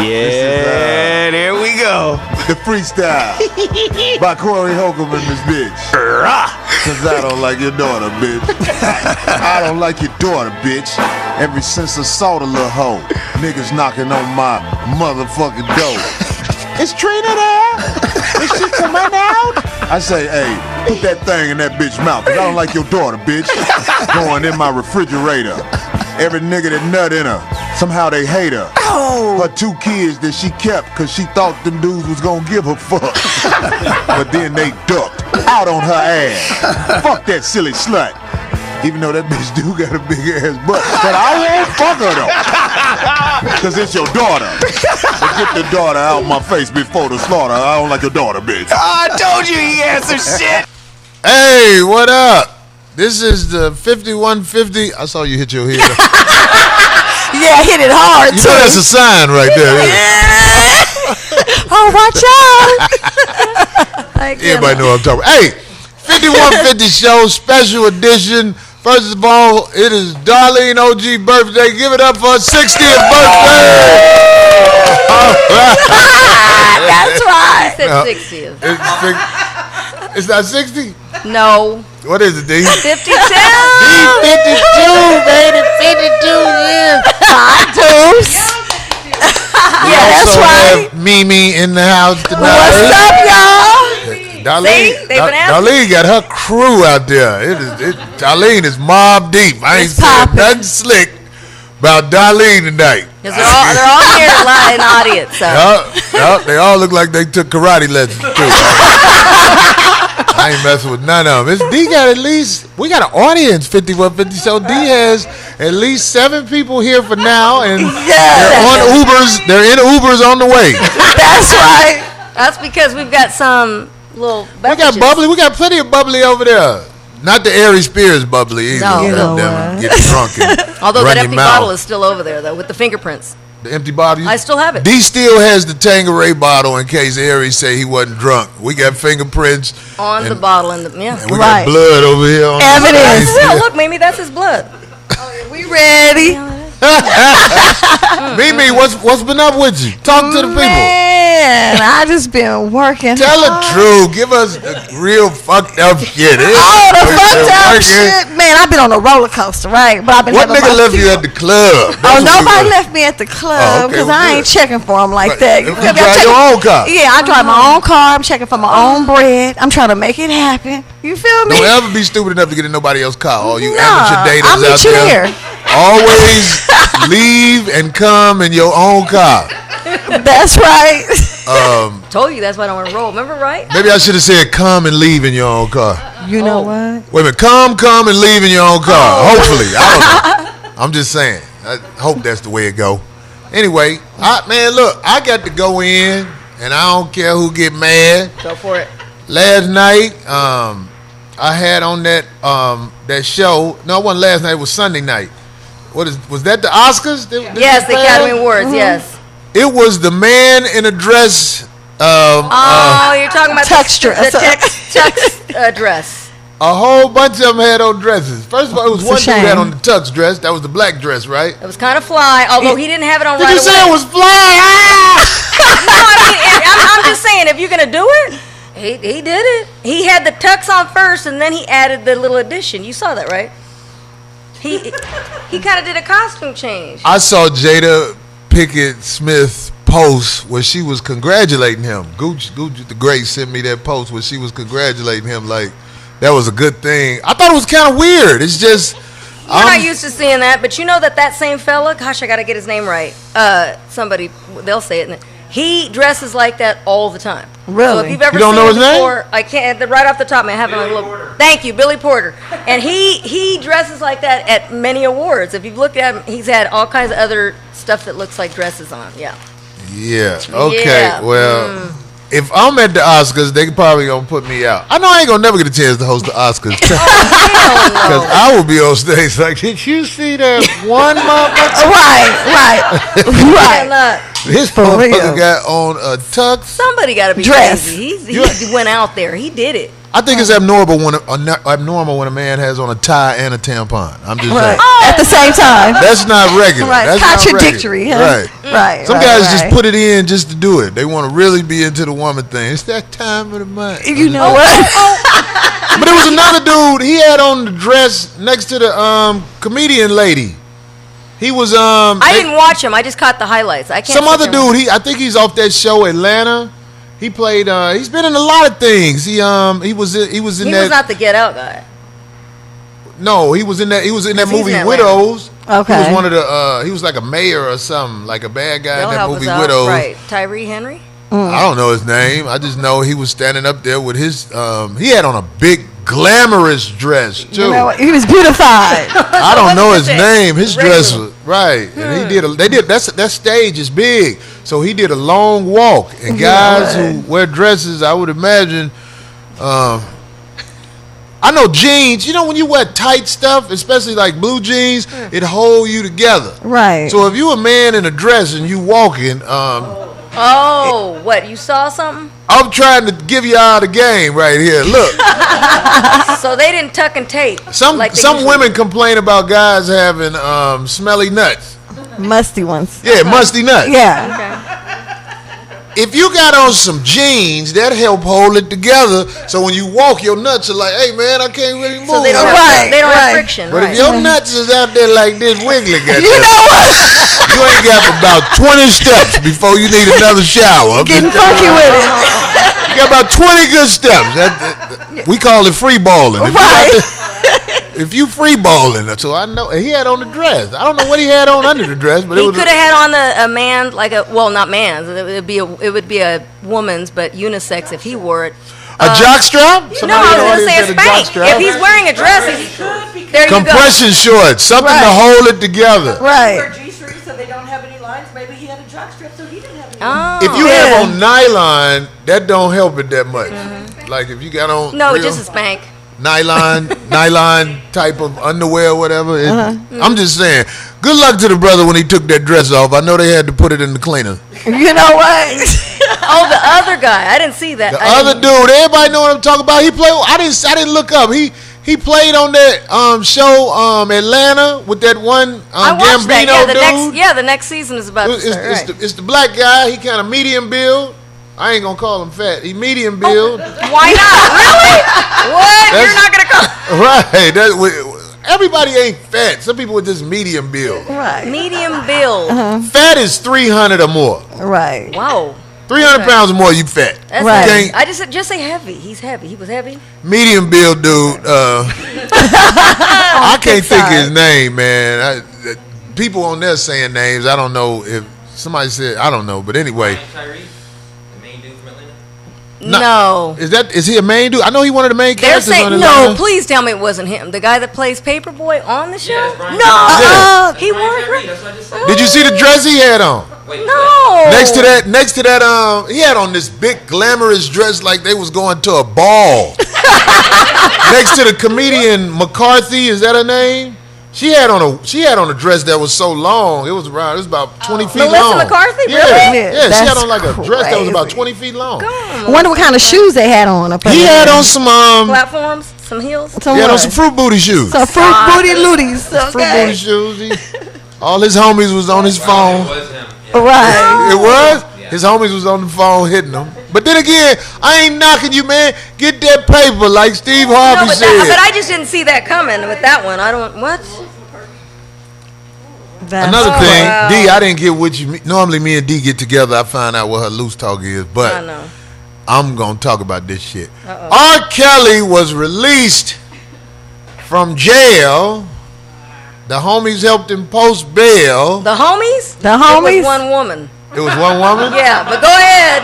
Yeah, there we go. The freestyle by Corey Holcomb and this bitch. Cause I don't like your daughter, bitch. I don't like your daughter, bitch. Ever since I saw the little hoe, niggas knocking on my motherfucking door. Is Trina there? Is she coming out? I say, hey, put that thing in that bitch's mouth, cause I don't like your daughter, bitch. Going in my refrigerator. Every nigga that nut in her, somehow they hate her. Her 2 kids that she kept cause she thought them dudes was gonna give her fuck. But then they ducked out on her ass. Fuck that silly slut. Even though that bitch do got a big ass butt. But I won't fuck her though. Cause it's your daughter. But get the daughter out my face before the slaughter. I don't like your daughter, bitch. I told you he answered shit. Hey, what up? This is the 5150. I saw you hit your head. Yeah, hit it hard, too. You know that's a sign right there. Oh, watch out. Everybody know what I'm talking about. Hey, 5150 show, special edition. First of all, it is Darlene OG birthday. Give it up for her 60th birthday. All right. That's right. He said 60th. It's not 60? No. What is it, D? 52. D 52, baby. 52 years. 5 twos. Yeah, that's right. Have Mimi in the house tonight. What's up, y'all? Darlene got her crew out there. Darlene is mob deep. I ain't saying nothing slick about Darlene tonight. Because they're all here in the audience. So. Yep, they all look like they took karate lessons too. I ain't messing with none of them. We got an audience, 5150. So D has at least 7 people here for now, and they're on Ubers. They're in Ubers on the way. That's right. That's because we've got some little beverages. We got bubbly. We got plenty of bubbly over there. Not the Aries Spears bubbly either. No. Them get drunk and although run that empty your mouth. bottle is still over there, though, with the fingerprints. The empty bottle? I still have it. D still has the Tanqueray bottle in case Aries say he wasn't drunk. We got fingerprints. On the bottle. And we got blood over here. On evidence. Yeah, look, Mimi, that's his blood. We ready? Mimi, what's been up with you? Talk to the people. Man, I just been working. Tell the truth. Give us the real fucked up shit. The fucked up shit. Man, I've been on a roller coaster, right? But I've been. What nigga left you at the club? Nobody left me at the club because I ain't checking for them like that. You drive your own car. Yeah, I drive my own car. I'm checking for my own bread. I'm trying to make it happen. You feel me? Don't ever be stupid enough to get in nobody else's car. All you amateur daters I'll meet out you there. there. Always leave and come in your own car. That's right. Told you that's why I don't want to roll. Remember, right? Maybe I should have said come and leave in your own car. You know what? Wait a minute. Come and leave in your own car. Hopefully. I don't know. I'm just saying. I hope that's the way it go. Anyway, look, I got to go in, and I don't care who get mad. Go for it. Last night, I had on that show. No, it wasn't last night. It was Sunday night. Was that the Oscars? Yes, the Academy Awards. Mm-hmm. Yes. It was the man in a dress. You're talking about tux dress. The tux dress. A whole bunch of them had on dresses. First of all, it was one dude shame. had on the tux dress. That was the black dress, right? It was kind of fly, although he didn't have it on Did right you away. say it was fly? No, I'm just saying, if you're gonna do it, he did it. He had the tux on first, and then he added the little addition. You saw that, right? He kind of did a costume change. I saw Jada Pinkett Smith post where she was congratulating him. Gucci the Great sent me that post where she was congratulating him like that was a good thing. I thought it was kind of weird. It's just We're not used to seeing that, but you know that same fella. Gosh, I gotta get his name right. Somebody they'll say it. He dresses like that all the time. Really? So if you've ever You don't seen know him his name? before, I can't. Right off the top, man, I have him. Thank you, Billy Porter. And he dresses like that at many awards. If you've looked at him, he's had all kinds of other stuff that looks like dresses on. Yeah. Yeah. Okay. Yeah. Well, if I'm at the Oscars, they probably gonna put me out. I know I ain't gonna never get a chance to host the Oscars because I will be on stage like, did you see that one motherfucker? Right. This motherfucker got on a tux. Somebody got to be Dress. crazy. He went out there. He did it. I think it's abnormal when a man has on a tie and a tampon. I'm just saying. At the same time. That's not regular. Right. That's Contradictory. Not regular. Huh? Right. Some right, guys right. just put it in just to do it. They want to really be into the woman thing. It's that time of the month. You know what? But there was another dude. He had on the dress next to the comedian lady. He was I didn't watch him. I just caught the highlights. I can't. some other sit there and- dude. I think he's off that show Atlanta. He played. He's been in a lot of things. He was in He that. was not the Get Out guy. No, he was in that. He was in that He's movie in Atlanta. Widows. Okay. He was one of the. He was like a mayor or something, like a bad guy They'll in that help movie us out. Widows. Right. Tyree Henry. I don't know his name. I just know he was standing up there with his. He had on a big glamorous dress too. You know what? He was beautified. I don't know his Just name. His dress regular. was right, and he did. They did. That stage is big, so he did a long walk. And guys who wear dresses, I would imagine. I know jeans. You know when you wear tight stuff, especially like blue jeans, it hold you together. Right. So if you a man in a dress and you walking, Oh, what? You saw something? I'm trying to give you all the game right here. Look, So they didn't tuck and tape. some like they some usually women complain about guys having smelly nuts. Musty ones. Yeah, musty nuts. Yeah. Okay. If you got on some jeans, that help hold it together. So when you walk, your nuts are like, "Hey man, I can't really move." So they don't Right, have, they don't have right. friction. But right. if your nuts is out there like this, wiggling, You know what? you ain't got about 20 steps before you need another shower. Getting funky with it. You got about 20 good steps. We call it free balling. If you free balling, so I know he had on the dress. I don't know what he had on under the dress, but it He was could have had on a man like not man's. It would be a woman's, but unisex if he wore it. a jockstrap. No, Somebody I in the was gonna audience say a said spank. If he's wearing a dress, there you go. compression shorts, something to Right. hold it together. Right. G-string, so they don't have any lines. Maybe he had a jockstrap, so he didn't have any. Oh. If you Yeah. have on nylon, that don't help it that much. Like if you got on No, real just a spank. nylon type of underwear or whatever. I'm just saying, good luck to the brother when he took that dress off. I know they had to put it in the cleaner. You know what? Oh, the other guy. I didn't see that. The I other didn't- dude, everybody know what I'm talking about. He played. I didn't look up. He played on that show Atlanta with that one I watched that. Gambino Yeah, dude. the next season is about to start. Right. It's the black guy. He kind of medium build. I ain't gonna call him fat. He medium build. Why not? Really? What? You're That's- not gonna call Right. Everybody ain't fat. Some people with just medium build. Right. medium build. Fat is 300 or more. Right. Wow. 300 pounds or more, you fat. That's Right. heavy. Can't- I just say heavy. He's heavy. He was heavy. Medium build dude. I can't think of his name, man. People on there saying names. I don't know if somebody said. I don't know, but anyway. Tyree, the main dude from Atlanta. No. Is he a main dude? I know he one of the main They're characters on saying Atlanta. no. Please tell me it wasn't him. The guy that plays Paperboy on the show. Yeah, it's Brian No. Tyree. He Brian wore Tyree, it. that's what I just said. Did you see the dress he had on? Wait, No. Next to that, he had on this big glamorous dress like they was going to a ball. Next to the comedian McCarthy, is that her name? She had on a dress that was so long. It was about 20 feet Melissa long. McCarthy? Yeah, Really? yeah. She had That's on like a dress that was about crazy. 20 feet long. I wonder what kind of shoes they had on. Up He there. had on some Platforms, some heels. Some he had on what? some fruit booty shoes. Some fruit booty looties. Fruit Okay. booty shoes. All his homies was on his phone. It was him. Yeah. Right. It was? Yeah. His homies was on the phone hitting him. But then again, I ain't knocking you, man. Get that paper like Steve Harvey No, but, said. but I just didn't see that coming with that one. I don't. What? That's Another thing, wow. D, I didn't get what you. Normally, me and D get together. I find out what her loose talk is, I but know. I'm gonna talk about this shit. R. Kelly was released from jail. The homies helped him post bail. The homies. The It homies? was one woman. It was one woman. Yeah, but go ahead.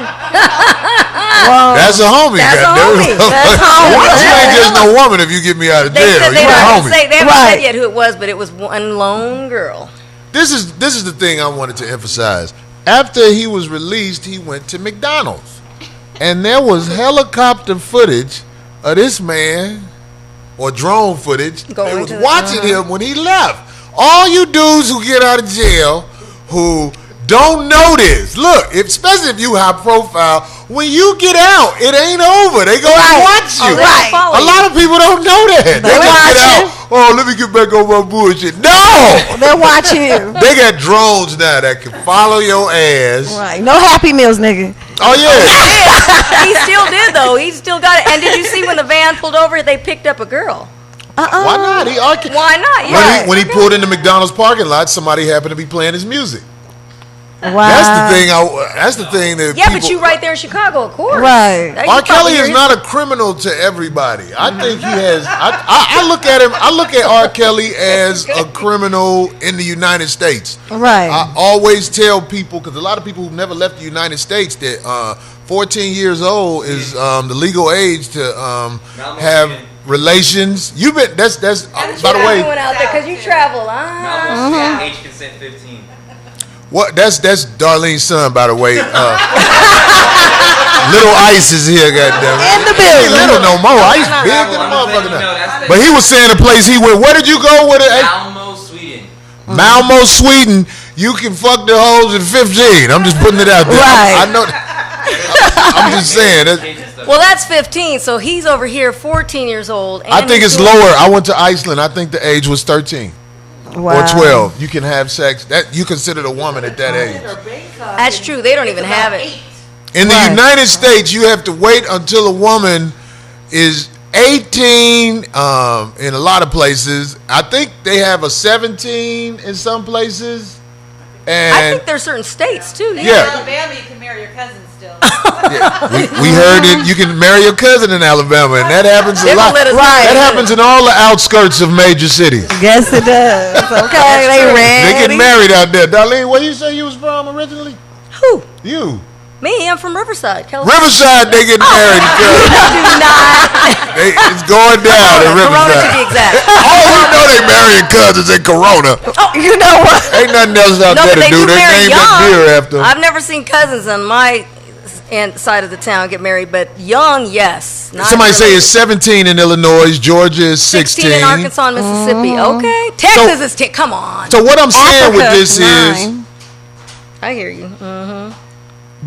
Well, That's a homie. That's a goddamn. homie. That's You ain't just no woman if you get me out of They jail. said You they a haven't homie. said Right. yet who it was, but it was one lone girl. This is the thing I wanted to emphasize. After he was released, he went to McDonald's, and there was helicopter footage of this man, or drone footage. Going They was to the- watching him when he left. All you dudes who get out of jail, who don't know this. Look, especially if you high profile, when you get out, it ain't over. They go and watch you. Right. A lot of people don't know that. They just get out. Oh, let me get back on my bullshit. No, They're watching you. they got drones now that can follow your ass. Right. No Happy Meals, nigga. Oh yeah. He still did though. He still got it. And did you see when the van pulled over? They picked up a girl. Why not? Why not? Yeah. When he pulled in the McDonald's parking lot, somebody happened to be playing his music. Wow. That's the thing that Yeah, people, but you right there in Chicago, of course. Right. Now, you R. Kelly probably is hear not a criminal to everybody. I think he has. I look at him. I look at R. Kelly as a criminal in the United States. Right. I always tell people, because a lot of people who've never left the United States, that 14 years old is the legal age to have relations. You've been. That's by the way. Went out there because you travel. Age consent 15. What? That's Darlene's son, by the way. Little Ice is here, goddamn it. In the building. Little no more. Ice big than a motherfucker now. But he was saying the place he went. Where did you go with it? Malmo, Sweden. Malmo, Sweden. You can fuck the hoes at 15. I'm just putting it out there. Right. I know. I'm just saying. Well, that's 15, so he's over here 14 years old. I think it's lower. I went to Iceland. I think the age was 13. Wow. Or 12. You can have sex. That you considered a woman at that age. That's true. They don't even have it. In the United States, you have to wait until a woman is 18 in a lot of places. I think they have a 17 in some places. And I think there's certain states, too. In Yeah. Alabama, you can marry your cousin still. we heard it. You can marry your cousin in Alabama, and that happens a They lot. don't let us Right. That happens in all the outskirts of major cities. Yes, it does. Okay, they ready. They get married out there. Darlene, where you say you was from originally? Who? You. Me, I'm from Riverside, California. Riverside, they get married. Because Do not. it's going down in Corona to be Riverside. exact. Oh, you know they marrying cousins in Corona. Oh, you know what? Ain't nothing else out No, there but to they do. do They marry named that beer young. after 'em. I've never seen cousins on my side of the town get married, but young, yes. Not Somebody say really. it's 17 in Illinois. Georgia is 16. in Arkansas and Mississippi. Okay. Texas is come on. So what I'm saying with Africa, this is, 9. I hear you.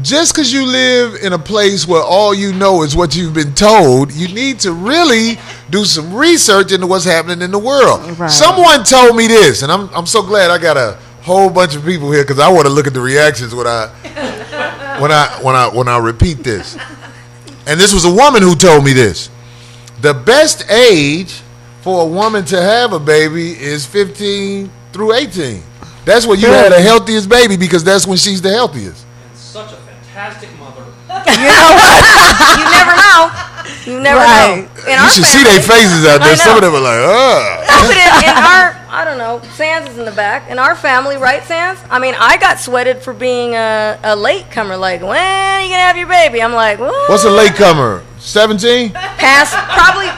just because you live in a place where all you know is what you've been told, you need to really do some research into what's happening in the world. Right. Someone told me this, and I'm so glad I got a whole bunch of people here because I want to look at the reactions when I repeat this. And this was a woman who told me this. The best age for a woman to have a baby is 15 through 18. That's when you had the healthiest baby because that's when she's the healthiest. Such a fantastic mother. You never know. You never Right. know. In You our should see family- their faces out there. I know. Some of them are like, But in our, I don't know, Sans is in the back. In our family, right, Sans? I mean, I got sweated for being a latecomer. Like, when are you going to have your baby? I'm like, what? What's a latecomer? 17? Past, probably,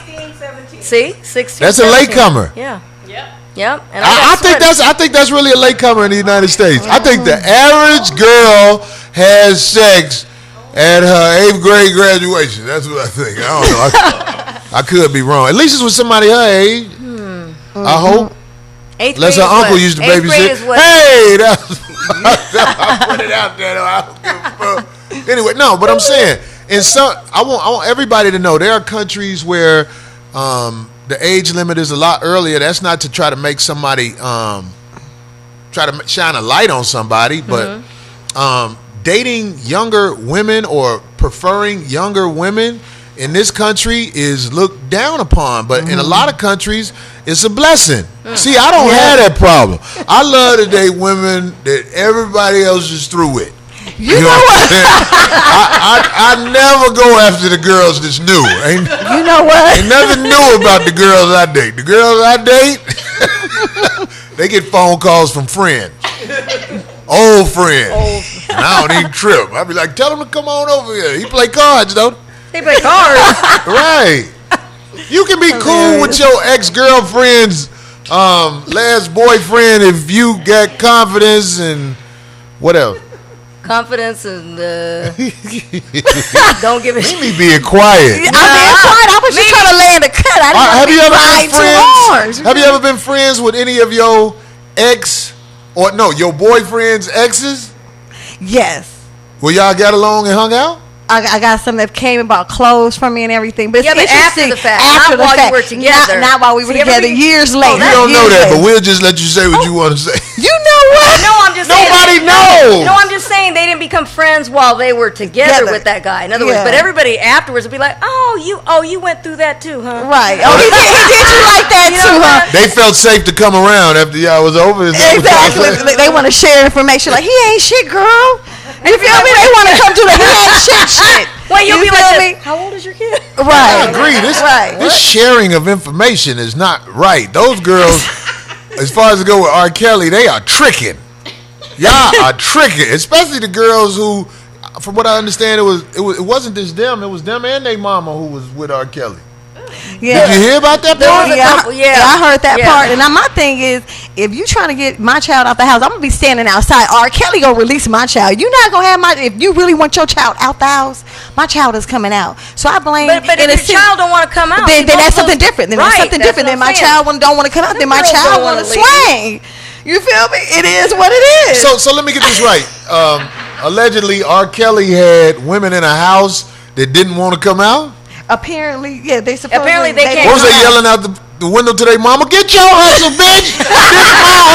16, 17. see? 16. That's a 17. latecomer. Yeah. Yep. Yep. And I think that's really a latecomer in the United States. I think the average girl has sex at her 8th grade graduation. That's what I think. I don't know. I could be wrong. At least it's with somebody her age. I hope. 8th Unless grade her is uncle what? used to 8th grade babysit. is what? Hey, that was, I put it out there. Though. I don't give a fuck. Anyway, no, but I'm saying, I want everybody to know there are countries where the age limit is a lot earlier. That's not to try to make somebody try to shine a light on somebody, but dating younger women or preferring younger women in this country is looked down upon, but in a lot of countries it's a blessing. See, I don't have that problem. I love to date women that everybody else is through with. You know what I'm saying? I never go after the girls that's new. You know what? Ain't nothing new about the girls I date. The girls I date, they get phone calls from friends. Old friends. And I don't even trip. I be like, tell him to come on over here. He play cards, don't he? They play cards. Right. You can be cool with your ex-girlfriend's last boyfriend if you got confidence and whatever. Confidence and don't give it. Me being quiet. I was just trying to land a cut. I didn't Have you ever been too hard. friends? Have you ever been friends with any of your ex Or no, your boyfriend's exes? Yes. Well, y'all got along and hung out? I got some that came and bought clothes for me and everything. But it's but after interesting. the fact, After not the while fact. you were together. Not while we were See, together. everybody- Years Oh, later. We don't know Years that, later. but we'll just let you say what you want to say. You know what? No, I'm just saying. Nobody knows. No, I'm just saying they didn't become friends while they were together with that guy. In other words, Yeah. but everybody afterwards would be like, oh, you went through that too, huh? Right. Oh, he did you like that You too, know huh? what? They felt safe to come around after y'all was over. Is that what y'all Exactly. saying? They want to share information. Like, he ain't shit, girl. You feel me? They want to come to the he ain't shit. Well, you'll You be feel like, me? how old is your kid? I Right. agree. This Right. sharing of information is not right. Those girls, as far as to go with R. Kelly, they are tricking. Y'all are tricking, especially the girls who, from what I understand, it wasn't just them. It was them and their mama who was with R. Kelly. Yeah. Did you hear about that There part? was a couple, yeah. I heard that Yeah. part. And now my thing is, if you trying to get my child out the house, I'm gonna be standing outside. R. Kelly gonna release my child. You're not gonna have my. If you really want your child out the house, my child is coming out. So I blame. But in a if your sense- child don't want to come out, then both that's of something those- different. Then Right, that's something that's different. what Then my I'm saying. child don't want to come out. Then my girls child don't want to wanna leave. swing. You feel me? It is what it is. So let me get this right. Allegedly, R. Kelly had women in a house that didn't want to come out. Apparently, yeah, they supposedly. Apparently they can't What was come they out. yelling out the window to their mama? Get your hustle, bitch! This my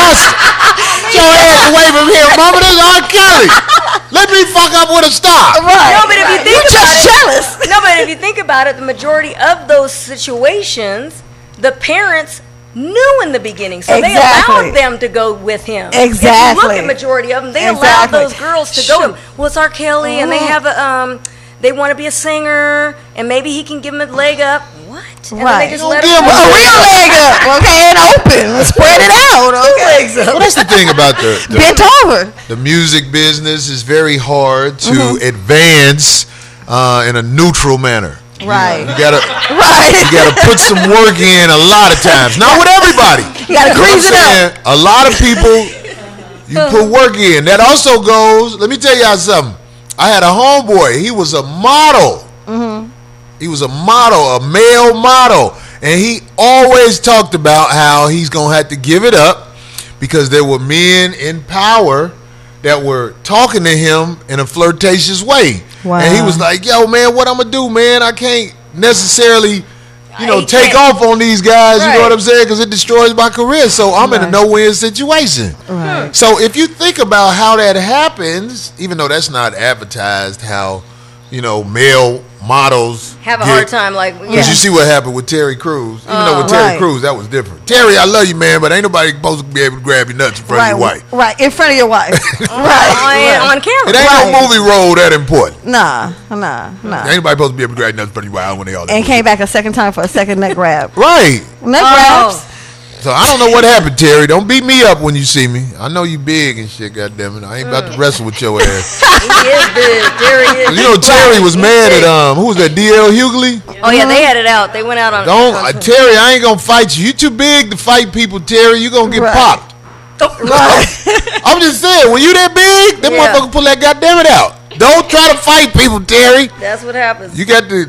hustle! Get your ass away from here, mama. This is R. Kelly. Let me fuck up with a stop. Right. No, but if you think You're about just it, jealous. no, but if you think about it, the majority of those situations, the parents knew in the beginning, so they Exactly. allowed them to go with him. If you Exactly. look at majority of them, they allowed Exactly. those girls to go with him. Well, it's R. Kelly, and they have a they want to be a singer, and maybe he can give them a leg up. What? And Right. then they just Don't let give him them go. A real leg up, okay, and open, spread it out, okay. Well, that's the thing about Bent over. the music business is very hard to advance in a neutral manner. Right. You gotta Right. put some work in a lot of times. Not with everybody. You gotta You know what grease I'm it up. saying? A lot of people, you put work in. That also goes. Let me tell y'all something. I had a homeboy. He was a model. He was a model, a male model, and he always talked about how he's gonna have to give it up because there were men in power that were talking to him in a flirtatious way. Wow. And he was like, "Yo, man, what I'm gonna do, man? I can't necessarily, He take can't- off on these guys. You know Right. what I'm saying? Because it destroys my career. So I'm in a Right. no-win situation. Right. So if you think about how that happens, even though that's not advertised, how male models Have a hard time, like, Because you see what happened with Terry Crews. Even though with Terry Right. Crews, that was different. Terry, I love you, man, but ain't nobody supposed to be able to grab your nuts in front of your wife. Right, in front of your wife. right. on camera. It ain't Right. no movie role that important. Nah. Ain't nobody supposed to be able to grab your nuts in front of your wife when they all And came back a second time for a second neck grab. Right. Neck Oh. grabs. So I don't know what happened, Terry. Don't beat me up when you see me. I know you big and shit, goddammit. I ain't about to wrestle with your ass. He is big. Terry is. You know, Terry was mad at who was that? D.L. Hughley. Oh yeah, they had it out. They went out on. Terry, I ain't gonna fight you. You too big to fight people, Terry. You gonna get Right. popped. Right. I'm just saying, when you that big, them Yeah. motherfuckers pull that goddammit out. Don't try to fight people, Terry. That's what happens. You got to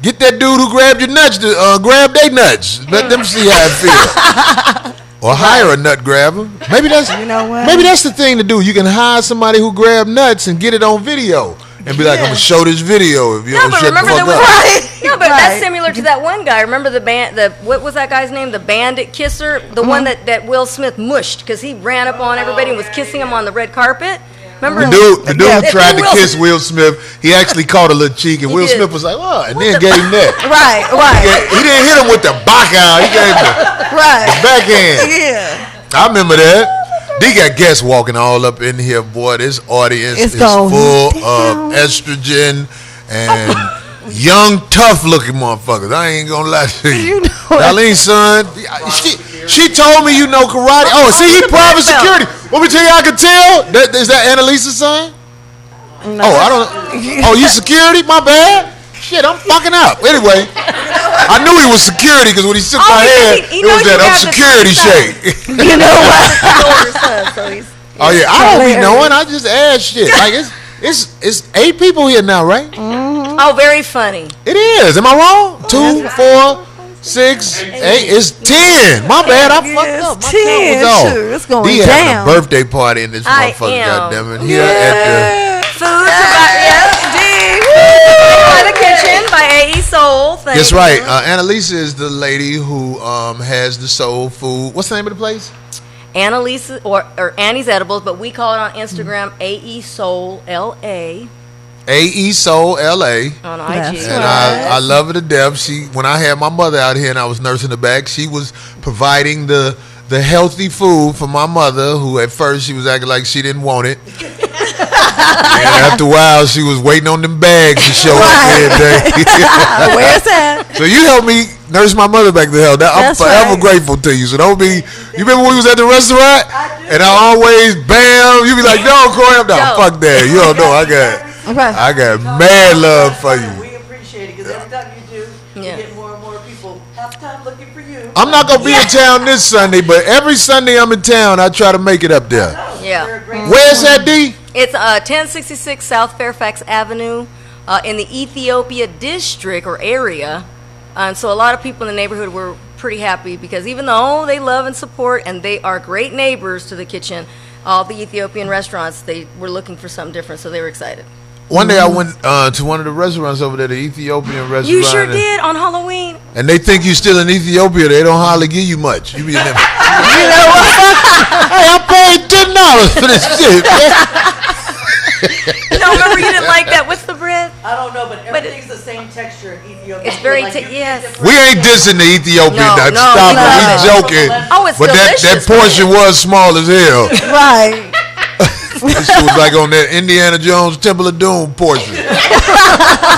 get that dude who grabbed your nuts to grab their nuts. Let them see how it feels. Or hire a nut grabber. Maybe that's what? Maybe that's the thing to do. You can hire somebody who grabbed nuts and get it on video and be like, I'm gonna show this video if you No, don't but shut the remember fuck there up. was. Right. No, but Right. that's similar to that one guy. Remember what was that guy's name? The bandit kisser, the one that Will Smith mushed because he ran up on everybody and was kissing him on the red carpet. Remember? The dude Yeah. tried to Will kiss Smith- Will Smith. He actually caught a little cheek, and He Will did. Smith was like, "Oh," and then gave him that. Right. He didn't hit him with the backhand. He gave him the Right. backhand. Yeah. I remember that. They got guests walking all up in here, boy. This audience It's is gone full down. of estrogen and young, tough-looking motherfuckers. I ain't gonna lie to you. You know it. Darlene's son, she told me you know karate. Oh, see, he private security. Let me tell you, I can tell. Is that Annalisa's son? No. Oh, I don't. Oh, you security? My bad. Shit, I'm fucking up. Anyway, I knew he was security because when he shook my hand, he it was knows you that I'm got the security son. shake. You know what? older son, so he's. Oh yeah, I don't be hilarious. knowing. I just ask shit. Like it's 8 people here now, right? Oh, very funny. It is. Am I wrong? 2, 4, 6, 8. It's 10. My bad. I fucked up. My 10. count was off. Sure, it's going D down. having a birthday party in this I motherfucker. am. Goddamn it! Here at Food's about by the kitchen by A.E. Soul. the. Thank That's you. right. Annalisa is the lady who has the soul food. What's the name of the place? Annalisa or Annie's Edibles, but we call it on Instagram A.E. Soul LA AE Soul LA. on That's IG. And I love her to death. When I had my mother out here and I was nursing her back, she was providing the healthy food for my mother, who at first she was acting like she didn't want it. And after a while, she was waiting on them bags to show up every day. Where's that? So you helped me nurse my mother back to health. I'm That's forever right. grateful to you. So don't be. You remember when we was at the restaurant? And I always bam. You be like, no, Corey, no, No. fuck that. You don't know. I got mad love for you. We appreciate it because every time you do, Yeah. you get more and more people half the time looking for you. I'm not gonna be in town this Sunday, but every Sunday I'm in town, I try to make it up there. Yeah. They're a great Where's that, D? It's 1066 South Fairfax Avenue in the Ethiopia district or area. And so a lot of people in the neighborhood were pretty happy because even though they love and support and they are great neighbors to the kitchen, all the Ethiopian restaurants, they were looking for something different, so they were excited. One day I went to one of the restaurants over there, the Ethiopian restaurant. You sure did on Halloween. And they think you still in Ethiopia. They don't hardly give you much. You be in there. You know what? Hey, I paid $10 for this shit, man. No, remember you didn't like that. What's the bread? I don't know, but everything's the same texture in Ethiopia. It's very Like, you can yes. different- We ain't dissing the Ethiopian. No, Stop no, it. we love We it. joking. Oh, it's but that delicious, portion was small as hell. Right. This shit was like on that Indiana Jones Temple of Doom portion.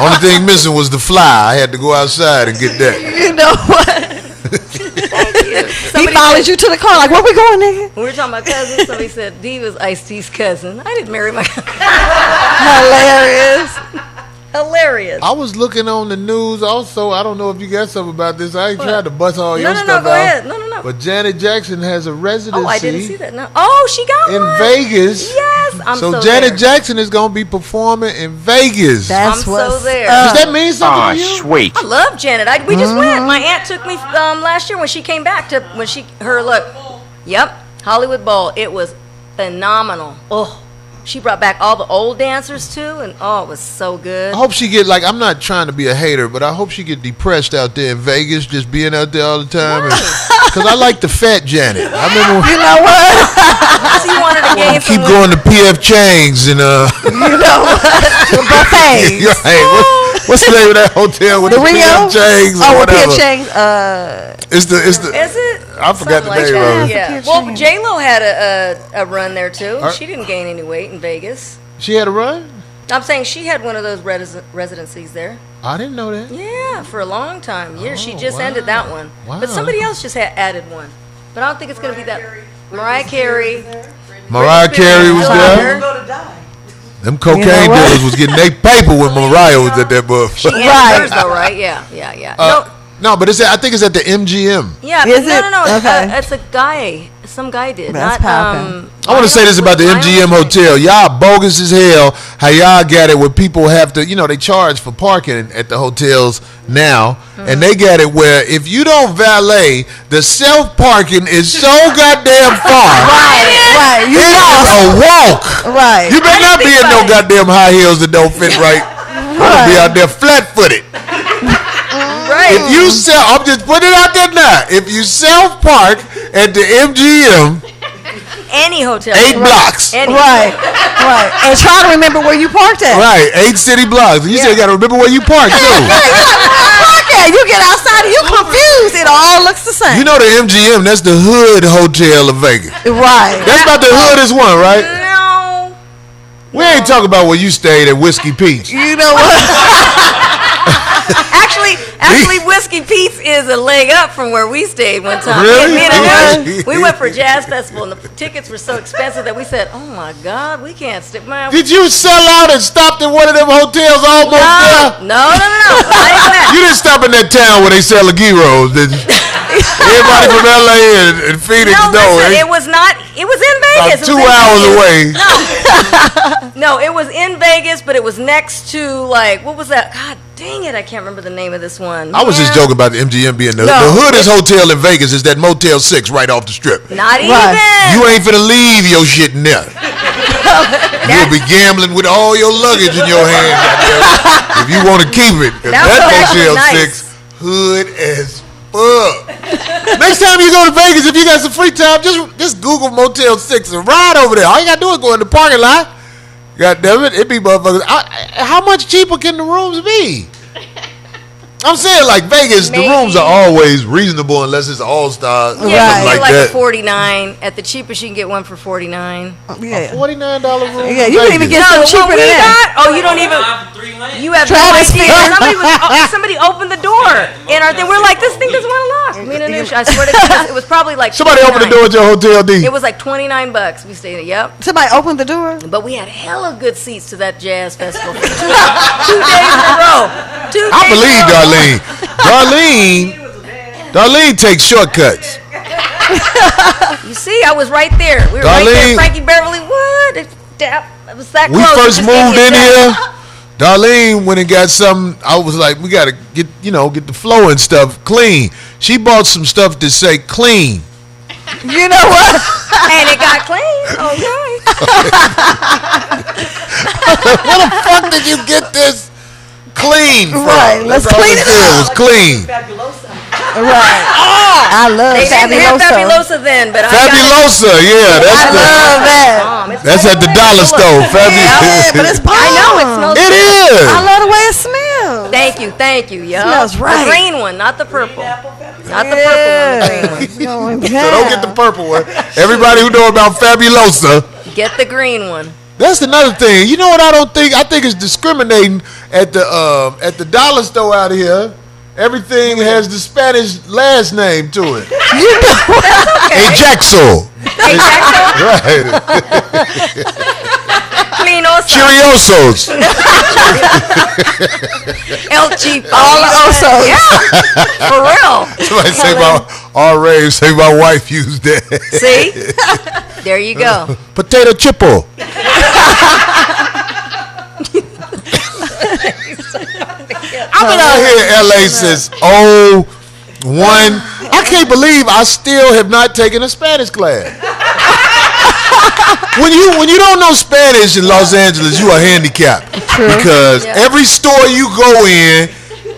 Only thing missing was the fly. I had to go outside and get that. You know what? He Somebody followed said- you to the car like, where we going, nigga? When we were talking about cousins, somebody said D was Ice-T's cousin. I didn't marry my cousin. Hilarious. Hilarious. I was looking on the news also. I don't know if you got something about this. I ain't tried to bust all your No, stuff go out. ahead. No. But Janet Jackson has a residency Oh, I didn't see that. No. Oh, she got in one. Vegas. Yes, I'm so Janet there. Jackson is going to be performing in Vegas. That's I'm so what's there. Does that mean something to you? sweet. I love Janet. We just went. My aunt took me last year when she came back to her look. Yep, Hollywood Bowl. It was phenomenal. Oh, she brought back all the old dancers too, and oh, it was so good. I hope she get I'm not trying to be a hater, but I hope she get depressed out there in Vegas, just being out there all the time. Because I like the fat Janet. I remember You know what? She wanted to gain keep some going to PF Chang's and You know what? The buffet. hey, what's the name of that hotel with The the Rio? PF Chang's or Oh, whatever? P.F. Chang's. It's the Is it? I forgot the Something name that. of it. Yeah. P.F. Well, Chang's. J Lo had a run there too. Her- She didn't gain any weight in Vegas. She had a run? I'm saying she had one of those residencies there. I didn't know that. Yeah, for a long time. Years. She Oh, just wow. ended that one. Wow. But somebody else just had added one. But I don't think it's going to be that. Mariah Carey. Mariah Carey was Still out there. there. Go to die. Them cocaine You know what? dealers was getting their paper when Mariah was at that She motherfucker. ended Right. hers though, right? Yeah. No, but I think it's at the MGM. Yeah, Is but it? no. Okay. It's a guy. Some guy did. That's not, poppin'. I want to say this about the MGM Hotel. Y'all bogus as hell. How y'all got it where people have to, they charge for parking at the hotels now. And they got it where if you don't valet, the self-parking is so goddamn far. Right. You It is lost. a walk. Right. You better not be in no goddamn high heels that don't fit right. I'll be out there flat-footed. Right. If you I'm just putting it out there now. If you self-park at the MGM, Any hotel. 8 blocks. Any. Right. And try to remember where you parked at. Right, 8 city blocks. You still got to remember where you parked too. You get outside and you confused. It all looks the same. You know the MGM, that's the hood hotel of Vegas. Right. That's about the hoodest one, right? No. We ain't talking about where you stayed at Whiskey Pete's. You know what? Actually, Whiskey Pete's is a leg up from where we stayed one time. Really? Me and Okay. Anil, we went for Jazz Festival, and the tickets were so expensive that we said, "Oh my God, we can't stick." Man, Did you sell out and stopped in one of them hotels almost there? no. I ain't glad. You didn't stop in that town where they sell the gyros, did you? Everybody from LA and Phoenix No, know listen, it. it was not. It was in About Vegas. It 2 was in hours Vegas. away. No, it was in Vegas, but it was next to what was that? God Dang it, I can't remember the name of this one. I was just joking about the MGM being the hoodest hotel in Vegas is that Motel 6 right off the strip. Not even. You ain't finna leave your shit in there. You'll be gambling with all your luggage in your hand, goddamn, if you want to keep it. 'Cause that Motel 6 hood as fuck. Next time you go to Vegas, if you got some free time, just Google Motel 6 and ride over there. All you gotta do is go in the parking lot. God damn it be motherfuckers. How much cheaper can the rooms be? I'm saying, like Vegas, the rooms are always reasonable unless it's all-star. Yeah, like like that. a $49. At the cheapest, you can get one for $49. Yeah. $49 room. Yeah, you can even get some cheaper than that. Oh, you don't even. You have no idea. Somebody opened the door, and we're like, this thing doesn't want to lock. Me and Anush, I swear to God, it was probably like somebody opened the door at your hotel, D. It was like $29. We stayed. Yep. Somebody opened the door. But we had hella good seats to that jazz festival. 2 days in a row. 2 days. I believe Darlene takes shortcuts. You see, I was right there. We were right there. Frankie Beverly, what? It was that close. We first moved in here. Darlene went and got some. I was like, we gotta get the flow and stuff clean. She bought some stuff to say clean. You know what? And it got clean. Okay. Where the fuck did you get this clean from? Right, let's clean it up. It was clean. Right. I love They didn't have Fabulosa then, but Fabulosa, I love that. That's at the dollar store. Yeah, but it's bomb. I know it smells. It is. I love the way it smells. Thank you. Yeah, smells right. The green one, not the purple. Not the purple one. The green one. So don't get the purple one. Everybody who know about Fabulosa, get the green one. That's another thing. You know what I don't think? I think it's discriminating at the dollar store out here. Everything has the Spanish last name to it. You know what? Ajaxo. Right. Clinosa. Chiriosos. El Chipo. All the Osos. Yeah. For real. Somebody say my wife used that. See? There you go. Potato chippo. I've been out here in LA since 01. I can't believe I still have not taken a Spanish class. When you don't know Spanish in Los Angeles, you are handicapped. True. Because every store you go in,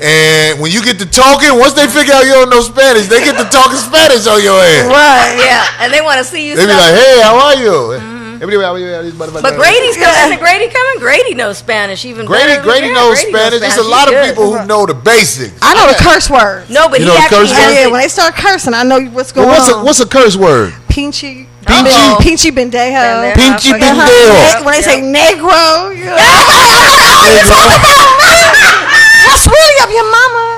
and when you get to talking, once they figure out you don't know Spanish, they get to talking Spanish on your ass. Right. Yeah. And they want to see you. They be like, "Hey, how are you?" But Grady's coming. Isn't Grady coming? Grady knows Spanish even better. Grady knows Spanish. There's a lot of people who know the basics. I know the curse words. No, but you he know actually has when they start cursing, I know what's going on. What's a curse word? Pinchy. Uh-oh. Pinchy bendejo. Pinchy bendejo. When they say negro, you're like, what's really up your mama?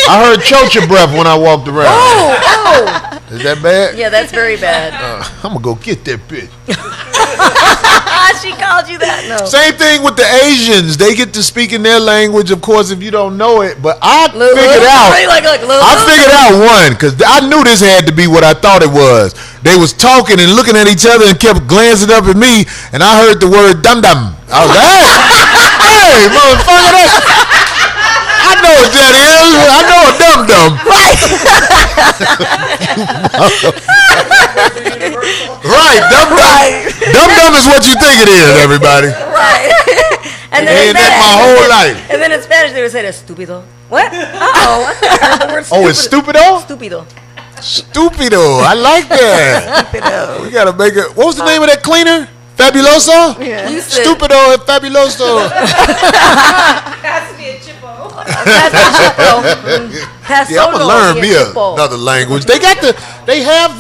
I heard chocha breath when I walked around. Oh. Is that bad? Yeah, that's very bad. I'm going to go get that bitch. She called you that? No. Same thing with the Asians. They get to speak in their language, of course, if you don't know it. But I figured out one, because I knew this had to be what I thought it was. They was talking and looking at each other and kept glancing up at me, and I heard the word dum-dum. I was like, hey, motherfucker, I know what that is. I know a dum-dum. Right, dum-dum. Dum-dum is what you think it is, everybody. Right. And then that's my whole life. And then in Spanish they would say, "Estúpido." What? Oh, it's stupido? Stupido. Stupido. I like that. Stupido. We gotta make it. What was the name of that cleaner? Fabuloso? Yeah. Stupido and Fabuloso. Has to be a chippo. That's a chippo. Yeah, I'm gonna learn me another language. They have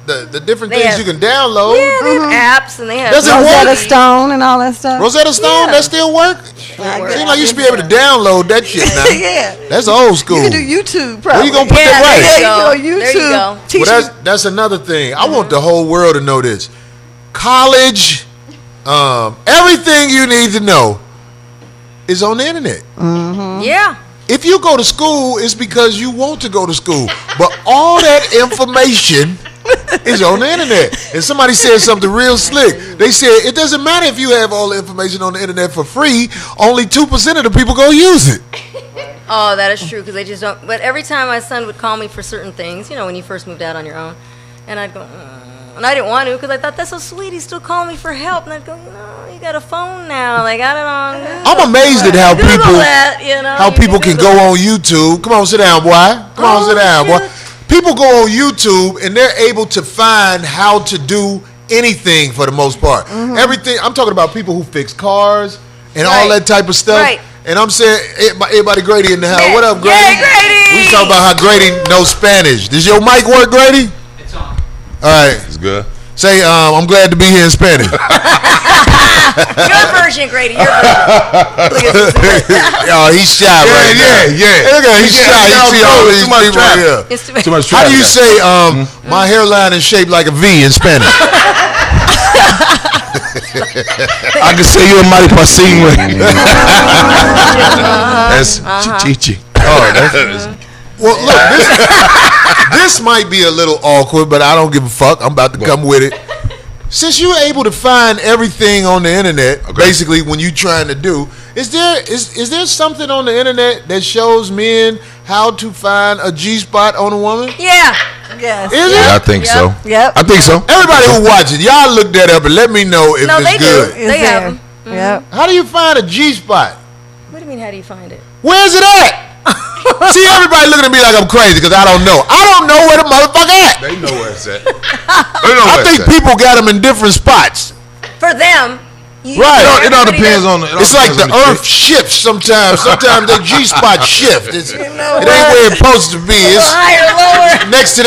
the different things you can download. Yeah, they have apps and they have Rosetta Stone and all that stuff. Rosetta Stone, that still work? Seems like you should be able to download that shit now. Yeah. That's old school. You can do YouTube, probably. Where you gonna put that right? Yeah, you can go YouTube. There you go. Well, that's another thing. I want the whole world to know this. College, everything you need to know is on the internet. Mm-hmm. Yeah. If you go to school, it's because you want to go to school. But all that information It's on the internet. And somebody said something real slick. They said it doesn't matter if you have all the information on the internet for free. Only 2% of the people go use it. Oh, that is true, because they just don't. But every time my son would call me for certain things, when you first moved out on your own, and I'd go, and I didn't want to because I thought that's so sweet. He's still calling me for help, and I'd go, you got a phone now. They got it on. I'm amazed at how people can go on YouTube. Come on, sit down, boy. Come on, sit down, boy. People go on YouTube and they're able to find how to do anything for the most part. Mm-hmm. Everything. I'm talking about people who fix cars and all that type of stuff. Right. And I'm saying, everybody Grady in the house. Yeah. What up, Grady? Yeah, Grady. We talking about how Grady knows Spanish. Does your mic work, Grady? It's on. All right. It's good. Say, I'm glad to be here in Spanish. Your version, Grady. Your version. Oh, he's shy right now. Yeah. Look at him. He's shy. You see all these people right here. Too much traffic. How do you say, my hairline is shaped like a V in Spanish? I can say you're a mighty pasing. That's chichi. Oh, that's... Well, look, this might be a little awkward, but I don't give a fuck. I'm about to come with it. Since you're able to find everything on the internet, basically, when you're trying to do, is there something on the internet that shows men how to find a G-spot on a woman? Yeah. Yes. Is it? I think so. Yep. I think so. Everybody who watches, y'all look that up and let me know if it's good. They have them. Mm-hmm. Yep. How do you find a G-spot? What do you mean, how do you find it? Where's it at? See, everybody looking at me like I'm crazy because I don't know. I don't know where the motherfucker at. They know where it's at. I think people got them in different spots. For them. Right. It all depends on. It's like the earth shifts sometimes. Sometimes the G-spot shift. It ain't where it's supposed to be. It's higher, lower. next to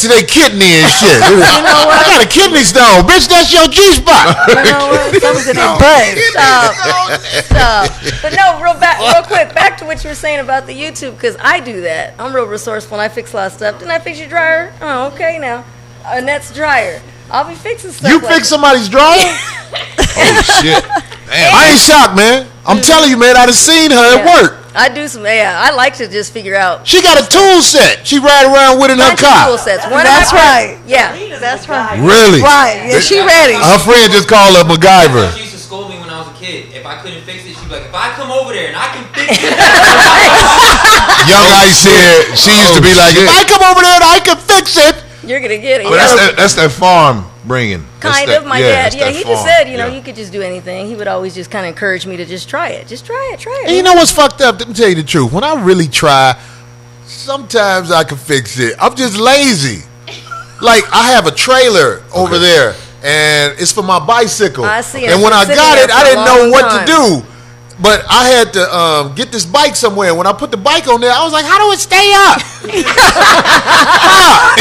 their kidney and shit. I got a kidney stone. Bitch, that's your G-spot. Stop. But no, real quick, back to what you were saying about the YouTube, because I do that. I'm real resourceful and I fix a lot of stuff. Didn't I fix your dryer? Oh, okay now. Annette's dryer. I'll be fixing stuff. You fix somebody's dryer? Oh shit! Damn. I ain't shocked, man. I'm telling you, man. I done seen her at work. I do some. Yeah, I like to just figure out. She got a tool set. She ride around with in her car. Tool sets. That's right. Yeah, that's right. Really? Right. Yeah, she ready. Her friend just called her MacGyver. She used to scold me when I was a kid. If I couldn't fix it, she'd be like, "If I come over there and I can fix it." Young Ice said she used to be like, "If I come over there and I can fix it." You're gonna get it. But that's that farm bringing. My dad. Yeah, he just said, you could just do anything. He would always just kind of encourage me to just try it. Just try it. And you know what's fucked up? Let me tell you the truth. When I really try, sometimes I can fix it. I'm just lazy. Like, I have a trailer over there, and it's for my bicycle. I see. And when I got it, I didn't know what to do. But I had to get this bike somewhere. When I put the bike on there, I was like, how do it stay up?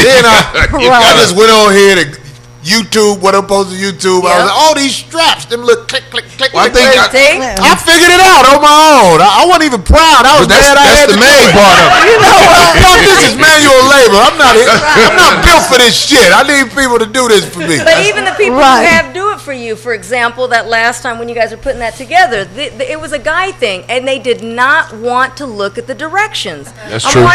Then I just went on here to YouTube, what I'm supposed to YouTube. I was like, all these straps, them little click, click, click. Well, I think I figured it out on my own. I wasn't even proud. I was glad I had the main part of it. You know what? This is manual labor. I'm not built for this shit. I need people to do this for me. But even the people who have do it for you, for example, that last time when you guys were putting that together, it was a guy thing, and they did not want to look at the directions. That's true.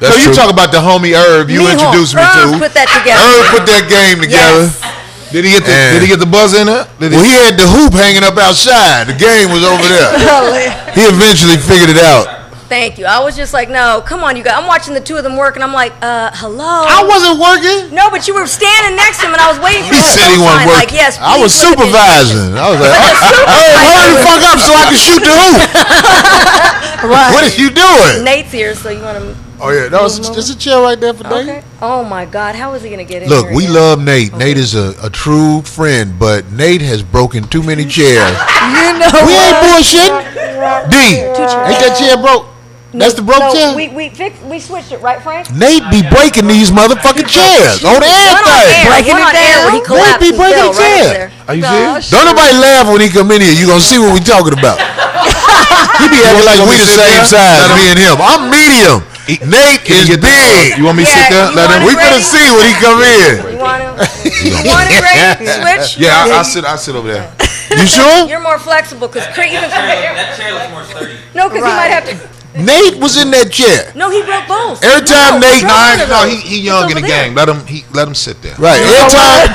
So you talk about the homie Herb you introduced me to. Put that together. Herb put that game together. Yes. Did he get the buzz in there? He had the hoop hanging up outside. The game was over there. He eventually figured it out. Thank you. I was just like, no, come on, you guys. I'm watching the two of them work, and I'm like, hello. I wasn't working. No, but you were standing next to him, and I was waiting for He said he wasn't working. Like, yes, I was supervising. I was like, hey, hurry the fuck up so I can shoot the hoop. Right. What are you doing? Nate's here, so you want to... Oh, yeah. No, there's a chair right there for Nate. Okay. Oh, my God. How is he going to get in Look, here we again? love Nate. Okay. Nate is a true friend, but Nate has broken too many chairs. We ain't bullshitting. D, ain't that chair broke? That's the broke chair? We switched it, right, Frank? Nate be breaking these motherfucking chairs on everything. Breaking it down. Nate be breaking the chair. Are you serious? Don't nobody laugh when he come in here. You gonna see what we talking about. He be acting like we the same size, me and him. I'm medium. Nate is big. You want me to sit there? We finna see when he come in. You want him? You want him, Ray? Switch? Yeah, I'll sit over there. You sure? You're more flexible because That chair looks more sturdy. No, because he might have to. Nate was in that chair. No, he broke both. Every time Nate, No, he young in the game. Let him sit there. right? Every time,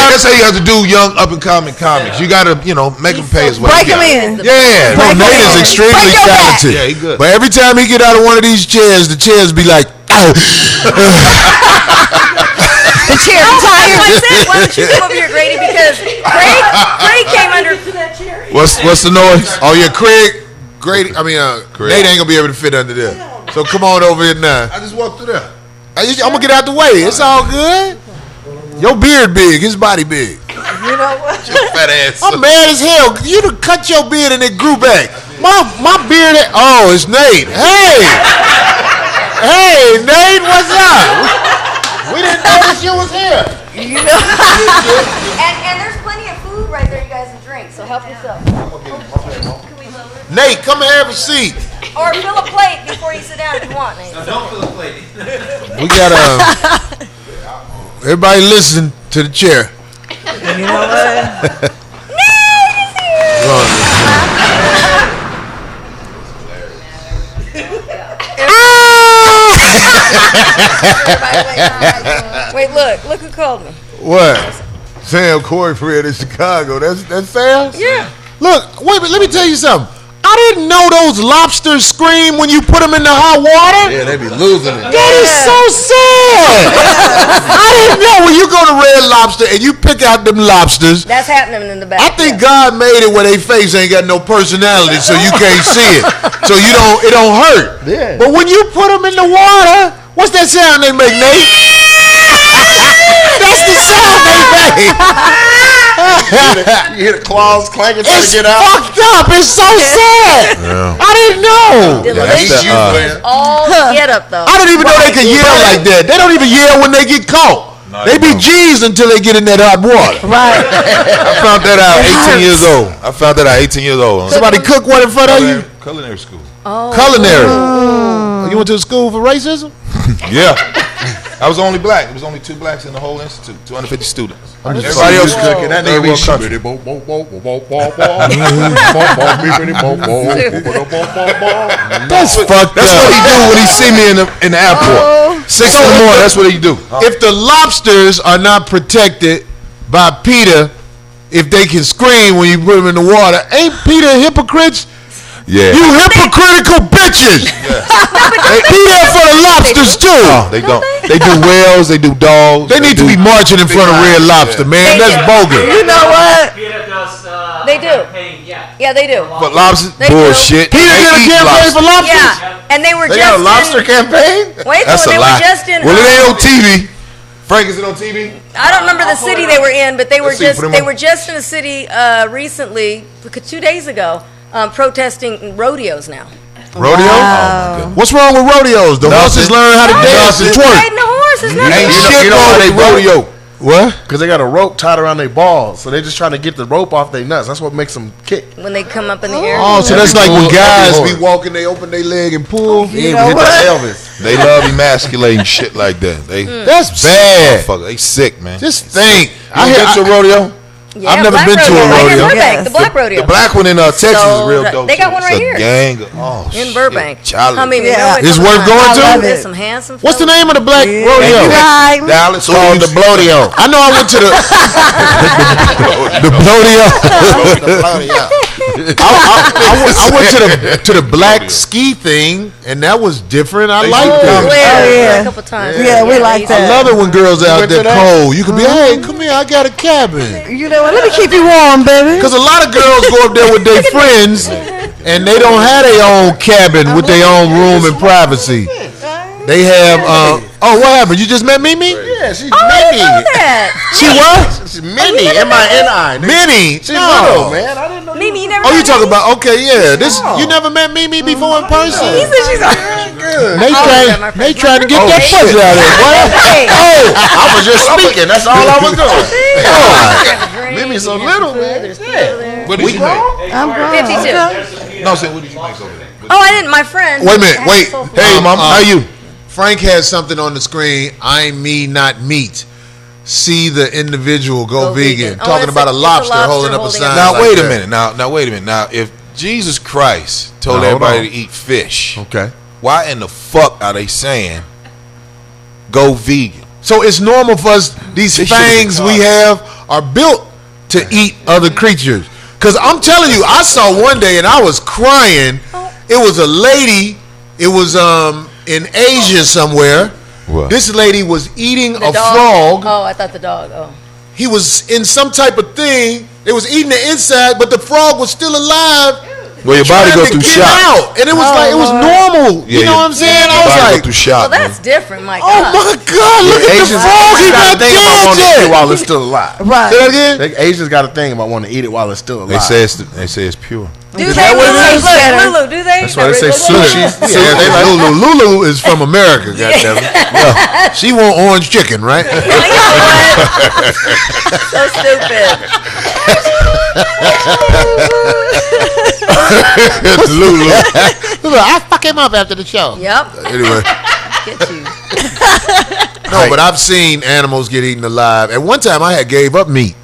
That's how you have to do young up and coming comics. You gotta make him pay his way. Break him in. yeah. No, Nate is extremely Break your back. talented. Yeah, he good. But every time he get out of one of these chairs, the chairs be like, The chair That's why tired. I said, why don't you come over here, Grady? Because Craig came under. What's the noise? oh yeah, Craig. Nate ain't gonna be able to fit under there. So come on over here now. I just walked through there. I'm gonna get out the way. It's all good. Your beard big, his body big. You know what? Fat ass. I'm mad as hell. You done cut your beard and it grew back. My beard. Oh, it's Nate. Hey, Nate, what's up? We didn't notice you was here. You know. And there's plenty of food right there, you guys, and drink. So help yourself. Nate, come and have a seat. Or fill a plate before you sit down if you want, Nate. No, don't fill a plate. We got everybody listen to the chair. You know what? Wait, look who called me. What? Sam Corey Fred in Chicago. That's Sam? Yeah. Look, wait a minute, let me tell you something. I didn't know those lobsters scream when you put them in the hot water. Yeah, they be losing it. That is so sad. I didn't know when you go to Red Lobster and you pick out them lobsters. That's happening in the back. I think God made it where they face ain't got no personality, so you can't see it. So it don't hurt. Yeah. But when you put them in the water, what's that sound they make, Nate? That's the sound they make. You hear the claws clanking trying It's to get out. fucked up. It's so sad. I didn't know. Delicious is all get up though. I didn't even know they could yell like that. They don't even yell when they get caught. They be G's until they get in that hot water. Right. I found that out 18 years old. Somebody cook one in front of you? Culinary school. Culinary. You went to school for racism? Yeah. I was the only black. There was only 2 blacks in the whole institute. 250 students. Everybody else cooking. That nigga be country. That's fucked That's what he up. do when he see me in the airport. 6 in the morning. That's what he do. If the lobsters are not protected by PETA, if they can scream when you put them in the water, ain't PETA hypocrites? Yeah. You hypocritical bitches! Be there for the lobsters too! No, they don't. They do whales. They do dogs. They need to be marching in front of Red Lobster, man. That's bogus. You know what? They do. Yeah, they do. But lobsters, They do. bullshit. PETA They did a eat campaign for lobster. lobsters? Yeah, and they were They just got a lobster campaign? Wait, That's they a lie. were just in. Well, it ain't on TV. Frank, is it on TV? I don't remember the city they were in, but they were Let's see, just put 'em they on. were just in a city recently, 2 days ago, protesting rodeos now. Rodeo? What's wrong with rodeos? The horses Nothing. learn how to dance and twerk. Riding the horses, nothing. Ain't You know- shit you know wrong why with they they rodeo. What? Because they got a rope tied around their balls, so they're just trying to get the rope off their nuts. That's what makes them kick. When they come up in the air. Oh, so that's like when Every guys horse. be walking, they open their leg and pull. He even hit the Elvis. They love emasculating shit like that. They That's bad. motherfucker. They sick, man. Just think. I been to a rodeo. Yeah, I've never black been to a Right in rodeo. Burbank, Yes. the black rodeo. The black one in Texas is real dope. They got too. one right It's a here. Gang. Oh, In shit. Burbank. Charlie. I mean, Yeah. you know It's worth going I love to? it. There's some handsome. What's the name of the black rodeo? Right. Dallas. Called the Blodio. I know I went to the rodeo. I went to the black ski thing, and that was different. I liked Oh, it. yeah. yeah. A couple times. Yeah, we like I that. love it when girls out went to there that? cold. You can be, hey, come here, I got a cabin. You know what? Let me keep you warm, baby. Because a lot of girls go up there with their friends, and they don't have their own cabin with their own room and privacy. They have, oh, what happened? You just met Mimi? Yeah, she's Oh, I didn't Minnie. know that. She what? She's Minnie. M-I-N-I. Minnie. She's No. little, man. I didn't know. Mimi, you never. Oh, you met talking Mimi? about, okay, yeah. You never met Mimi before in person? He said she's Good. They my trying friend. to get that Hey. pussy out of there. Hey. I was just speaking. That's all I was doing. Drink, Mimi's so you little, have some man. food, there's food over there. What did you make? I'm grown. 52. Okay. No, I'm saying, what did you make over there? Oh, I didn't. My friend. Wait a minute, wait. Hey, mom, how you? Frank has something on the screen. I'm me, not meat. See the individual go vegan. Oh, Talking it's about a it's lobster holding up a holding sign. Now like wait a that. minute. Now wait a minute. Now if Jesus Christ told Now, hold everybody on. to eat fish. Okay. Why in the fuck are they saying go vegan? So it's normal for us. These This shit is fangs we retarded. have are built to eat other creatures. Cause I'm telling you, I saw one day and I was crying. It was a lady. It was in Asia somewhere. What? This lady was eating The a dog? frog. Oh, I thought the dog. Oh. He was in some type of thing. It was eating the inside, but the frog was still alive. Well, your body trying go to through get shock. out. And it was like, it was normal. Yeah, you know what I'm saying? Your I was body like, go through shock. Well, that's different, my oh God. my God, look at the Asians frog. He got not a thing about wanting to eat dead it yet. while it's still alive. Right. Say that again? Asians got a thing about wanting to eat it while it's still alive. They say it's pure. Do Is they? that what it Lulu? is? Look, Lulu, do they? That's why they say Look, sushi. Yeah, they like, Lulu is from America, goddammit. Yeah. She want orange chicken, right? You know what? So stupid. Lulu. I fuck him up after the show. Yep. Anyway. Get you. No, but I've seen animals get eaten alive. At one time, I had gave up meat.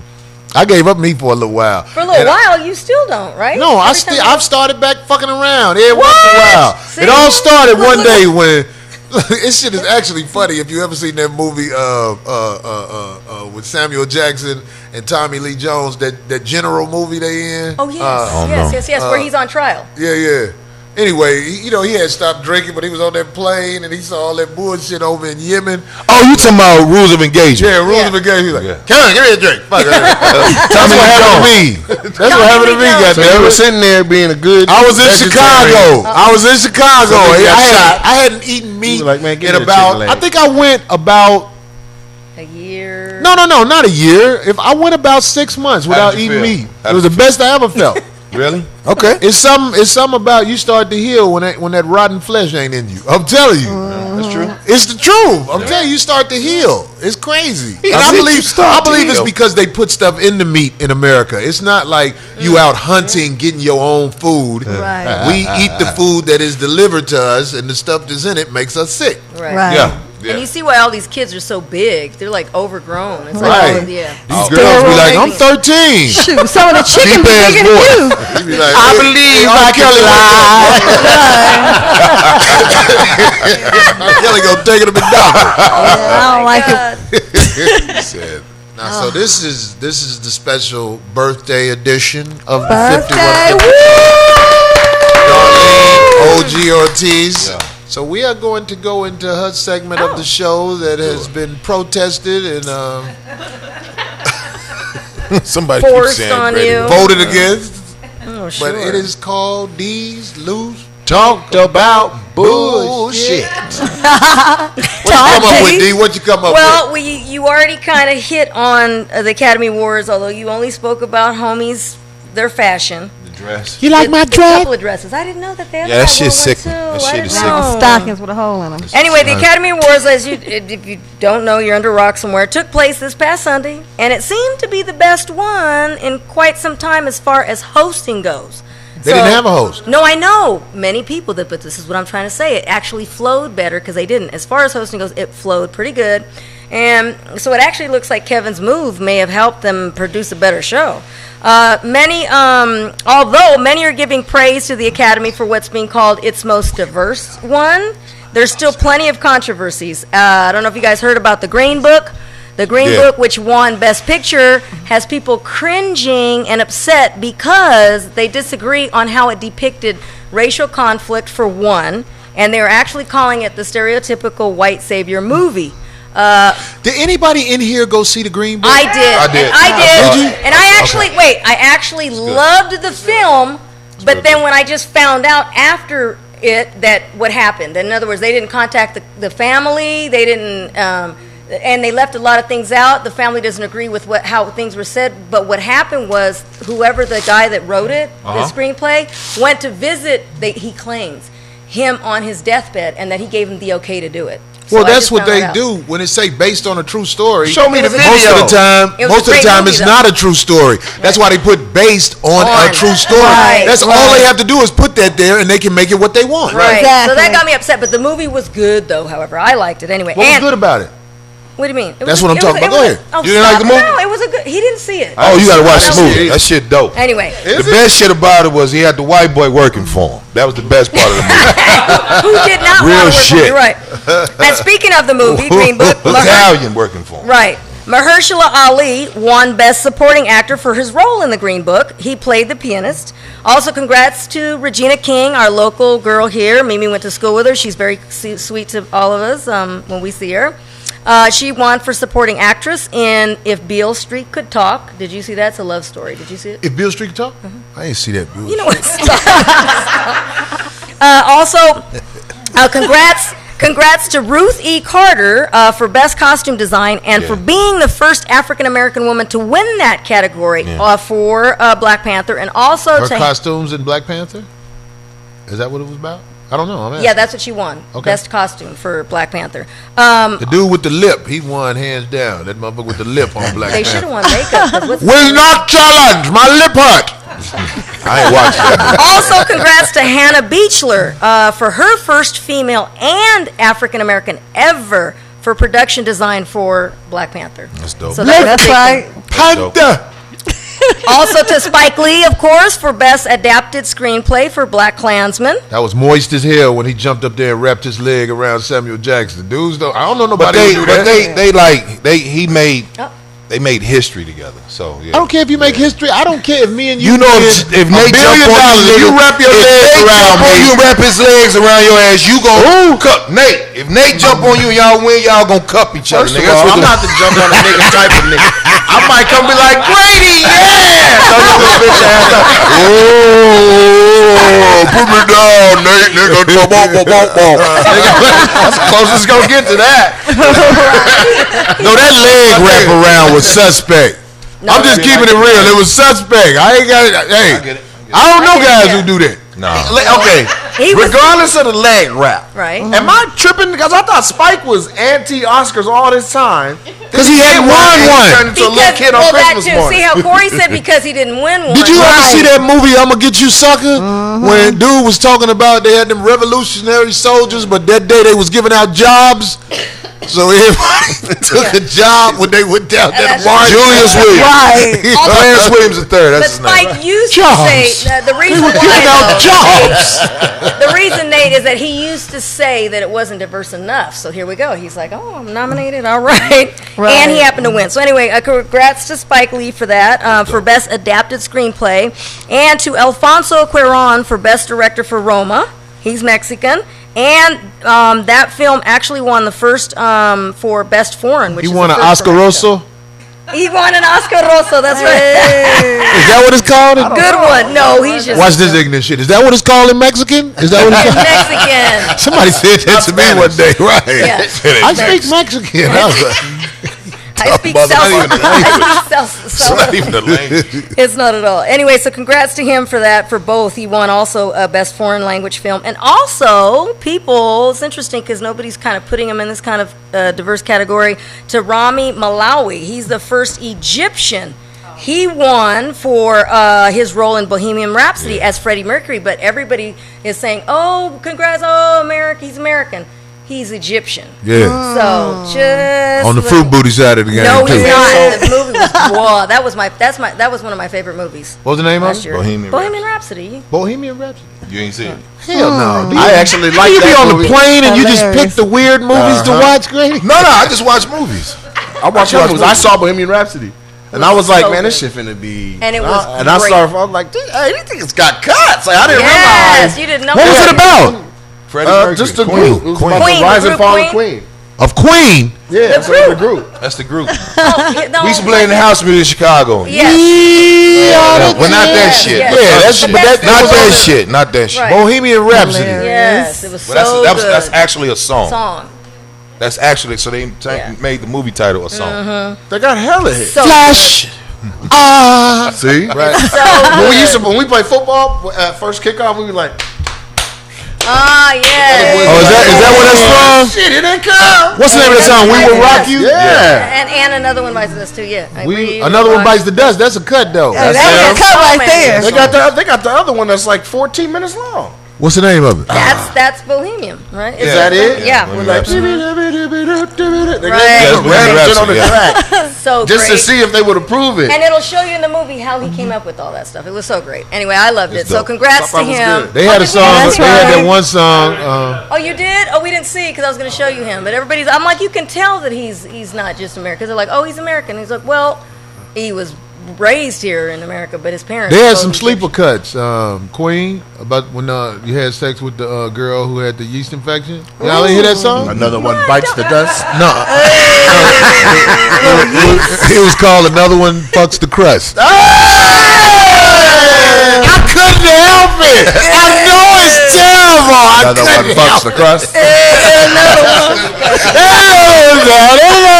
I gave up meat for a little while. For a little while, you still don't, right? No, Every time you- I've started back fucking around every once in a What? while. See? It all started one day when this shit is actually funny. If you ever seen that movie with Samuel Jackson and Tommy Lee Jones, that General movie they in. Oh yes, yes, where he's on trial. Yeah. Anyway, he had stopped drinking, but he was on that plane and he saw all that bullshit over in Yemen. Oh, you talking about rules of engagement? Yeah, rules of engagement. He's like, Yeah. come on, give me a drink. Fuck it. That's what happened to me. That's what happened to me, Jones. So you goddamn were it. sitting there being a good. I was in vegetarian. Chicago. I was in Chicago. So then you got shot. I hadn't eaten meat You were like, man, give in me a about. chicken leg. I think I went about. A year. No, not a year. If I went about 6 months without did you eating feel? meat, How it was did the you best I ever felt. Really? Okay. It's something about you start to heal when that rotten flesh ain't in you. I'm telling you. That's true. It's the truth. I'm telling you, you start to heal. It's crazy. And I I think believe you start to it's heal. because they put stuff in the meat in America. It's not like you out hunting, getting your own food. Right. We eat the food that is delivered to us, and the stuff that's in it makes us sick. Right. Right. Yeah. And you see why all these kids are so big. They're like overgrown. It's Right. like, yeah. These girls be like, I'm 13. Shoot, some of the chicken be Cheap-ass bigger than boy. you. You be like, I believe R. I can Kelly fly. R. Kelly gonna take it to McDonald's. I don't like it. God. He said. Now, so this is the special birthday edition of the Birthday. 51 Darlene OG Ortiz. Yeah. So we are going to go into her segment of the show that has been protested and Somebody Forced keeps saying on ready. you. voted against. Oh, sure. But it is called These Loose Talked About Bullshit. What you come up with, D? What you come up Well, with? you already kind of hit on the Academy Awards, although you only spoke about homies, their fashion. The dress. You like my A dress? couple of dresses. I didn't know that they had Yeah, that that shit's one sick. too. That I shit didn't is sick. know. Stockings with a hole in them. Anyway, the Academy Awards, if you don't know, you're under a rock somewhere, took place this past Sunday, and it seemed to be the best one in quite some time as far as hosting goes. They didn't have a host. No, I know many people that, but this is what I'm trying to say. It actually flowed better because they didn't. As far as hosting goes, it flowed pretty good. And so it actually looks like Kevin's move may have helped them produce a better show. Although many are giving praise to the Academy for what's being called its most diverse one, there's still plenty of controversies. I don't know if you guys heard about the Green Book. The Green Book, which won Best Picture, has people cringing and upset because they disagree on how it depicted racial conflict, for one, and they're actually calling it the stereotypical white savior movie. Did anybody in here go see the Green Book? I did. I did. I did. Did you? And I actually loved the film, but then when I just found out after it that what happened, in other words, they didn't contact the family, they didn't, and they left a lot of things out. The family doesn't agree with how things were said, but what happened was whoever the guy that wrote it, the screenplay, went to visit, he claims, him on his deathbed, and that he gave him the okay to do it. So Well, I that's just what found they that out. do when it say based on a true story. Show me the Most of video. the time, It was a great movie, it's though. not a true story. That's why they put based on a On. true story. Right, That's all right. they have to do is put that there, and they can make it what they want. Right. Exactly. So that got me upset, but the movie was good, though. However, I liked it anyway. What was And good about it? What do you mean? That's what I'm talking about. Go ahead. Oh, You didn't like the movie? No, it was a good. He didn't see it. Oh, you gotta watch the No. movie. That shit dope. Anyway, The best shit about it was he had the white boy working for him. That was the best part of the movie. who did not Real want to work shit. with me? Right. And speaking of the movie, Green Book, Italian working for him. right. Mahershala Ali won Best Supporting Actor for his role in The Green Book. He played the pianist. Also, congrats to Regina King, our local girl here. Mimi went to school with her. She's very sweet to all of us when we see her. She won for Supporting Actress in If Beale Street Could Talk. Did you see that? It's a love story. Did you see it? If Bill Street could talk, I didn't see that. You know what? Also, congrats to Ruth E. Carter for Best Costume Design and for being the first African American woman to win that category for Black Panther, and also Her to costumes in Black Panther? Is that what it was about? I don't know. I'm asking. yeah, that's what she won. Okay. Best costume for Black Panther. The dude with the lip, he won hands down. That motherfucker with the lip on Black They Panther. should have won makeup. 'cause what's- Will not challenge. My lip hurt. I ain't watched that. Also, congrats to Hannah Beachler for her first female and African American ever for production design for Black Panther. That's dope. So that was a That's big right. Panther. Also to Spike Lee, of course, for Best Adapted Screenplay for Black Klansman. That was moist as hell when he jumped up there and wrapped his leg around Samuel Jackson. Dudes, though, I don't know But nobody they, who do but that. they made history together. So yeah. I don't care if you make history. I don't care if me and you. You know, if Nate jump on you wrap your legs around me. you wrap his legs around your ass, you gon' cup Nate. If Nate jump on you and y'all win, y'all gon' cup each other. First of nigga. all, That's I'm what not the jump on a nigga type of nigga. I might come be like, Brady, yeah! Throw your little bitch ass up. Oh, put me down, Nate. Nigga, That's the closest it's gonna get to that. No, that leg wrap around was suspect. I'm just keeping it real. It was suspect. I ain't got it. Hey, I get it. I don't know guys who do that. Nah. Okay, He was- regardless of the leg wrap, Right. Am I tripping? Because I thought Spike was anti-Oscars all this time. Because he hadn't won one. Turned into a little kid on well, that Christmas too. morning. See how Corey said because he didn't win one. Did you ever Right. see that movie, I'ma Get You Sucker? When dude was talking about they had them revolutionary soldiers, but that day they was giving out jobs. So everybody took a job when they went down that that's march. Julius Williams. Right. Clarence Williams III. But That's his name. Spike used to Jobs. say the reason why Giving out though, jobs. the reason, Nate, is that he used to say that it wasn't diverse enough. So here we go. He's like, oh, I'm nominated. All right. Right. And he happened to win. So anyway, congrats to Spike Lee for that, for Best Adapted Screenplay, and to Alfonso Cuarón for Best Director for Roma. He's Mexican. And that film actually won the first for Best Foreign, which He is won the an first Oscar for Mexico. Rosso. He won an Oscar Rosso. That's right. Is that what it's called? Good one. No, he's just Watch this ignorant shit. Is that what it's called in Mexican? Is that what it's called? Mexican. Somebody said that to me one day. Right. Yeah. I speak Mexican. I was like, I speak Mother- South. not even the It's It's not even the language. It's not at all. Anyway, so congrats to him for that, for both. He won also Best Foreign Language Film. And also, people, it's interesting because nobody's kind of putting him in this kind of diverse category, to Rami Malawi. He's the first Egyptian. He won for his role in Bohemian Rhapsody as Freddie Mercury, but everybody is saying, oh, congrats, oh, America, he's American. He's Egyptian. yeah. So just On the fruit booty side of the game. No, too. he's not. The movie was wow. That was one of my favorite movies What was the name of last it? year. Bohemian Rhapsody. Bohemian Rhapsody. You ain't seen it. Hell no. I actually How like you be that on movie. the plane and you just Hilarious. pick the weird movies to watch, Grady? No, I just watch movies. I watched watch movies. I movies. saw Bohemian Rhapsody. And I was like, so man, this good. shit finna be. And it was And I great. started. I was like, dude, hey, these things got cuts. Like I didn't Yes, realize. you didn't know. What was that. it about? Freddie Mercury. Just the Queen. group. It was Queen. about Queen, the rise the and group fall of Queen? Queen. Of Queen. Yeah, that's the group. That's the group. Oh, no, We used to play in the house music in Chicago. Yes. Well, not that shit. Yes. Yeah, that's But but that's- that, Not that shit. Not that shit. Right. Bohemian Rhapsody. Yes, it was But so that's good. that's actually a song. Song. That's actually so they Yeah. made the movie title a song. They got hella hits. So Flash. See, right? So when we play football, first kickoff, we be like, yeah. Oh, is that where that's from? shit, it ain't come. What's the name of the song? We Will Rock You? Yeah. And another one bites the dust too. Yeah. Another one bites the dust. That's a cut though. That's a cut right there. They got the other one that's like 14 minutes long. What's the name of it? That's Bohemian, right? Is that it? Yeah. Right. Raps on the track. So Just great. to see if they would approve it. And it'll show you in the movie how he came up with all that stuff. It was so great. Anyway, I loved it. So congrats to Thought that was him. good. They had a song. That's They had that right. one song. Oh, you did? Oh, we didn't see because I was going to show you him. But I'm like, you can tell that he's not just American. They're like, oh, he's American. He's like, well, he was raised here in America, but his parents. They had both some Egyptian. sleeper cuts. Queen, about when you had sex with the girl who had the yeast infection. Y'all ain't hear that song? Another one bites the dust. No. It was called Another One Fucks the Crust. I couldn't help it. I know it's terrible. Another one fucks the crust.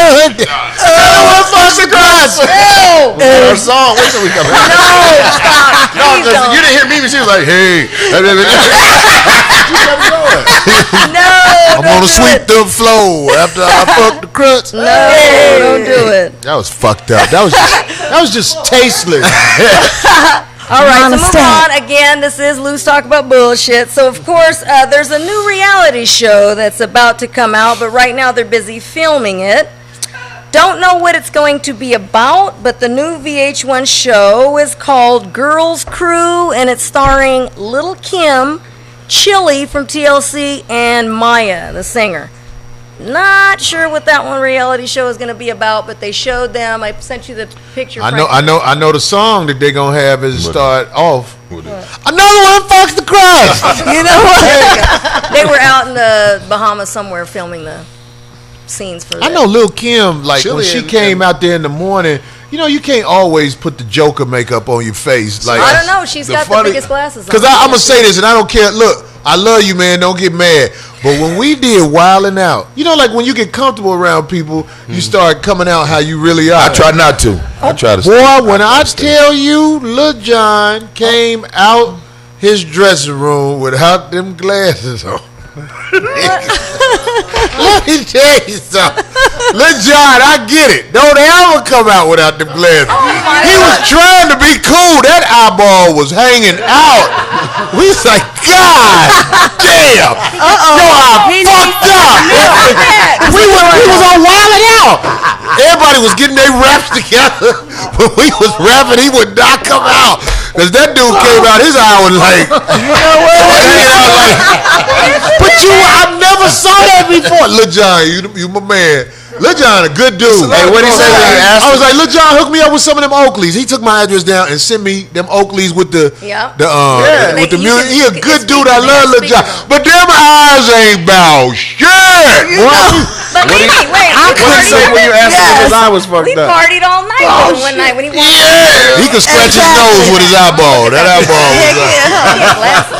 Another one fucks the crust. Her song. Wait till we come back. No, Please because don't. you didn't hear me. She was like, "Hey." I'm gonna sweep the floor after I fuck the crust. No, don't do it. That was fucked up. That was just tasteless. All right, so Honest move stat. on. Again, this is Loose Talk About Bullshit. So, of course, there's a new reality show that's about to come out, but right now they're busy filming it. Don't know what it's going to be about, but the new VH1 show is called Girls Crew, and it's starring Little Kim, Chili from TLC, and Maya, the singer. Not sure what that one reality show is going to be about, but they showed them. I sent you the picture. I Frank. know the song that they're gonna have is start off. Another one fucks the crust. You know what? They were out in the Bahamas somewhere filming the scenes for that. I know Lil' Kim, like when Chili she and- came out there in the morning, you know, you can't always put the Joker makeup on your face. Like I don't know. She's got the biggest glasses on. Because I'm gonna say this, and I don't care. Look, I love you, man. Don't get mad. But when we did Wildin' Out, you know, like when you get comfortable around people, you start coming out how you really are. I try not to. I try to. Boy, when I tell you, Lil Jon came out his dressing room without them glasses on. Let me tell you something. Lil Jon, I get it. Don't ever come out without them glasses. He was trying to be cool. That eyeball was hanging out. We was like, God damn. Your eye fucked up. we was on Wildin' Out. Everybody was getting their raps together. When we was rapping, he would not come out. Because that dude came out, his eye was like, you know what? But I never saw that before. Lil Jon, you my man. Lil Jon, a good dude. Hey, what he say when you asked I was like, Lil Jon, hook me up with some of them Oakleys. He took my address down and sent me them Oakleys with the with the music. He a good dude. I love Lil Jon. But them eyes ain't about shit. But wait, What did he say when you asked him if his eye was fucked we up? partied all night with him one night when he walked He could scratch his nose with his eyeball. That eyeball was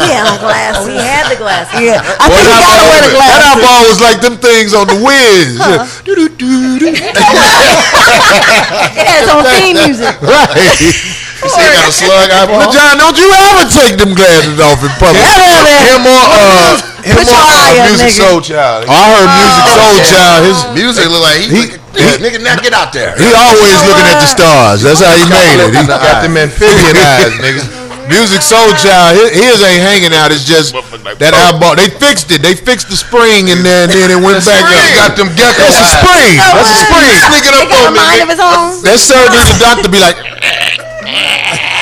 He had glasses. He had the glasses. Yeah, I think he gotta wear the that glasses. eyeball was like them things on the Wiz. It has on theme music. Right. You say you got a slug eyeball? But John, don't you ever take them glasses off in public. Him or Put your eye up, Music nigga. Soul Child. I heard Music Soul Child. His Music look like nigga, now get out there. he always looking at the stars. That's how he made it. He Got them amphibian eyes, nigga. Music Soul Child. His ain't hanging out. It's just that eyeball. They fixed it. They fixed the spring and then it went back up. Got them gecko That's a eyes. spring. That's a spring. Sneaking He up got a on me. mind of his own. That surgery, the doctor be like,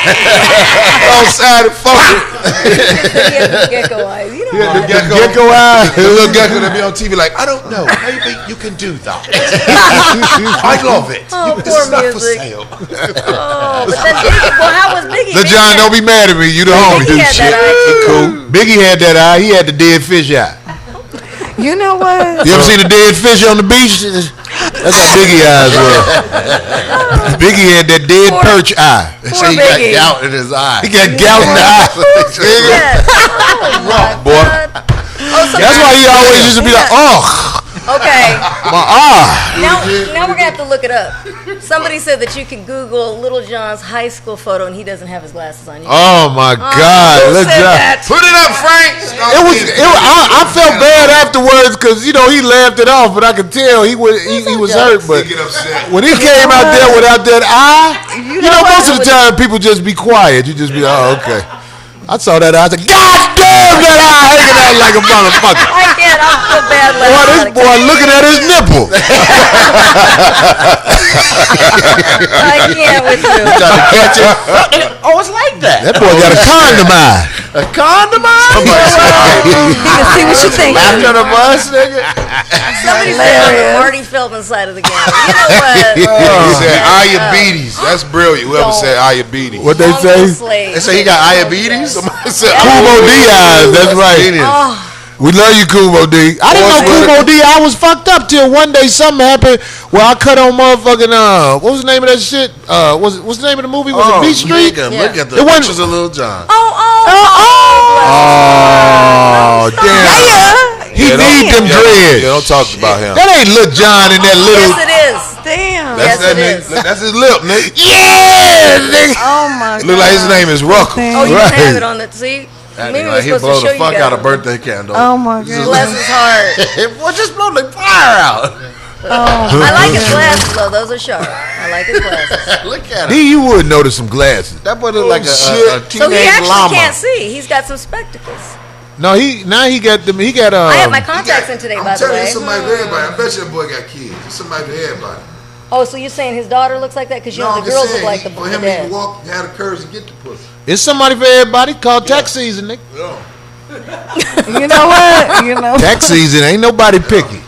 Outside and fucking. He had the gecko eyes. You know The what? gecko eye. The little gecko that be on TV like, I don't know. Maybe you can do that. I love it. Oh, This poor is not for music. sale. Oh, but then Biggie, well, how was Biggie? "Lil John, don't be mad at me. You the homie." Biggie had that eye. Cool. Biggie had that eye. He had the dead fish eye. You know what? You ever seen a dead fish on the beach? That's how Biggie eyes were. Biggie had that dead perch eye. They Poor say he got Biggie. gout in his eye. He got gout in the eye. Yes. Oh, my boy. God. Oh, so That's why he always used to be like, "Oh, Okay. my eye." Now we're gonna have to look it up. Somebody said that you can Google Little John's high school photo and he doesn't have his glasses on. Oh my God! Who Lil said Jon. that? Put it up, Frank. I felt bad afterwards because he laughed it off, but I could tell he was hurt. But Get upset. when he came out there without that eye, you know most of the time people just be quiet. You just be like, "Oh, okay." I saw that. I said, God damn, that eye hanging out like a motherfucker. I can't. I'm so bad. Boy, this boy looking at his nipple. I can't with you. Trying to catch it. Oh, it's like that. That boy got a condom eye. A condom eye? You can see what you think. After the bus, nigga. Somebody said on the Marty Feldman side of the game. You know what? He said diabetes. That's brilliant. Whoever said diabetes. What they say? They say he got diabetes? Somebody said Kumo D eyes. That's right. Oh, We love you, Kumo D. I didn't know Kumo D. I was fucked up till one day something happened where I cut on motherfucking what was the name of that shit? What's the name of the movie? Was it Beach Street? Look at the It wasn't- pictures of Lil Jon. Oh, damn. He need them dreads. Yeah, don't talk about him. That ain't Lil Jon in that little. yes, it is. Damn. Yes, That's it is. That's his lip, nigga. Yeah, nigga. Oh my God. Look like his name is Ruckle. Oh, you Right. have it on it. See? Maybe we're He supposed blow to show the fuck you out of guys. birthday candle. Oh my God. Bless his heart. Well, just blow the fire out. I like his glasses, though. Those are sharp. I like his glasses. Look at him. D, you would notice some glasses. That boy look like a So he teenage actually llama. can't see. He's got some spectacles. No, he got them. He got I have my contacts in today, I'm by the telling you, way. somebody for everybody. I bet you that boy got kids. It's somebody for everybody. Oh, so you're saying his daughter looks like that? Because you know I'm the just girls saying, look like the for him to dad. even walk, had the courage to get the pussy. It's somebody for everybody called tax season, nigga. You know what? You know. Tax season ain't nobody picky.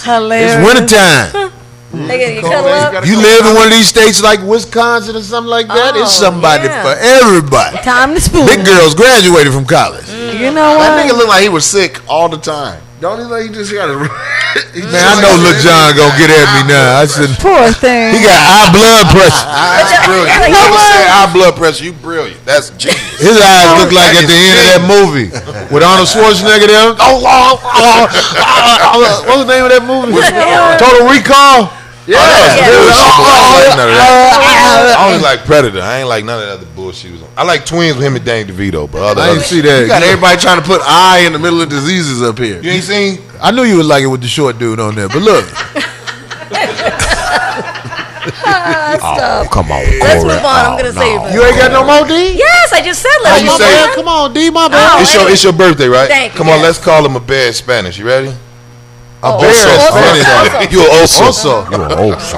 Hilarious. It's wintertime. Nigga, you cuddle up. You live in one of these states like Wisconsin or something like that, it's Oh, somebody yeah. for everybody. Time to spoon. Big girls graduated from college. You know That what? nigga look like he was sick all the time. Don't he? Like he just got a. Man, I know Lil Jon gonna get at me now. I said Poor thing. he got high blood pressure. That's brilliant. You know Whoever what? said high blood pressure, you brilliant. That's genius. His eyes look like at the end of that movie with Arnold Schwarzenegger there. What's the name of that movie? Total Recall. Yeah. I only like Predator. I ain't like none of that other bullshit. I like Twins with him and Danny DeVito, but I didn't see that. You got everybody trying to put eye in the middle of diseases up here. You ain't seen? I knew you would like it with the short dude on there, but look. Stop. Come on, Let's move on. I'm gonna save it. You ain't got no more D? Yes, I just said let's you move say on. Come on, D, my Oh, bad. It's your birthday, right? Thank you, Come on, yes. let's call him a bad Spanish. You ready? A Oh, bear also, is also, Spanish. also. You an oso.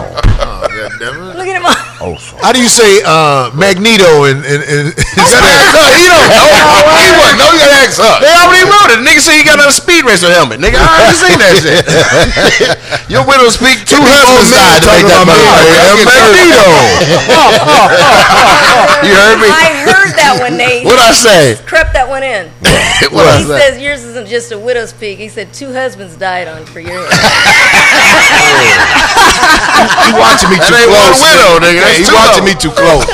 Look at him. How do you say Magneto in Spanish? He don't know. He wasn't. No, you gotta ask her. They already wrote it. The nigga said he got a speed racer helmet. Nigga, I already seen that shit. Your widow speak two husbands died to make that money. Magneto. You heard me? I heard that when they What'd I say? crept that one in. What I He say? says yours isn't just a widow's peak. He said 2 husbands died on for your head. You watching me too That ain't close. one widow, nigga. Yeah, That's you two watching of me too close.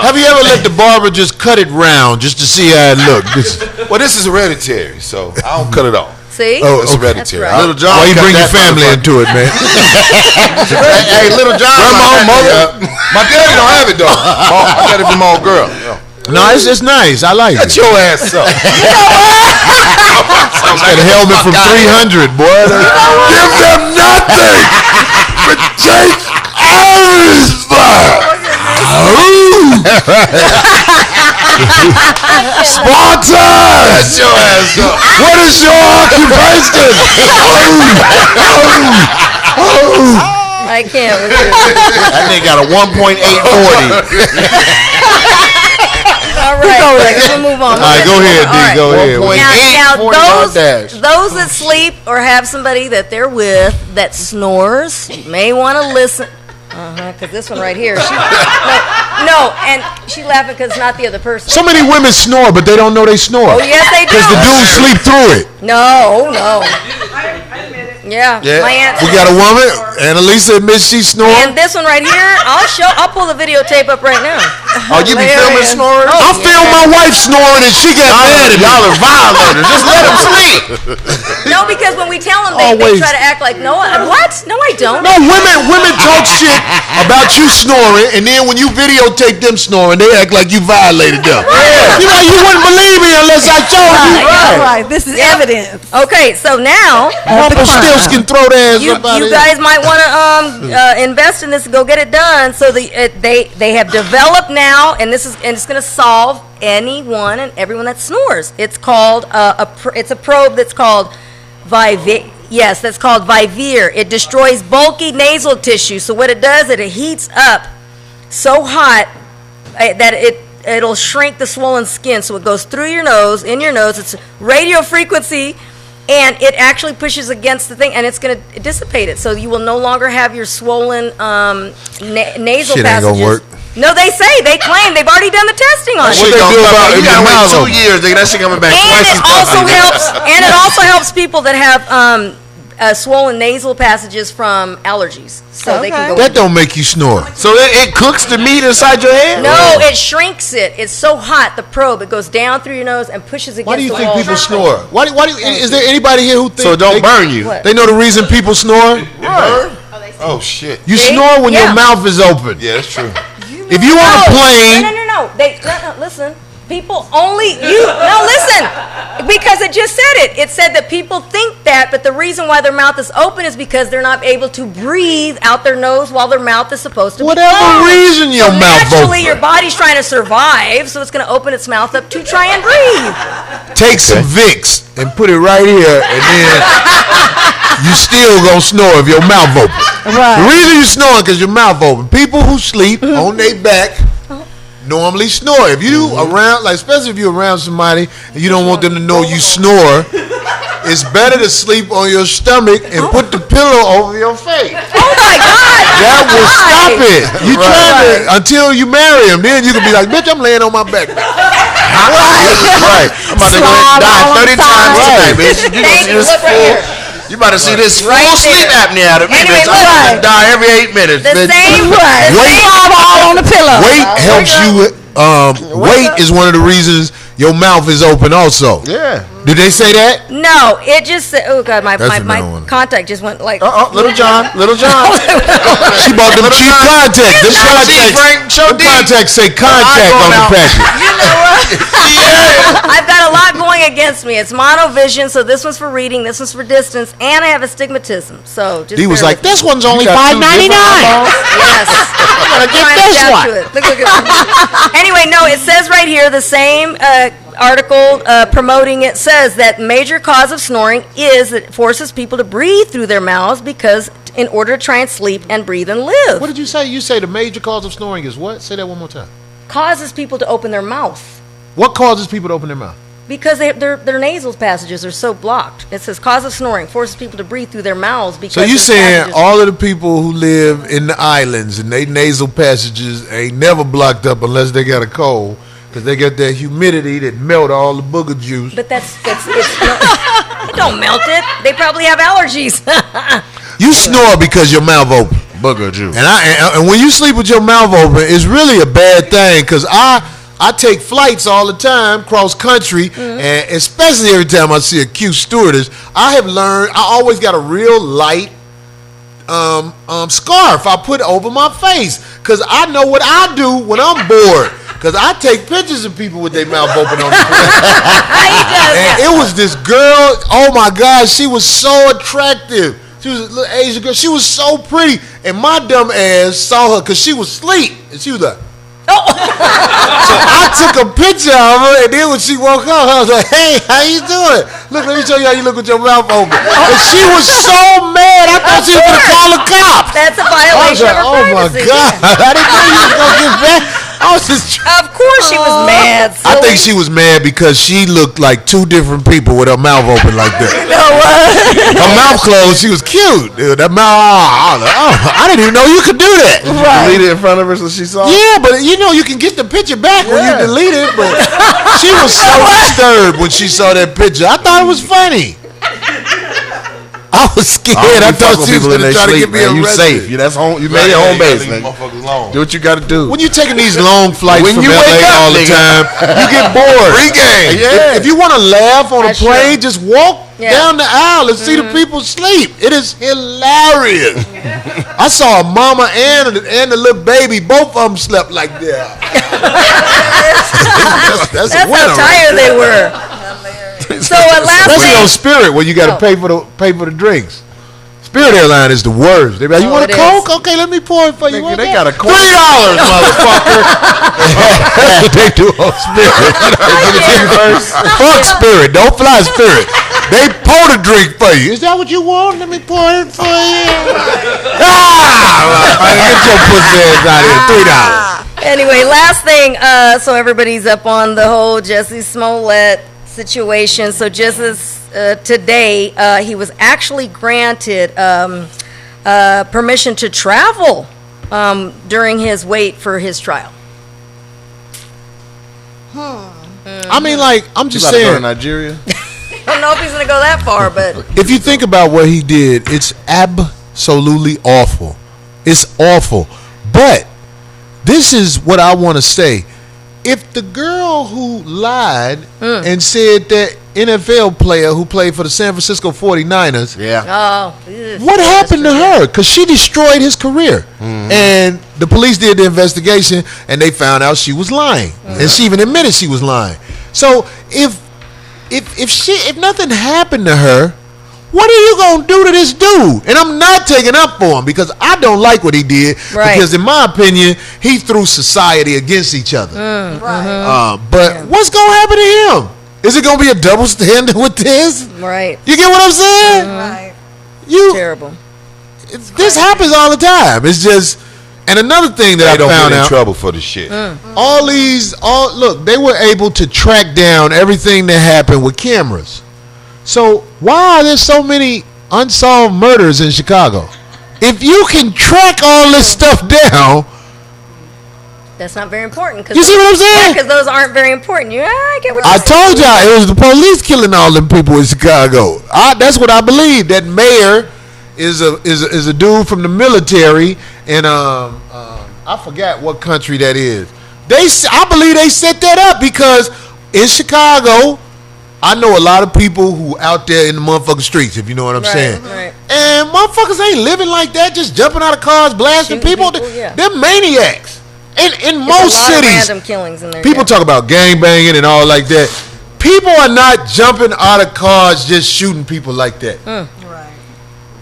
Have you ever let the barber just cut it round just to see how it look? Well, this is hereditary, so I don't cut it off. See? Oh, It's okay. hereditary. That's right. Little John. Why you cut bring your that family motherfucker. into it, man? Hey, Little John. Grandma, like that mother. nigga. My daddy don't have it though. I got it from my own girl. No, it's just nice. I like Shut it. your ass up. That helmet from 300, boy. Give them nothing but take everything. Spartan! Shut your ass up. What is your occupation? I can't with you. That nigga got a 1.840. All right, we'll move on. All right, go ahead, D. All right. Go ahead. 1.8. Those that sleep or have somebody that they're with that snores, you may want to listen. Because this one right here, no, and she laughing because it's not the other person. So many women snore, but they don't know they snore. Oh, yes, they do. Because the dudes sleep through it. No. Yeah, Yeah. my aunt. We got a woman, Annalisa admits she snores. And this one right here, I'll pull the videotape up right now. Oh, you be filming snoring? I filmed my wife snoring and she got mad at me. Y'all are violators. Just let him sleep. No, because when we tell them, they Always. try to act like, no, what? No, I don't. No, women talk shit about you snoring, and then when you videotape them snoring, they act like you violated them. You know, you wouldn't believe me unless I told you. Right. This is evidence. Okay, so now Uncle Stills can throw their ass you up out of here. guys might want to invest in this and go get it done. So they have developed now, and it's going to solve anyone and everyone that snores. It's called it's a probe that's called Vivir. Yes, that's called Vivir. It destroys bulky nasal tissue. So what it does, it heats up so hot that it'll shrink the swollen skin. So it goes through your nose, in your nose. It's radio frequency, and it actually pushes against the thing, and it's going to dissipate it. So you will no longer have your swollen nasal Shit ain't passages. gonna work. No, they claim they've already done the testing on it. What they do about you it? gotta wait 2 years, nigga. That shit coming back And twice it also helps people that have swollen nasal passages from allergies, so they can go. That don't make you snore. So it cooks the meat inside your head? No, it shrinks it. It's so hot, the probe, it goes down through your nose and pushes against Why do you the think wall. people snore? Why do is there anybody here who thinks So it don't burn you. What? They know the reason people snore? Oh shit. You See? snore when Yeah. your mouth is open. Yeah, that's true. If you on a plane, No. Listen. People only listen, because it just said it. It said that people think that, but the reason why their mouth is open is because they're not able to breathe out their nose while their mouth is supposed to be whatever closed. reason your So mouth naturally, open. your body's trying to survive, so it's going to open its mouth up to try and breathe. Take some Vicks and put it right here, and then you still gonna snore if your mouth open. Right. The reason you snoring because your mouth open. People who sleep on their back normally snore. If you around, like especially if you're around somebody and you don't want them to know you snore, it's better to sleep on your stomach and put the pillow over your face. Oh my God! That will stop it. You trying to until you marry him, then you can be like, bitch, I'm laying on my back. Right. I'm about to go ahead and die 30 times tonight, bitch. You gonna see this Look right full. here. You about to see this full Right sleep there. apnea out of me, Anyway, bitch. I'm look. gonna die every 8 minutes, The bitch. same. Weight, All on the pillow. weight helps you. Weight is one of the reasons your mouth is open. Also, Yeah. did they say that? No, it just said, oh God, my That's another one. contact just went like. Little John. She bought them cheap contacts. Them Show D, contacts. Frank. Show Them D. contacts say contact on the out. package. I've got a lot going against me. It's monovision, so this one's for reading, this one's for distance, and I have astigmatism. So just He was bear like, with me. "This one's only got two $5.99." Yes. Gotta get Trying to this adapt one. to it. Look at it. Anyway, no, it says right here, the same article promoting it says that major cause of snoring is that it forces people to breathe through their mouths because in order to try and sleep and breathe and live. What did you say? You say the major cause of snoring is what? Say that one more time. Causes people to open their mouth. What causes people to open their mouth? Because their nasal passages are so blocked. It says cause of snoring forces people to breathe through their mouths because So you their saying passages- all of the people who live in the islands and they nasal passages ain't never blocked up unless they got a cold because they got that humidity that melt all the booger juice. But it's don't melt it. They probably have allergies. You snore because your mouth open. Booger juice. And when you sleep with your mouth open, it's really a bad thing because I take flights all the time cross country, and especially every time I see a cute stewardess, I have learned I always got a real light scarf I put over my face because I know what I do when I'm bored. Because I take pictures of people with their mouth open on the plane. And it was this girl, oh my God, she was so attractive. She was a little Asian girl. She was so pretty. And my dumb ass saw her because she was asleep. And she was like, so I took a picture of her, and then when she woke up, I was like, "Hey, how you doing? Look, let me show you how you look with your mouth open." And she was so mad, I thought she was gonna call the cops. That's a I was violation like, of her "Oh my privacy. God, I didn't know you was gonna get back." I was just. Of course she was mad. I think she was mad because she looked like two different people with her mouth open like that. Her mouth closed, she was cute. Dude, that mouth, I didn't even know you could do that. Delete it in front of her so she saw. Yeah, but you know you can get the picture back when you delete it. But she was so disturbed when she saw that picture. I thought it was funny. I was scared. I thought she was going to try to get me You arrested. safe. That's home. You made your home base, Leave nigga. motherfuckers alone. Do what you got to do. When you're taking these long flights When from you LA wake up, all the nigga. time, you get bored. Pre-game. Yeah. If you want to laugh on a That's plane, true. just walk Yeah. down the aisle and see the people sleep. It is hilarious. I saw a mama and the little baby. Both of them slept like that. That's a That's winner. how tired they were. So last Especially on thing. Spirit, where you got to pay for the drinks. Spirit Airline is the worst. They be like, you want a Coke? Okay, let me pour it for you. They got a $3, motherfucker. They do on Spirit. Fuck Spirit. Don't fly Spirit. They pour the drink for you. Is that what you want? Let me pour it for you. Get your pussy ass out of here. $3. Anyway, last thing. So everybody's up on the whole Jessie Smollett situation. So just as today, he was actually granted permission to travel during his wait for his trial. I mean, like, I'm just You about to go saying. to Nigeria? I don't know if he's going to go that far, but If you think about what he did, it's absolutely awful. It's awful. But this is what I want to say. If the girl who lied and said that NFL player who played for the San Francisco 49ers, what happened to her? Because she destroyed his career. And the police did the investigation, and they found out she was lying. And she even admitted she was lying. So if nothing happened to her, what are you going to do to this dude? And I'm not taking up for him because I don't like what he did. Right. Because in my opinion, he threw society against each other. But what's going to happen to him? Is it going to be a double standard with this? right. You get what I'm saying? Right. Terrible. This happens all the time. It's just, and another thing that They I don't found get in out. trouble for the shit. Look, they were able to track down everything that happened with cameras. So why are there so many unsolved murders in Chicago? If you can track all this stuff down, That's not very important. You see what I'm saying? Because those aren't very important. I get what you're I saying. told y'all it was the police killing all them people in Chicago. That's what I believe. That mayor is a dude from the military, and I forgot what country that is. I believe they set that up because in Chicago, I know a lot of people who out there in the motherfucking streets, if you know what I'm saying. Right. And motherfuckers ain't living like that, just jumping out of cars, blasting Shooting people. people, yeah. They're maniacs. In There's most a lot cities, of random killings in there. people talk about gang banging and all like that. People are not jumping out of cars just shooting people like that. Right.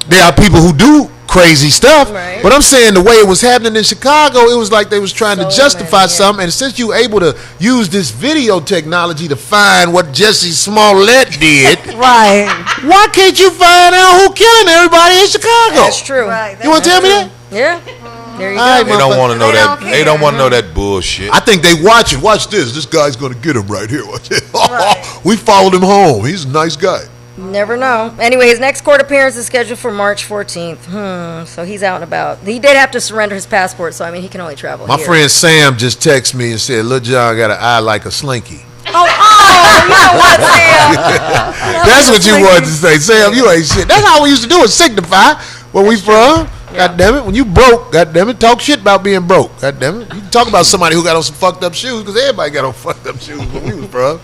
There are people who do crazy stuff, Right. but I'm saying the way it was happening in Chicago, it was like they was trying to So justify many, yeah. something. And since you're able to use this video technology to find what Jessie Smollett did, Right. why can't you find out who killing everybody in Chicago? That's true. Right. You want to tell me that? Yeah. There you All right, go. They don't want to know They that. don't They don't care. want to know that bullshit. I think they watch it. Watch this. This guy's going to get him right here. Watch it. Right. We followed him home. He's a nice guy. Never know. Anyway, his next court appearance is scheduled for March 14th. So he's out and about. He did have to surrender his passport, so I mean he can only travel My here. friend Sam just texted me and said, "Lil John got an eye like a slinky." Oh, you know what, Sam? That's what you wanted to say, Sam. You ain't shit. That's how we used to do it. Signify where we from. God damn it. When you broke, god damn it, talk shit about being broke. God damn it. You can talk about somebody who got on some fucked up shoes because everybody got on fucked up shoes when we was from.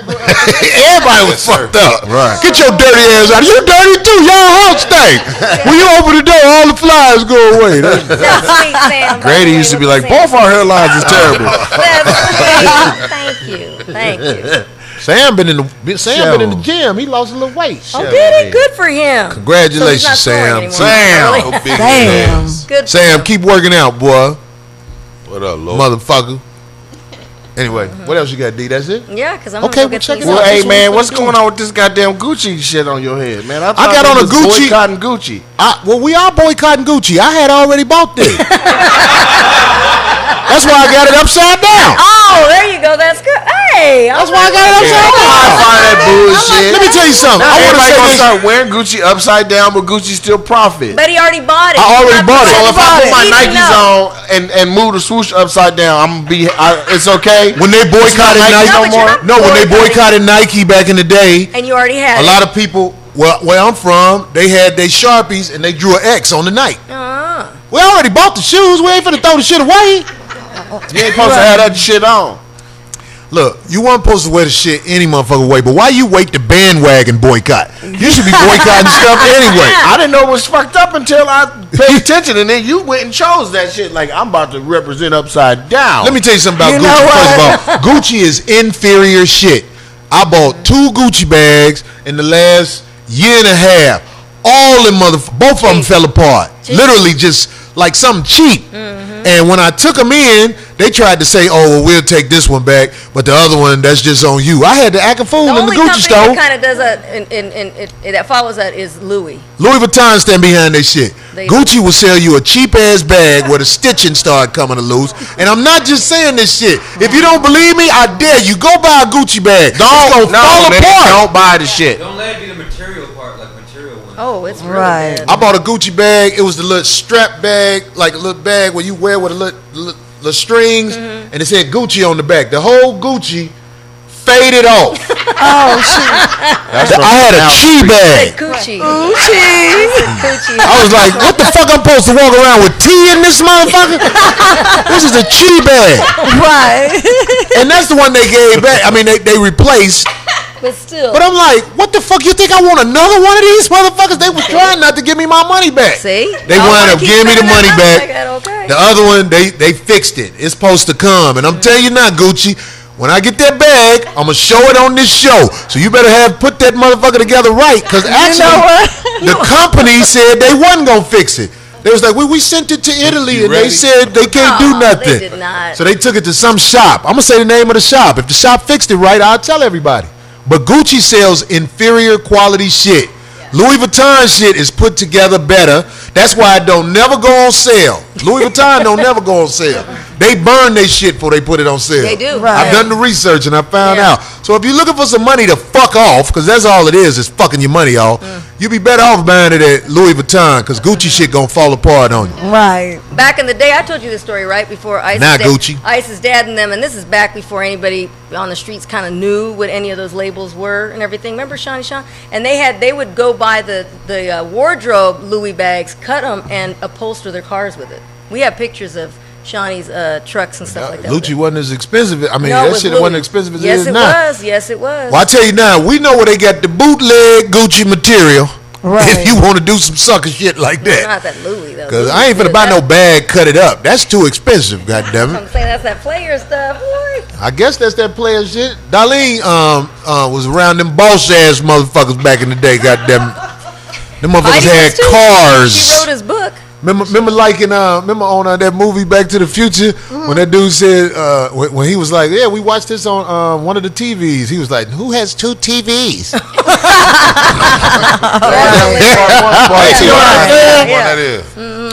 Everybody was fucked up. Right. Get your dirty ass out. You dirty too. Y'all house stink. When you open the door, all the flies go away. That's sweet, Sam. Grady used to be like, both our hairlines is terrible. Thank you. Thank you. Sam been in the gym. He lost a little weight. Oh, did he? Good for him. Congratulations, So he's not scoring Sam. anymore. Oh, big Damn. ass. Good. for Sam, him. keep working out, boy. What up, Lord? Motherfucker. Anyway, what else you got, D? That's it? Yeah, because I'm Okay, gonna go well, get check these it out. Well, up. hey, man, what's going on with this goddamn Gucci shit on your head, man? I got on a Gucci- boycotting Gucci. Well, we are boycotting Gucci. I had already bought this. That's why I got it upside down. Oh, there you go. That's good. Hey, That's why I got it upside down. Find that bullshit. Let me tell you something. Now I want to everybody say gonna this. start wearing Gucci upside down, but Gucci still profit. But he already bought it. I already bought it. So if I put my He didn't Nikes know. on and move the swoosh upside down, I'm gonna be. It's okay. When they boycotted Nike Nike, no but you're not when they boycotted Nike back in the day, And you already had a lot of people, where I'm from, they had their Sharpies and they drew an X on the Nike. We already bought the shoes. We ain't finna throw the shit away. You ain't supposed to have that shit on. Look, you weren't supposed to wear the shit any motherfucking way, but why you wait the bandwagon boycott? You should be boycotting stuff anyway. I didn't know it was fucked up until I paid attention, and then you went and chose that shit. Like I'm about to represent upside down. Let me tell you something about You Gucci. know First of all, Gucci is inferior shit. I bought 2 Gucci bags in the last year and a half. All them both of them fell apart. Literally just like something cheap. And when I took them in, they tried to say, "Oh, well, we'll take this one back, but the other one, that's just on you." I had to act a fool in the Gucci store. The only company that kind of does that that follows that is Louis. Louis Vuitton stand behind their shit. Gucci will sell you a cheap ass bag where the stitching started coming loose. And I'm not just saying this shit. If you don't believe me, I dare you, go buy a Gucci bag. Fall apart. Don't buy the shit. Don't let it be the material part, like material one. Oh, it's really bad. I bought a Gucci bag. It was the little strap bag, like a little bag where you wear with a little strings, and it said Gucci on the back. The whole Gucci faded off. Oh shit! I had a Chi bag. Gucci. I was like, what the fuck I'm supposed to walk around with tea in this motherfucker? This is a Chi bag. Right. And that's the one they gave back. I mean, they replaced. But still. But I'm like, what the fuck? You think I want another one of these motherfuckers? They was trying not to give me my money back. See? They wound up giving me the money back. Like that, okay. The other one, they fixed it. It's supposed to come. And I'm telling you now, Gucci, when I get that bag, I'm going to show it on this show. So you better put that motherfucker together right. Because actually, the company said they wasn't going to fix it. They was like, we sent it to Italy, and they said they can't do nothing. They did not. So they took it to some shop. I'm going to say the name of the shop. If the shop fixed it right, I'll tell everybody. But Gucci sells inferior quality shit. Louis Vuitton shit is put together better. That's why it don't never go on sale. Louis Vuitton don't never go on sale. They burn their shit before they put it on sale. They do. Right. I've done the research and I found out. So if you're looking for some money to fuck off, because that's all it is fucking your money off, you be better off buying it at Louis Vuitton, because Gucci shit gonna fall apart on you. Right. Back in the day, I told you this story, right? Before Ice's dad and them, and this is back before anybody on the streets kind of knew what any of those labels were and everything. Remember Shawnee Shawn? And they would go buy the wardrobe Louis bags, cut them, and upholster their cars with it. We have pictures of Shawnee's trucks and stuff like that. Gucci wasn't as expensive. I mean, that shit wasn't expensive as it is now. Yes, it was. Well, I tell you now, we know where they got the bootleg Gucci material. Right. If you want to do some sucker shit like that. Not that Louis though. Because I ain't finna buy no bag, cut it up. That's too expensive, goddammit. I'm saying that's that player stuff, boy. I guess that's that player shit. Darlene was around them boss ass motherfuckers back in the day, goddammit. Them motherfuckers had cars. She wrote his book. Remember on that movie Back to the Future when that dude said when he was like, yeah, we watched this on one of the TVs. He was like, who has 2 TVs?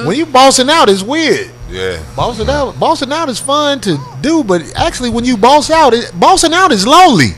When you bossing out, it's weird. Yeah, bossing out is fun to do, but actually when you bossing out is lonely.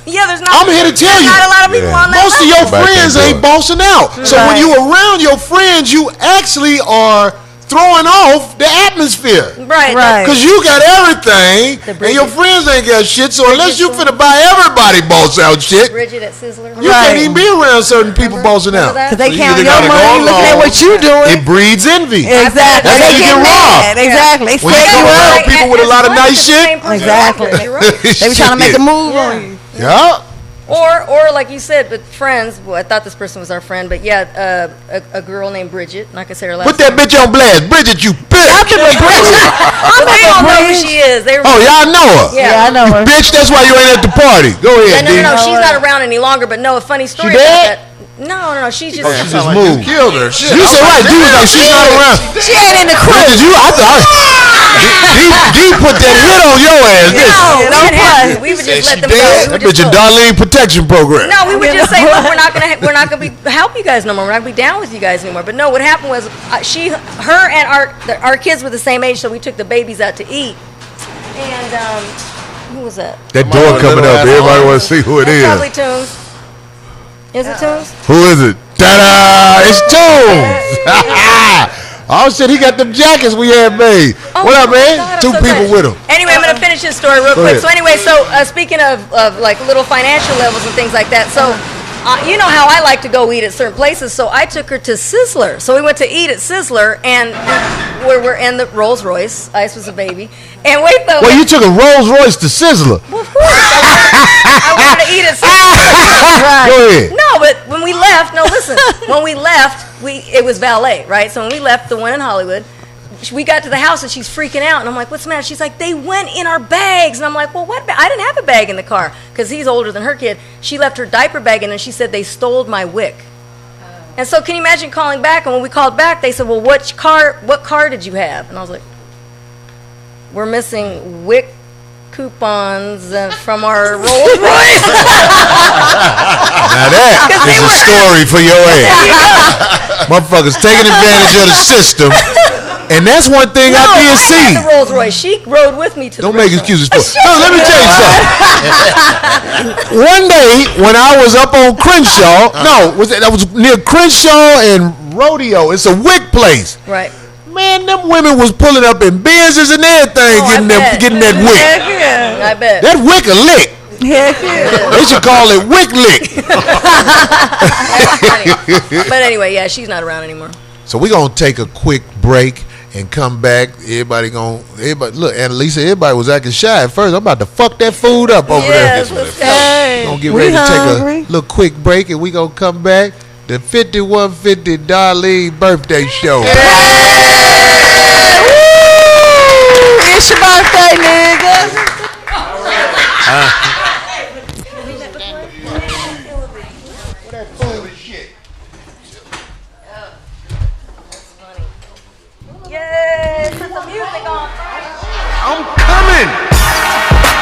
Yeah, there's not. I'm here to tell you. Not a lot of people on that. Most of your friends ain't bossing out. So when you around your friends, you actually are throwing off the atmosphere. Right. Because you got everything, and your friends ain't got shit. So unless you finna buy everybody boss out shit, Bridget at Sizzler. You can't even be around certain people bossing out. Because they count your money, looking at what you doing. It breeds envy. Exactly. That's how you get robbed. Exactly. When you come around people with a lot of nice shit. Exactly. They be trying to make a move on you. Yeah. Or like you said, but friends. Well, I thought this person was our friend, but yeah, a girl named Bridget. Not gonna say her last. Put that bitch on blast, Bridget. You bitch. They don't know who she is. Y'all know her. Yeah, I know her. Bitch, that's why you ain't at the party. Go ahead. No. She's not around any longer. But no, a funny story She about dead? that. No. She's just. She just moved. killed her. Shit. You said right. You was like, she's not around. She ain't in the crib. Bridget, I thought D put that hit on your ass. Don't play. We would just let them go. That bitch a Darlene protection program. No, we would just say, look, we're not gonna help you guys no more. We're not gonna be down with you guys anymore. But no, what happened was her and our kids were the same age, so we took the babies out to eat. And who was that? That door coming up. Everybody want to see who it is. Probably Tunes. Is it Tunes? Who is it? Ta-da! It's Tunes. Oh shit, he got them jackets we had made. What up, man? God, 2 people with him. Anyway, I'm gonna finish this story real quick. ahead. So anyway, speaking of like little financial levels and things like that, so you know how I like to go eat at certain places, so I took her to Sizzler. So we went to eat at Sizzler, and we're in the Rolls Royce. Ice was a baby, and wait though. Well, you took a Rolls Royce to Sizzler. Well, of course, I wanted to eat at Sizzler. Go ahead. No, but when we left, when we left, it was valet, right? So when we left the one in Hollywood, we got to the house and she's freaking out, and I'm like, what's the matter? She's like, they went in our bags. And I'm like, well, what I didn't have a bag in the car, because he's older than her kid. She left her diaper bag in, and she said they stole my wick. And so can you imagine calling back? And when we called back, they said, well, what car did you have? And I was like, we're missing wick coupons from our Rolls Royce. Now that is a story for your ass. Motherfuckers taking advantage of the system. And that's one thing I did see. Had the Rolls Royce. She rode with me to Don't the make restaurant. excuses for it. No, let me tell you something. One day when I was up on Crenshaw, that was near Crenshaw and Rodeo. It's a wick place. Right. Man, them women was pulling up in Benzes and everything, getting that wick. Heck yeah. I bet. That wick a lick. Heck yeah. They should call it wick lick. But anyway, yeah, she's not around anymore. So we're gonna take a quick break and come back. Everybody look, Annalisa, everybody was acting shy at first. I'm about to fuck that food up over Yes, there. let's go. Hey, Gonna get we ready to hungry. take a little quick break, and we gonna come back. The 5150 Darlene birthday show. Woo! It's your birthday, nigga. Yay, put the music on. I'm coming.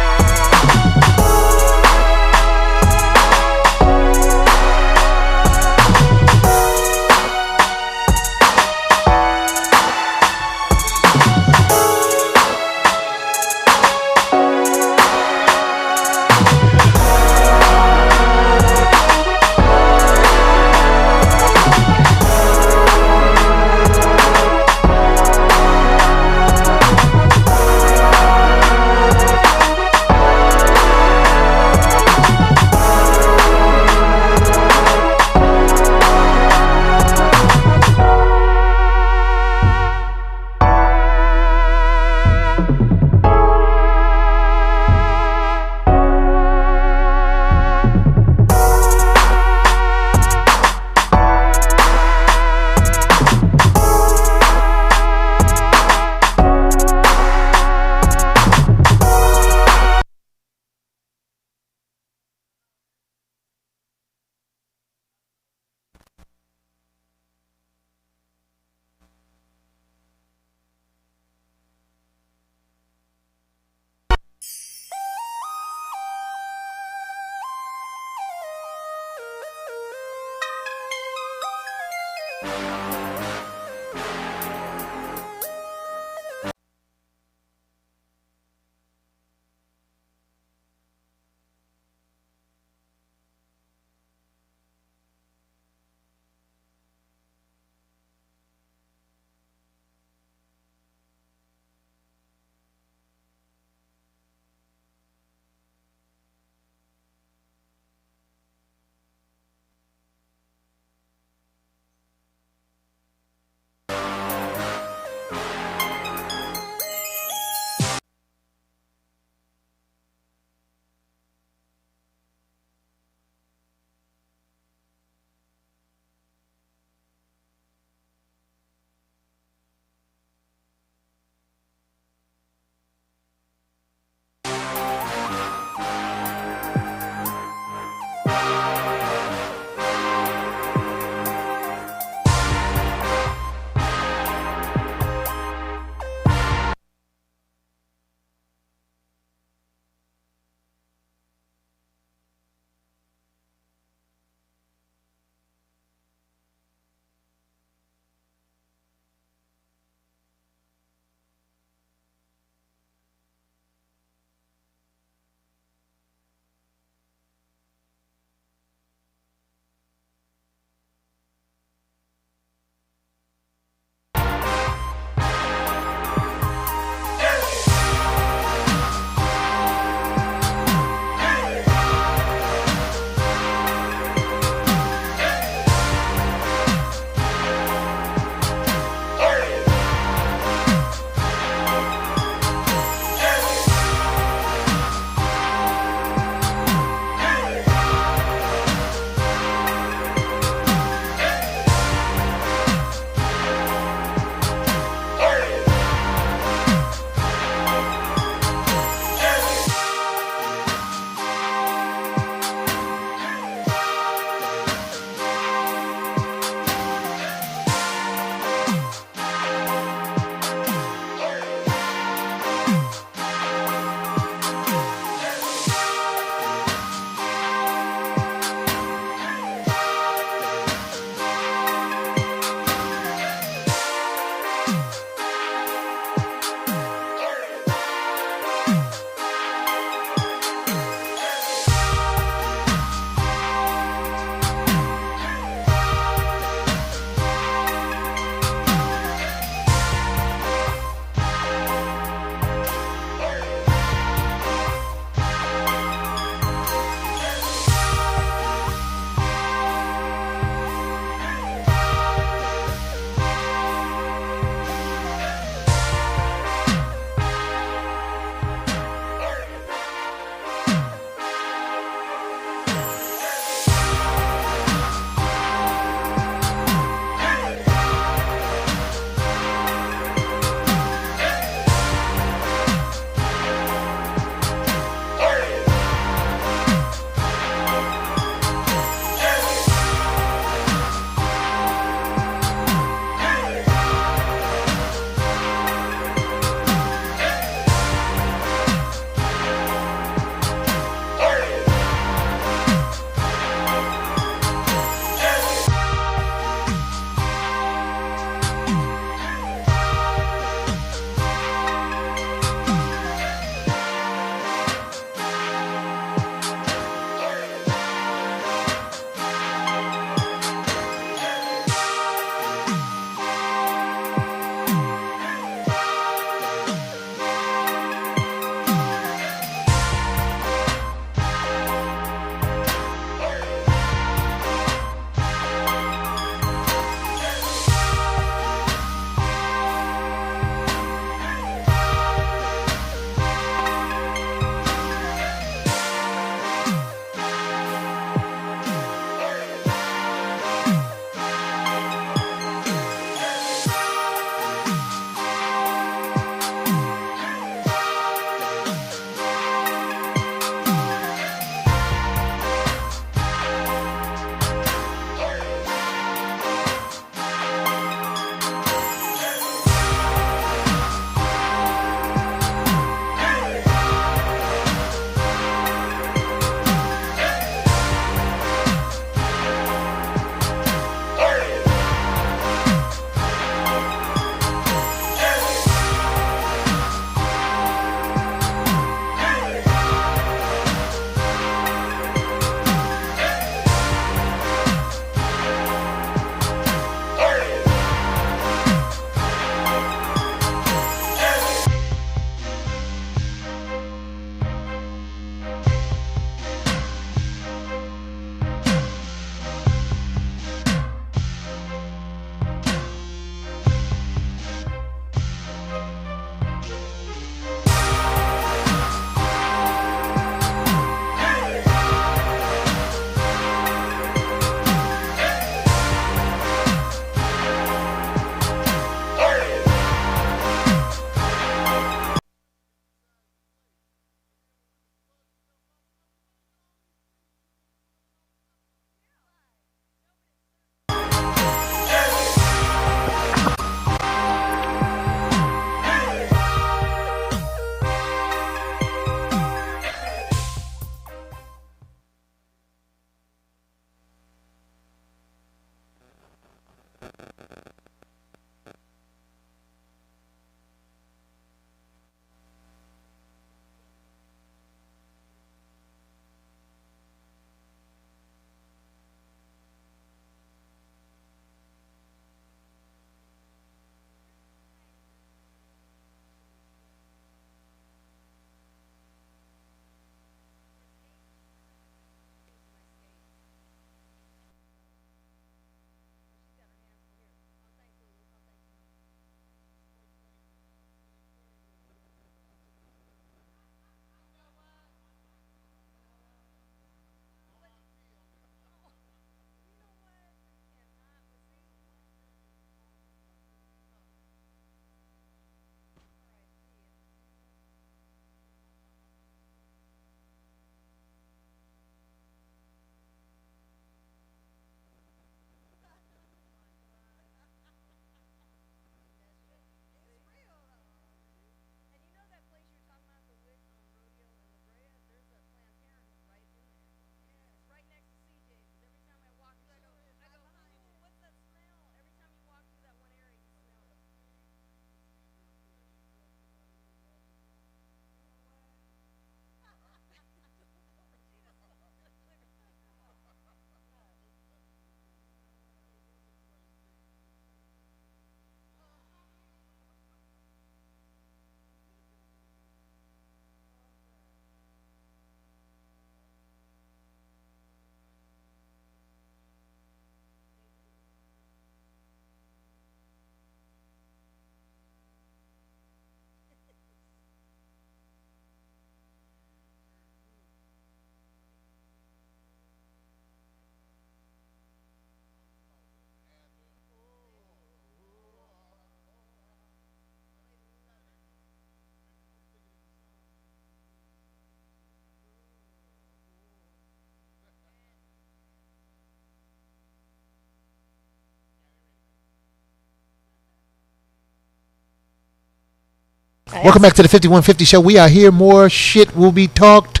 Welcome back to the 5150 show. We are here. More shit will be talked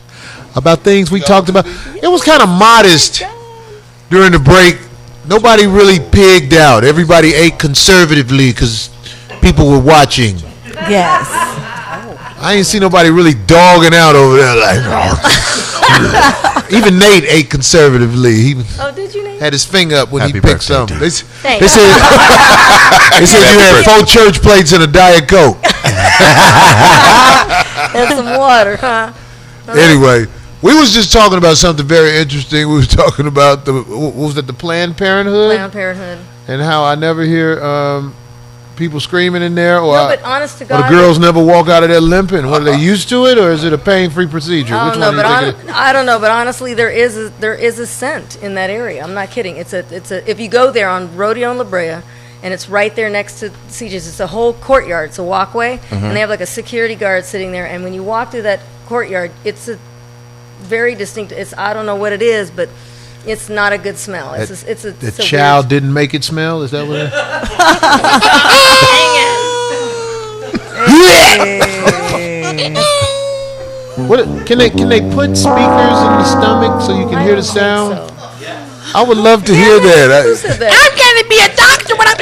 about, things we talked about. It was kind of modest during the break. Nobody really pigged out. Everybody ate conservatively because people were watching. Yes. I ain't see nobody really dogging out over there like. Even Nate ate conservatively. He Did you, Nate? had his finger up when Happy he picked birthday, something. dude. They said you had 4 church plates and a Diet Coke. And some water, huh? Anyway, we was just talking about something very interesting. We was talking about the Planned Parenthood? Planned Parenthood. And how I never hear people screaming in there, or, No, but honest to or God, the girls never walk out of there limping. What, are they used to it, or is it a pain-free procedure? I Which don't know, one do you think I don't know, but honestly, there is a scent in that area. I'm not kidding. It's a if you go there on Rodeo and La Brea, and it's right there next to CJ's. It's a whole courtyard. It's a walkway, and they have like a security guard sitting there. And when you walk through that courtyard, it's a very distinct. I don't know what it is, but it's not a good smell. the child didn't make it smell? Is that what it is? What, can they put speakers in the stomach so you can hear the sound? So. I would love to hear that. Who said that? I'm gonna be a doctor when I'm.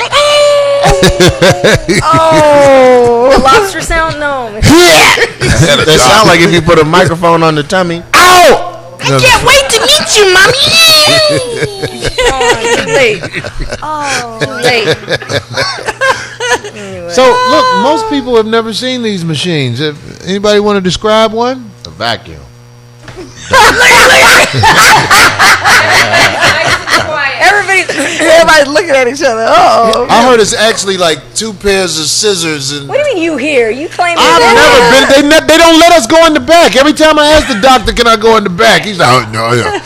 The lobster sound? No. That sound like if you put a microphone on the tummy. Ow! I can't wait to meet you, mommy. Too late. Too late. Anyway. So look, most people have never seen these machines. If anybody want to describe one? A vacuum. Everybody's looking at each other. Oh. I heard it's actually like 2 pairs of scissors, and What do you mean you here? You claim I've never been. They don't let us go in the back. Every time I ask the doctor, "Can I go in the back?" He's like, "Oh, no, yeah,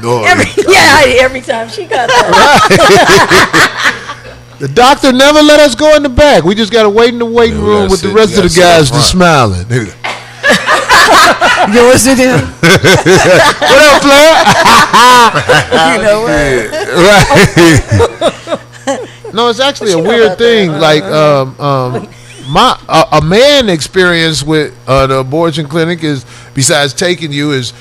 no." every time she got that. The doctor never let us go in the back. We just got to wait in the waiting room with the rest of the guys just smiling. Yours it is. What up, Flair? You know what? Right. No, it's actually a weird thing. Like a man experience with the abortion clinic is, besides taking you, is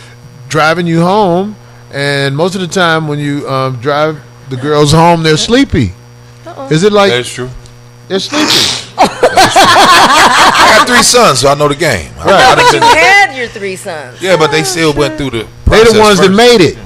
driving you home, and most of the time when you drive the girls home, they're sleepy. Is it like That's true. they're sleepy? I got 3 sons, so I know the game. No, but you had your 3 sons. Yeah, but they still went through the They process the ones that first. made it.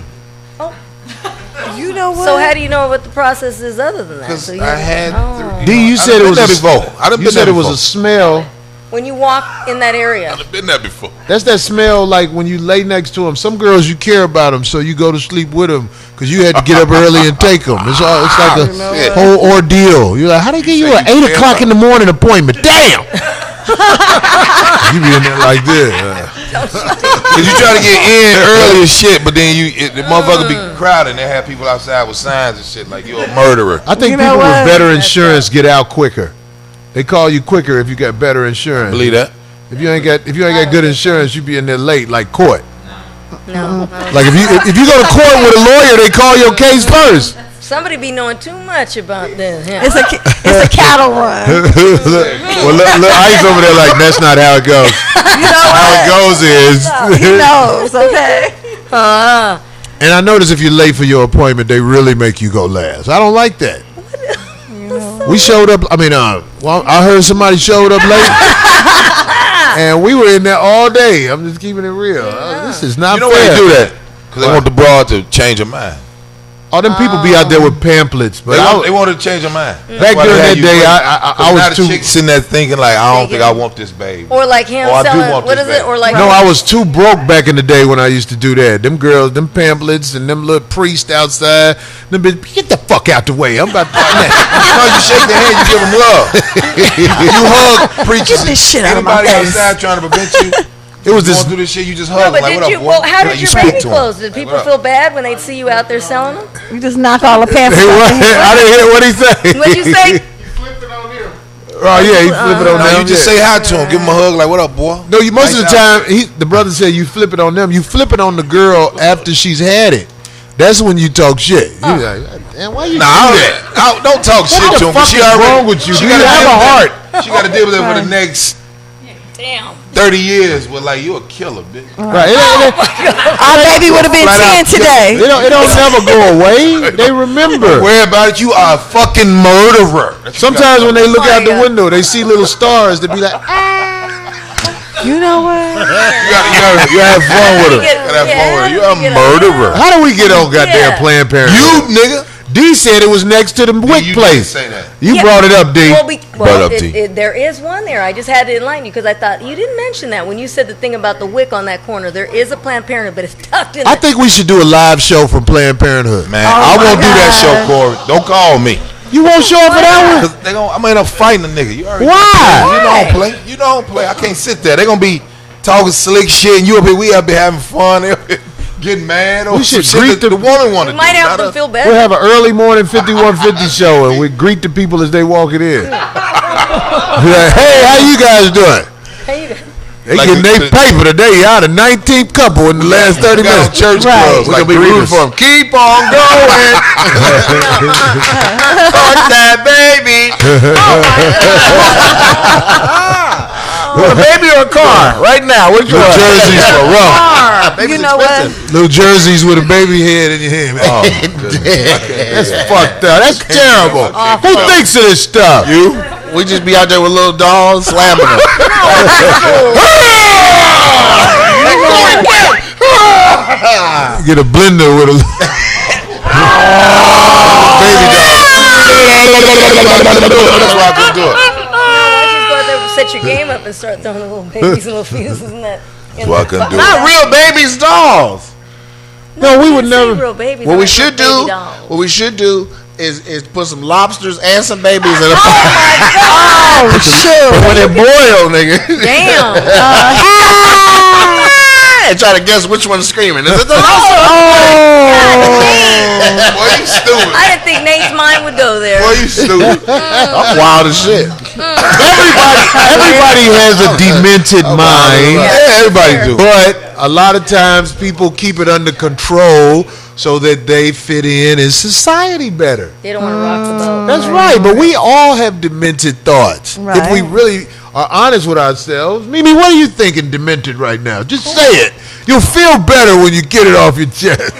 You know what? So how do you know what the process is other than that? Because So you I had Oh. D, you said it was before. I done You been said there it was before. a smell. When you walk in that area. I've been there before. That's that smell like when you lay next to them. Some girls you care about them, so you go to sleep with them because you had to get up early and take them. It's like a whole ordeal. You're like, how they get you an 8 o'clock in the morning appointment? Damn. You be in there like this. Cause you try to get in early as shit, but then the motherfucker be crowded and they have people outside with signs and shit like you're a murderer. I think You know people with what? better insurance get out quicker. They call you quicker if you got better insurance. Believe that? If you ain't got good insurance, you be in there late, like court. No. Like if you go to court with a lawyer, they call your case first. Somebody be knowing too much about this. Yeah. It's a cattle run. Well, look, Ice over there like that's not how it goes. You know How it what? goes is. He knows. Okay. And I notice if you're late for your appointment, they really make you go last. I don't like that. We showed up. I mean, well, I heard somebody showed up late, and we were in there all day. I'm just keeping it real. This is not You know fair. why they do that? Because they want the broad to change her mind. All them people be out there with pamphlets, but They wanted to change her mind. back during that day, I was too. Chick sitting there thinking like, I don't think I want this baby. Or like him I do selling, want what this is it? baby. Or like No, I was too broke back in the day when I used to do that. Them girls, them pamphlets, and them little priests outside. Them bitch, get the fuck out the way. I'm about to. No, you shake their hand, you give them love. You hug preachers. Get this shit out of my Anybody face. outside trying to prevent you. It was Going this. through this shit, you just No, hug. but like, did what you? up, boy? Well, how Like, did you your speak baby to 'em. close? Did people what up? feel bad when they'd see you out there selling them? You just knock all the pants Hey, what? off. I didn't hear what he said. What'd you say? Oh yeah, he flip it on No, them. you just yeah. say hi to him, give him a hug, like, what up, boy? No, you most of the Nice time, the brother said you flip it on them. You flip it on the girl after she's had it. That's when you talk shit. You like, damn, why you do that? Don't talk shit What to the him. fuck is wrong with you? She Do you gotta have deal a with heart? She got to deal with it for the next Damn. 30 years was like, you a killer, bitch. Right. Our baby would have been 10 today. It don't never go away. They remember. Worry about it. You are a fucking murderer. Sometimes when they look out the window, they see little stars. They be like, You know what? You have fun with her. You're a murderer. how do we get on goddamn Planned Parenthood? You, nigga. D said it was next to the Wick You place. didn't say that. You brought it up, D. There is one there. I just had to enlighten you because I thought you didn't mention that when you said the thing about the Wick on that corner. There is a Planned Parenthood, but it's tucked in. I think we should do a live show from Planned Parenthood. Man, I won't do that show, Corey. Don't call me. You won't show up for that one? I'm gonna end up fighting a nigga. You already Why? You don't play. You don't play. I can't sit there. They gonna be talking slick shit, and you up here. We up here having fun. Getting mad. We should shit greet the woman want to do. Might help them feel better. We'll have an early morning 5150 show, and we greet the people as they walking in. Like, hey, how you guys doing? They Like getting their paper today. Y'all the 19th couple in the last 30 minutes. Church clubs. We Like gonna be rooting for them. Keep on going. Fuck that baby. A baby or a car? Right now. Which New one? Jerseys for rough. You know what? New jerseys with a baby head in your head. Oh, that's fucked up. That's terrible. Who thinks of this stuff? You? We just be out there with little dolls slamming them. Get a blender with a baby doll. That's why I can do it. Set your game up and start throwing little babies and little fetuses in that. That's why I couldn't do it. Not real babies, dolls. No, we would never. Real babies. What we like should baby do, dolls. what we should do is put some lobsters and some babies in a pot. Oh, sure. When they boil, nigga. Damn. And try to guess which one's screaming. Is it the lobster? Boy, you stupid. I didn't think Nate's mind would go there. Boy, you stupid. I'm wild as shit. Everybody has a demented mind. Yeah, everybody do. But a lot of times people keep it under control so that they fit in society better. They don't want to rock the boat. That's right. But we all have demented thoughts. Right. If we really are honest with ourselves. Mimi, what are you thinking demented right now? Just say it. You'll feel better when you get it off your chest.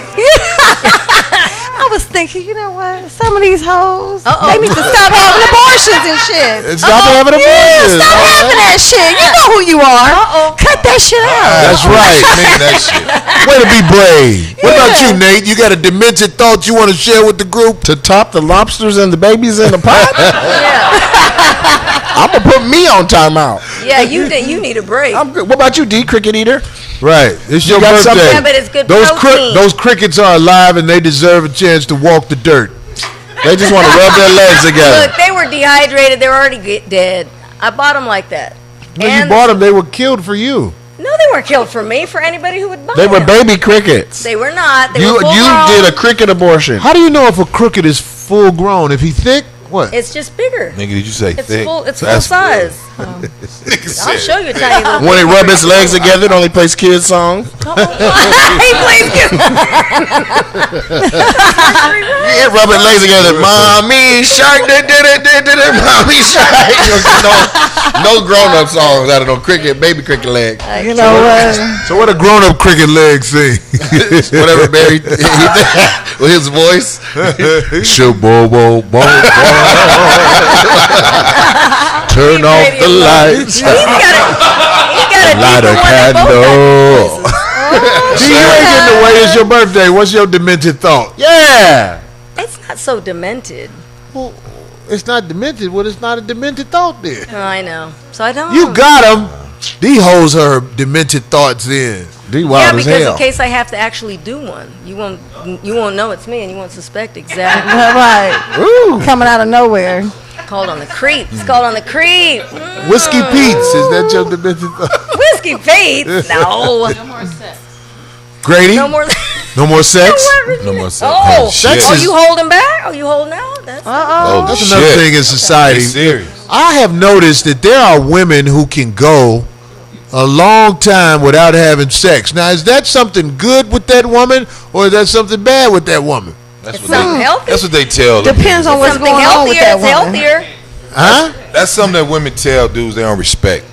I was thinking, you know what? Some of these hoes, they need to stop having abortions and shit. Stop having abortions. Stop having that shit. You know who you are. Cut that shit out. That's right. Man, that shit. Way to be brave. What about you, Nate? You got a demented thought you want to share with the group? To top the lobsters and the babies in the pot? I'm going to put me on timeout. Yeah, you need a break. I'm good. What about you, D, cricket eater? Right. It's your got birthday. something? Yeah, but it's good protein. Those crickets are alive and they deserve a chance to walk the dirt. They just want to rub their legs together. Look, they were dehydrated. They were already dead. I bought them like that. When you bought them, they were killed for you. No, they weren't killed for me. For anybody who would buy They were them. baby crickets. They were not. They You were full grown. did a cricket abortion. How do you know if a cricket is full grown? If he thick, what? It's just bigger. Nigga, did you say It's thick? full. It's full That's size. I'll show you a tiny little. When he rub his legs together, it only plays kids songs. He plays good. Yeah, rubbing legs together. Mommy shark, mommy shark. No grown-up songs out of no cricket, baby cricket leg. You know what? So what a grown-up cricket leg sing? Whatever Barry with his voice. Turn off the lights. He's got a Light a candle. See, you ain't getting away. It's your birthday. What's your demented thought? Yeah. It's not so demented. Well, it's not demented. Well, it's not a demented thought then. Oh, I know. So I don't. You got them. D holds her demented thoughts in. D Yeah, wild as because hell. in case I have to actually do one, you won't know it's me, and you won't suspect exactly. Right. Coming out of nowhere. Called on the creep. It's called on the creep. Whiskey Pete's. Is that your demented thought? Whiskey Pete? No. Grady? No more. No more sex? No more sex. Oh, Sex are is- you holding back? Are you holding out? That's That's another thing in society. Be serious. I have noticed that there are women who can go a long time without having sex. Now, is that something good with that woman, or is that something bad with that woman? That's it's what something they, healthy. that's what they tell them. Depends on what's something going on with healthier. that It's woman. healthier. Huh? That's something that women tell dudes they don't respect.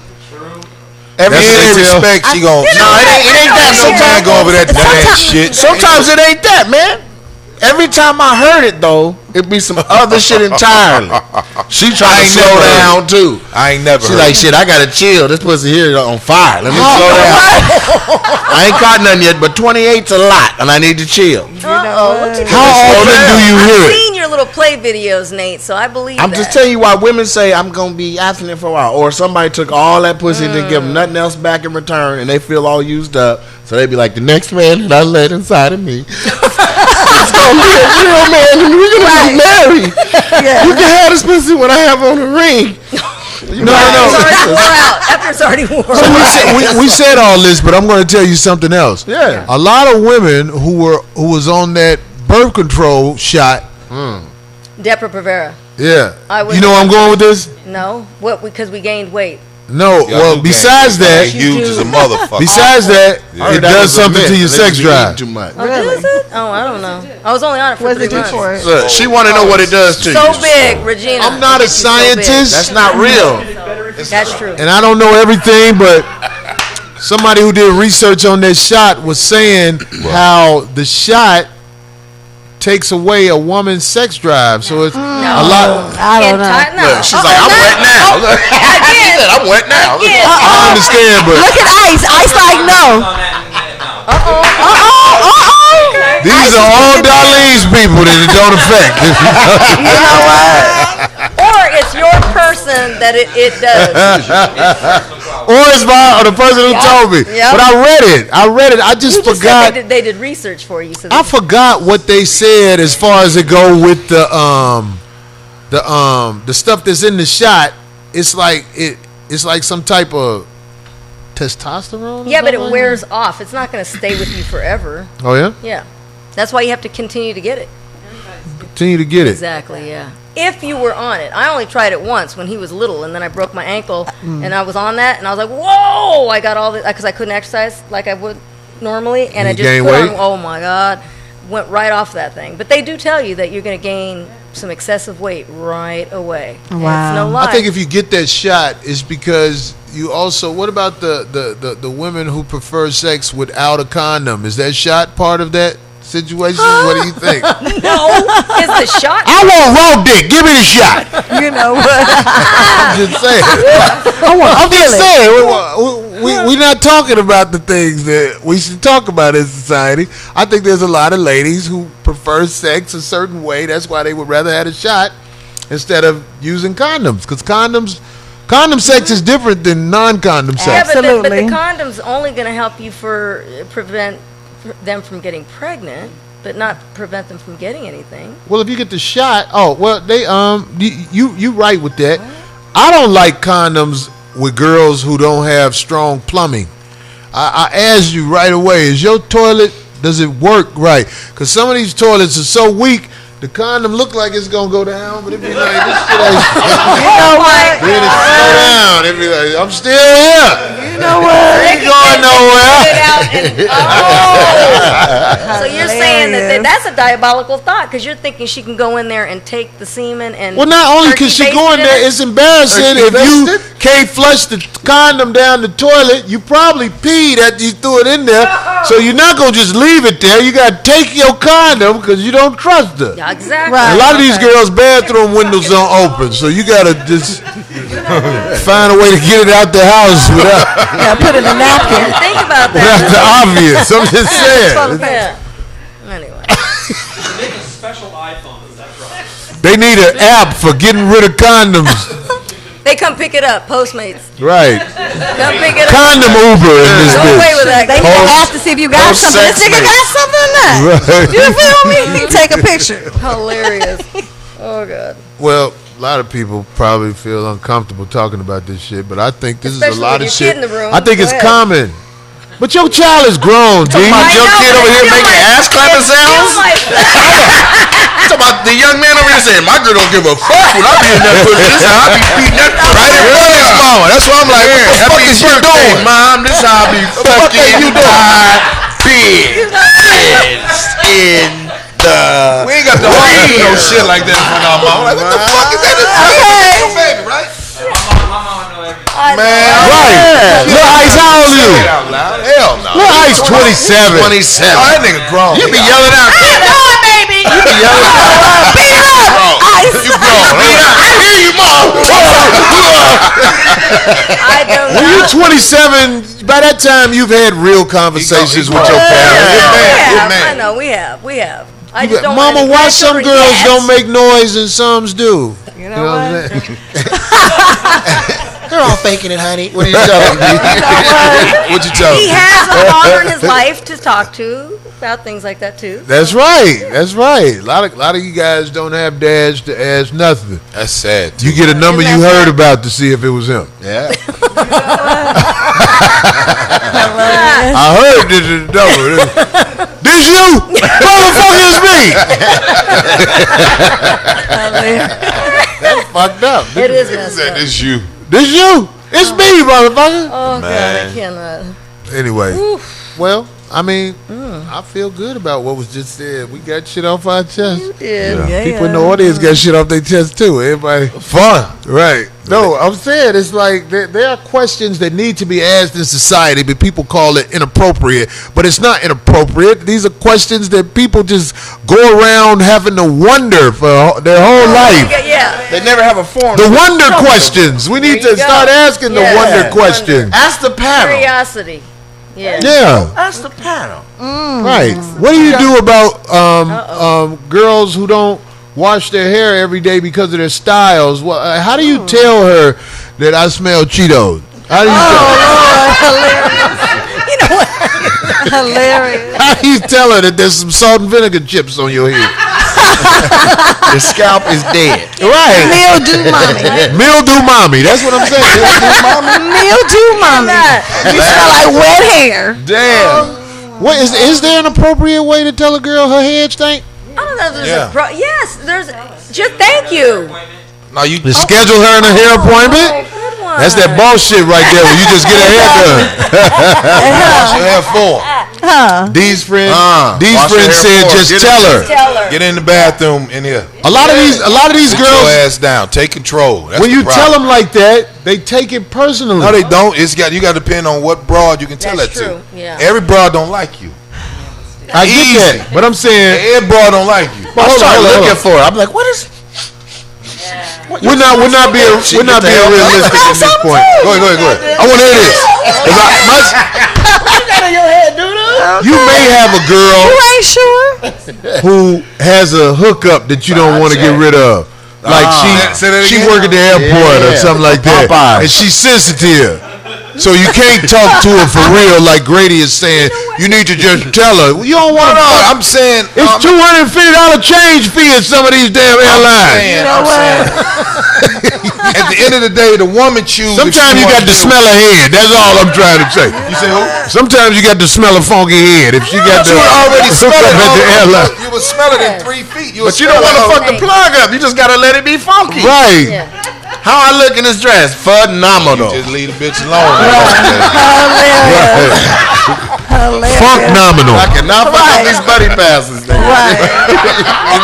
Every That's what they tell. respect, she gon' No, it ain't that. Sometimes go over that ain't shit. Sometimes it ain't that, man. Every time I heard it though, it'd be some other shit entirely. She trying to slow down too. I ain't never. She's heard like, shit, I gotta chill. This pussy here on fire. Let me slow down. I ain't caught nothing yet, but 28's a lot, and I need to chill. How often do you hear I've it? seen your little play videos, Nate, so I believe I'm that. just telling you why women say I'm gonna be abstinent for a while, or somebody took all that pussy and didn't give them nothing else back in return, and they feel all used up. So they be like, the next man that I let inside of me, it's gonna be a real man, and we're gonna be married. You can have this pussy when I have on a ring. It's already wore out. After it's already worn out. We said all this, but I'm going to tell you something else. Yeah. A lot of women who was on that birth control shot. Depo-Provera. Yeah. I You know where I'm going with this? No, what? Because we gained weight. No. Well, besides that, huge as a motherfucker. Besides that, I it heard that does was a something myth, to your and they sex just be drive. eating too much. Oh, does it? Oh, I don't know. I was only on it for What 3 does it do months. for it? Look, she want to know what it does to you. So big, Regina. I'm not a It gets you so big. scientist. That's not real. That's true. And I don't know everything, but somebody who did research on that shot was saying how the shot takes away a woman's sex drive. So it's a lot. I don't know. No. She's like, I'm wet now. She said, I'm wet now. I understand, but Look at Ice. Ice like no. these are all Darlene's people that it don't affect. You know what? Or it's your person that it does. Or it's the person who told me. Yep. But I read it. I just You just forgot. said they did research for you. So I forgot what they said as far as it go with the stuff that's in the shot. It's like it's like some type of testosterone. yeah, but it wears off. It's not going to stay with you forever. Oh yeah, Yeah. That's why you have to continue to get it. continue to get it. Exactly, yeah. If you were on it. I only tried it once when he was little, and then I broke my ankle, and I was on that, and I was like, whoa! I got all this, because I couldn't exercise like I would normally, and I You just gained put weight? on, oh my God, went right off that thing. But they do tell you that you're going to gain some excessive weight right away. And Wow. It's no lie. I think if you get that shot, it's because you also. What about the women who prefer sex without a condom? Is that shot part of that situation? What do you think? No, is the shot. I want raw dick. Give me the shot. You know what? I'm just saying. I'm just saying. We're not talking about the things that we should talk about in society. I think there's a lot of ladies who prefer sex a certain way. That's why they would rather have a shot instead of using condoms. Because condom sex is different than non-condom Yeah, sex. but the Absolutely. condom's only going to help you prevent them from getting pregnant, but not prevent them from getting anything. Well, if you get the shot, they you right with that. I don't like condoms with girls who don't have strong plumbing. I asked you right away, is your toilet, does it work right? Because some of these toilets are so weak, the condom look like it's gonna go down, but it be like this shit ain't. You know what? Then it slow down. It be like, I'm still here. You know what? Ain't going nowhere. So you're saying that that's a diabolical thought because you're thinking she can go in there and take the semen and. Well, not only can she go in there, it's embarrassing if you can't flush the condom down the toilet. You probably peed after you threw it in there, so you're not gonna just leave it there. You gotta take your condom because you don't trust her. Yeah, exactly. Right. A lot of these girls' bathroom windows don't open, so you gotta just find a way to get it out the house without Yeah, put in a napkin. Think about without the that. obvious. I'm just saying. Yeah. Anyway, Make a special iPhone. That's right. They need an app for getting rid of condoms. they come pick it up, Postmates. Right. Come pick it up. Condom Uber in this Go away with bitch. that. They need to ask to see if you got something. This nigga got something or not. Right. You feel me? Take a picture. Hilarious. Oh God. Well, a lot of people probably feel uncomfortable talking about this shit, but I think this Especially is a lot with of your shit. kid in the room. I think Go it's ahead. common. But your child is grown, G. My young kid over here making ass clapping sounds. Talking about the young man over here saying, "My girl don't give a fuck when I be in that pussy. This how I be beating that right in front of his mama." That's why I'm like, "What the fuck is you doing, Mom? This how I be fucking my bitch in the." We ain't got the heart to do no shit like that in front of our mama. Like, what the fuck is that? This your baby, right? My mama know everything. Right. Little Ice he's 27. 27. Oh, that nigga grown. You be yelling out. Keep going, baby. You be yelling out. Beat it up. You grown. I hear you, mom. I don't When know. you're 27, by that time you've had real conversations with your parents. Yeah. I know we have. I just don't Mama, want why some grandchildren girls yet. don't make noise and some do? You know what? I'm saying? They're all faking it, honey. What are you telling me? What you tell He him? has a father in his life to talk to about things like that too. That's right. That's right. A lot of you guys don't have dads to ask nothing. That's sad. You get a number you heard about to see if it was him. Yeah. I heard this is the number. This you? Motherfucker, it's me. That's fucked up. It is He messed said, up. "This you." This you? It's me, motherfucker. Oh Man. God, I cannot. Anyway, well, I mean, I feel good about what was just said. We got shit off our chest. People in the audience got shit off their chest too. Everybody Fun. right. No, I'm saying it's like there are questions that need to be asked in society, but people call it inappropriate. But it's not inappropriate. These are questions that people just go around having to wonder for their whole life. Yeah. They never have a form. The wonder questions. We need There to you start go. asking the Yeah. wonder questions. Ask the panel. Curiosity. Yeah. Yeah. Ask the panel. Right. What do you do about girls who don't wash their hair every day because of their styles? Well, how do you tell her that I smell Cheetos? How do you You know what? Hilarious. how do you tell her that there's some salt and vinegar chips on your head? The scalp is dead. Right. Mildew mommy. Mildew mommy. That's what I'm saying. Mildew mommy. You smell like wet hair. Damn. What is there an appropriate way to tell a girl her head stink? I don't know if there's Yeah. yes, there's just thank you. No, you. To schedule her in a hair appointment? Good one. That's that bullshit right there when you just get her hair done. Wash your hair for. These friends Wash your said hair for. just Get tell her. Tell her. Get in the bathroom in here. A lot of these Sit your girls, ass down. Take control. That's when the you problem. tell them like that, they take it personally. No, they don't. You got to depend on what broad you can tell That's that true. to. Yeah. Every broad don't like you. I get Easy. that, but I'm saying Every broad don't like you. I start hold on. looking for it. I'm like, what is? we're not being realistic at this point. Go ahead. I want to hear this. You may have a girl You ain't sure? who has a hookup that you don't want to get rid of. Like Say that she again? work at the airport or Yeah. something like that, Popeye. and she's sensitive. So you can't talk to her for real, like Grady is saying. You need to just tell her. You don't want to. I'm saying It's $250 change fee at some of these damn airlines. I'm saying. At the end of the day, the woman chooses. Sometimes you got to smell her head. That's all I'm trying to say. You say who? Sometimes you got to smell a funky head. If she got You to would already smell hook it. up at the airline. You would smell it in 3 feet. But you don't want to fuck the plug up. You just gotta let it be funky. Right. Yeah. How I look in this dress? Phenomenal. Just leave the bitch alone. Funk nominal. I cannot fuck up these buddy passes. Nigga.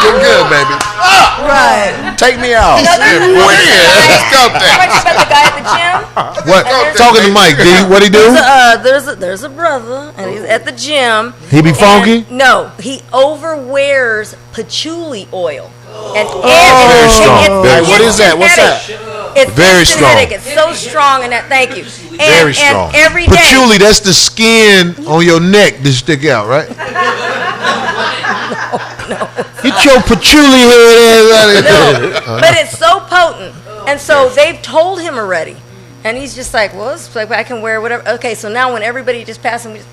You're good, baby. Right. Take me out. Let's go How there. much about the guy at the gym? What? Talking to Mike, D. What he do? There's a brother, and he's at the gym. He be funky? And no, he overwears patchouli oil. And Very strong. What is that? What's that? It's Very strong. It's so strong, and that. Thank you. Very strong. And every day. Patchouli, that's the skin on your neck that stick out, right? Get your patchouli head out of there. But it's so potent, and so they've told him already, and he's just like, well, it's like I can wear whatever. Okay, so now when everybody just passing, we just.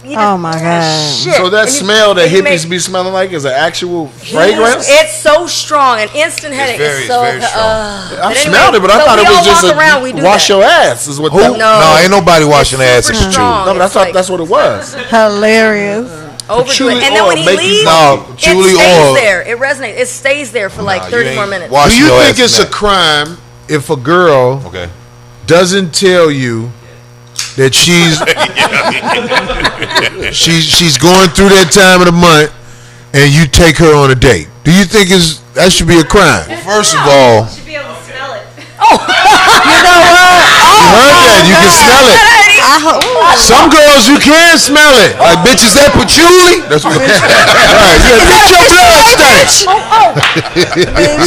Oh my God. Shit. So that And you- smell that and you hippies make- be smelling like is an actual fragrance? It's so strong, an instant headache. very- It's so. it's very strong. I but smelled it, but I so thought we it was all just walk around, we a do wash that. your ass is what Who? the, No, ain't nobody washing their ass super with patchouli. strong. No, but I It's thought like that's what it was. Hilarious. overdo patchouli it. And then oil when he make you leaves, No, it patchouli stays oil. there. It resonates. It stays there for like Nah, 30 you more ain't minutes. washing Do you your think ass it's in a crime if a girl Okay. doesn't tell you that she's going through that time of the month and you take her on a date? Do you think that should be a crime? First of all, Should be able to smell it. You heard that? You can smell it. Some girls you can smell it. Like, bitch, is that patchouli? That's what right. Yeah, bitch, your blood stinks.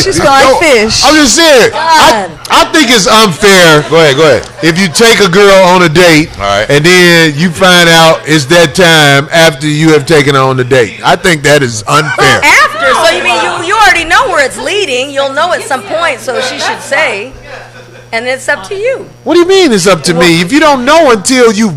She smell like fish. I'm just saying. I think it's unfair. Go ahead. If you take a girl on a date, All right. and then you find out it's that time after you have taken her on the date, I think that is unfair. After, so you mean you already know where it's leading. You'll know at some point, so she should say, and it's up to you. What do you mean it's up to me? If you don't know until you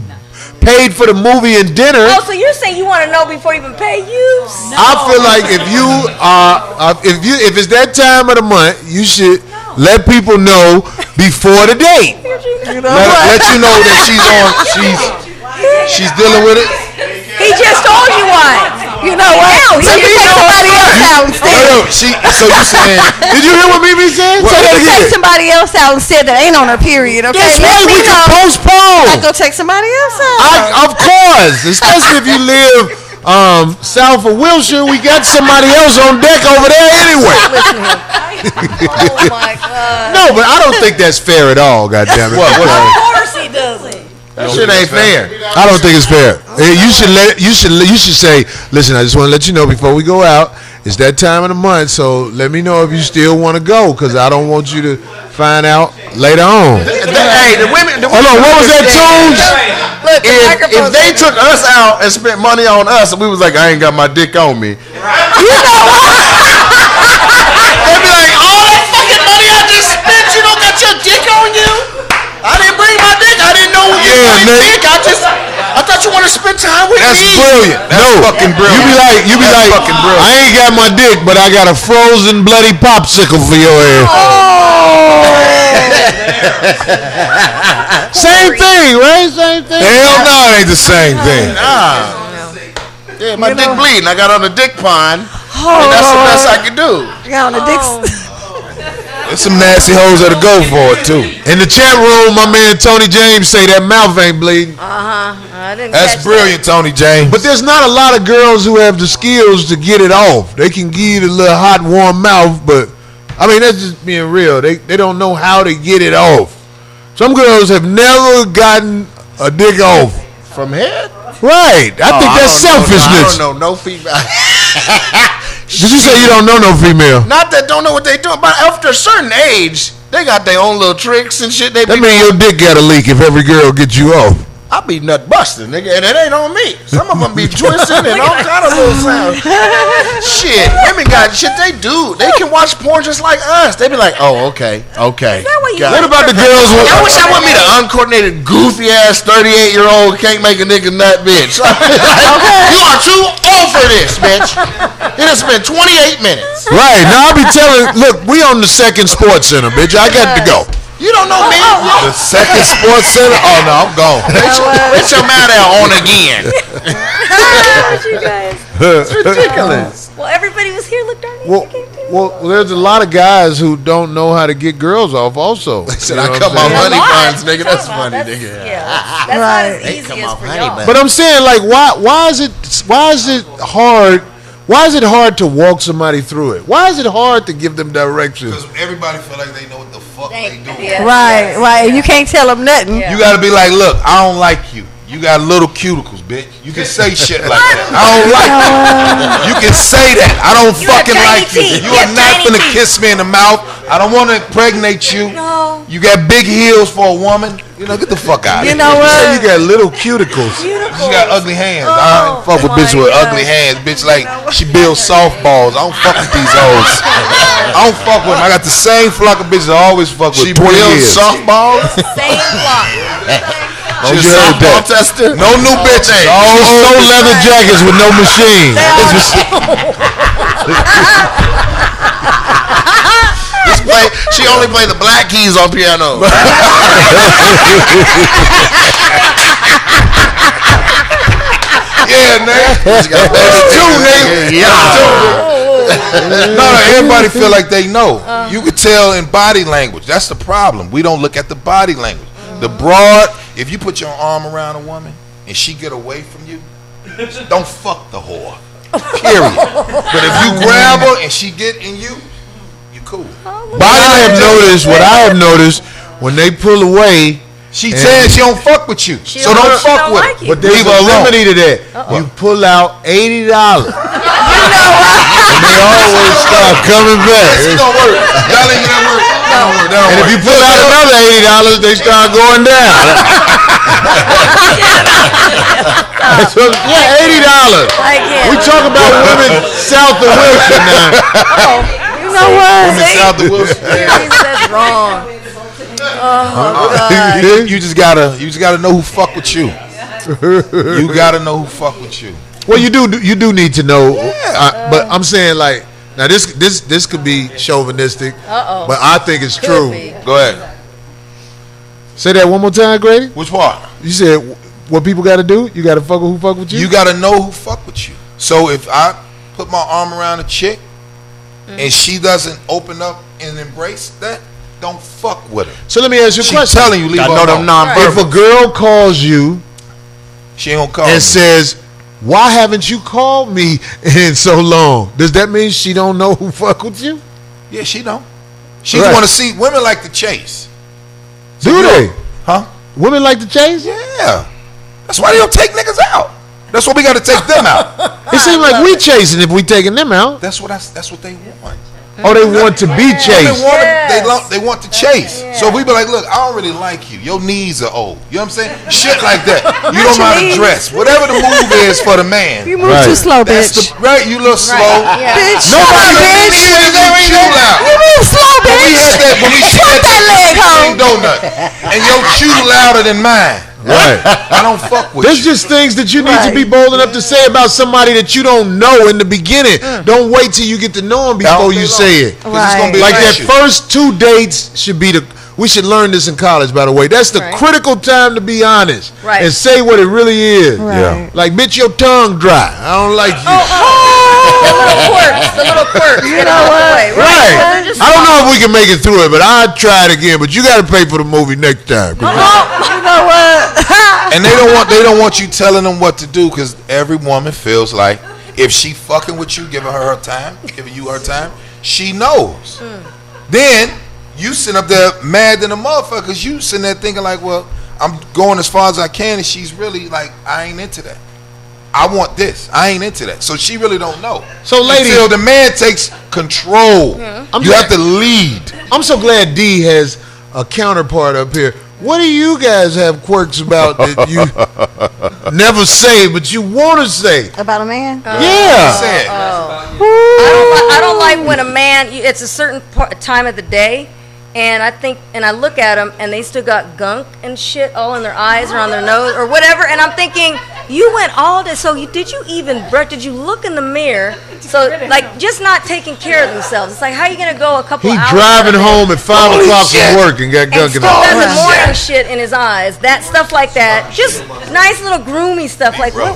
paid for the movie and dinner. Oh, so you're saying you want to know before you even pay? You? I feel like if you are, if it's that time of the month, you should let people know before the date. Let you know that she's dealing with it. He just told you one. You know what? Now, So you take somebody else out instead. So you saying? Did you hear what Mimi said? So Say that you take again. somebody else out instead that ain't on her period. Okay, Guess what? We can postpone. I go take somebody else out. Of course, especially if you live south of Wilshire, we got somebody else on deck over there anyway. Oh my God. No, but I don't think that's fair at all. Goddamn it! Of course he doesn't. That shit ain't fair. I don't think it's fair. You should say, listen, I just want to let you know before we go out, it's that time of the month, so let me know if you still want to go, because I don't want you to find out later on. Hey, the women. Hold on, what was that, Tunes? Look, If they took us out and spent money on us, and we was like, I ain't got my dick on me. You know what? They'd be like, all that fucking money I just spent, you don't got your dick on you? I didn't bring my dick. I didn't know you had dick. I thought you want to spend time with That's me. brilliant. That's fucking brilliant. You be like, fucking brilliant. I ain't got my dick, but I got a frozen bloody popsicle for your ass. Same thing, right? Same thing. Hell no, it ain't the same thing. Yeah, my dick bleeding. I got on the dick pond. And that's the best I could do. Yeah, on the dicks. There's some nasty hoes that'll go for it too. In the chat room, my man Tony James say that mouth ain't bleeding. I didn't That's catch brilliant, Tony James. But there's not a lot of girls who have the skills to get it off. They can give you the little hot, warm mouth, but I mean, that's just being real. They don't know how to get it off. Some girls have never gotten a dick off. From head? Right. I think that's selfishness. I don't know no female. Did you say you don't know no female? Not that don't know what they doing, but after a certain age, they got their own little tricks and shit. They That mean your dick got a leak if every girl gets you off. I be nut busting, nigga, and it ain't on me. Some of them be twisting and all kind of little sounds. Shit, women got shit they do. They can watch porn just like us. They be like, oh, okay. What about the girls with... I wish I wouldn't be the uncoordinated, goofy ass 38-year-old can't make a nigga nut bitch. You are too old for this, bitch. It has been 28 minutes. Right, now I be telling, look, we on the second sports center, bitch. I got to go. You don't know me. The second sports center? Oh no, I'm gone. Get your mouth out on again. you guys. It's ridiculous. Well, everybody was here. Look, Darlene. Well, there's a lot of guys who don't know how to get girls off also. They said, I cut my honey buns, nigga. That's funny, nigga. Yeah, that's not as easy as for y'all. But I'm saying, like, why is it hard? Why is it hard to walk somebody through it? Why is it hard to give them directions? Because everybody feel like they know what the fuck they doing. Yeah. Right. You can't tell them nothing. Yeah. You gotta be like, look, I don't like you. You got little cuticles, bitch. You can say shit like that. I don't like you. You can say that. I don't fucking like you. You are not gonna kiss me in the mouth. I don't want to impregnate you. No. You got big heels for a woman. You know, get the fuck out of here. You know what? You got little cuticles. She got ugly hands. I don't fuck with bitch with ugly hands. Bitch like she builds softballs. I don't fuck with these hoes. I don't fuck with them. I got the same flock of bitches I always fuck with. She 20 builds years. softballs. Same block. She's a softball tester. No new bitches. All no leather jackets with no machine. She only play the black keys on piano. Yeah, nigga. Two, nigga. No, everybody feel like they know. You could tell in body language. That's the problem. We don't look at the body language. The broad, if you put your arm around a woman and she get away from you, don't fuck the whore. Period. But if you grab her and she get in you, you cool. What I have noticed, when they pull away, She said she don't fuck with you, so don't fuck with her. Like But there's a remedy to that. You pull out $80. And they always start coming back. It don't work. That ain't gonna work. And if you pull out another $80, they start going down. Yeah, $80. I can't. We talk about women south of Wilson now. You know what? Women south of Wilson. That's wrong. Oh God. You just gotta know who fuck with you. You gotta know who fuck with you. Well, you do need to know. But I'm saying like now this could be chauvinistic, but I think it's true. Go ahead. Say that one more time, Grady. Which part? You said what people got to do. You got to fuck with who fuck with you. You gotta know who fuck with you. So if I put my arm around a chick and she doesn't open up and embrace that, don't fuck with her. So let me ask you a She question. telling you leave her know them alone. If a girl calls you She ain't gonna call and me. says, "Why haven't you called me in so long?" Does that mean she don't know who fuck with you? Yeah, she don't. She Right. want to see women like to chase. Do they? Huh? Women like to chase? Yeah. That's why they don't take niggas out. That's why we got to take them out. It seems like we chasing if we taking them out. That's what they want. Oh, they want to be chased. They want to chase. So if we be like, look, I don't really like you. Your knees are old. You know what I'm saying? Shit like that. You don't know how to dress. Whatever the move is for the man. You move too slow, That's bitch. right. You look slow. Yeah. Bitch, Nobody bitch. you loud. You move slow, When we bitch. had that, when we said that leg, ho. donut, and your shoe louder than mine. Right. I don't fuck with There's you. just things that you need to be bold enough to say about somebody that you don't know in the beginning. Don't wait till you get to know them before you say it. 'Cause it's gonna be Like an that issue. first 2 dates should be we should learn this in college, by the way. That's the Right. critical time to be honest. Right. And say what it really is. Right. Like, bitch, your tongue dry. I don't like you. The little quirks. You know what? Right. I don't know if we can make it through it, but I'll try it again. But you got to pay for the movie next time. You know what? And they don't want you telling them what to do, because every woman feels like if she fucking with you, giving her time, giving you her time, she knows. Then you sit up there mad than a motherfucker, because you sitting there thinking like, well, I'm going as far as I can, and she's really like, I ain't into that. I want this. I ain't into that. So she really don't know. So, ladies, until the man takes control, you have to lead. I'm so glad D has a counterpart up here. What do you guys have quirks about that you never say, but you want to say? About a man? Yeah. Say it. I don't like when a man. It's a certain time of the day, and I look at them, and they still got gunk and shit all in their eyes or on their nose or whatever, and I'm thinking, you went all this. So did you look in the mirror? So like just not taking care of themselves. It's like, how are you gonna go a couple He hours? driving home at 5 o'clock from work and got and gunk in still the got eyes. the morning shit in his eyes. That stuff like that. Just nice little groomy stuff. Like what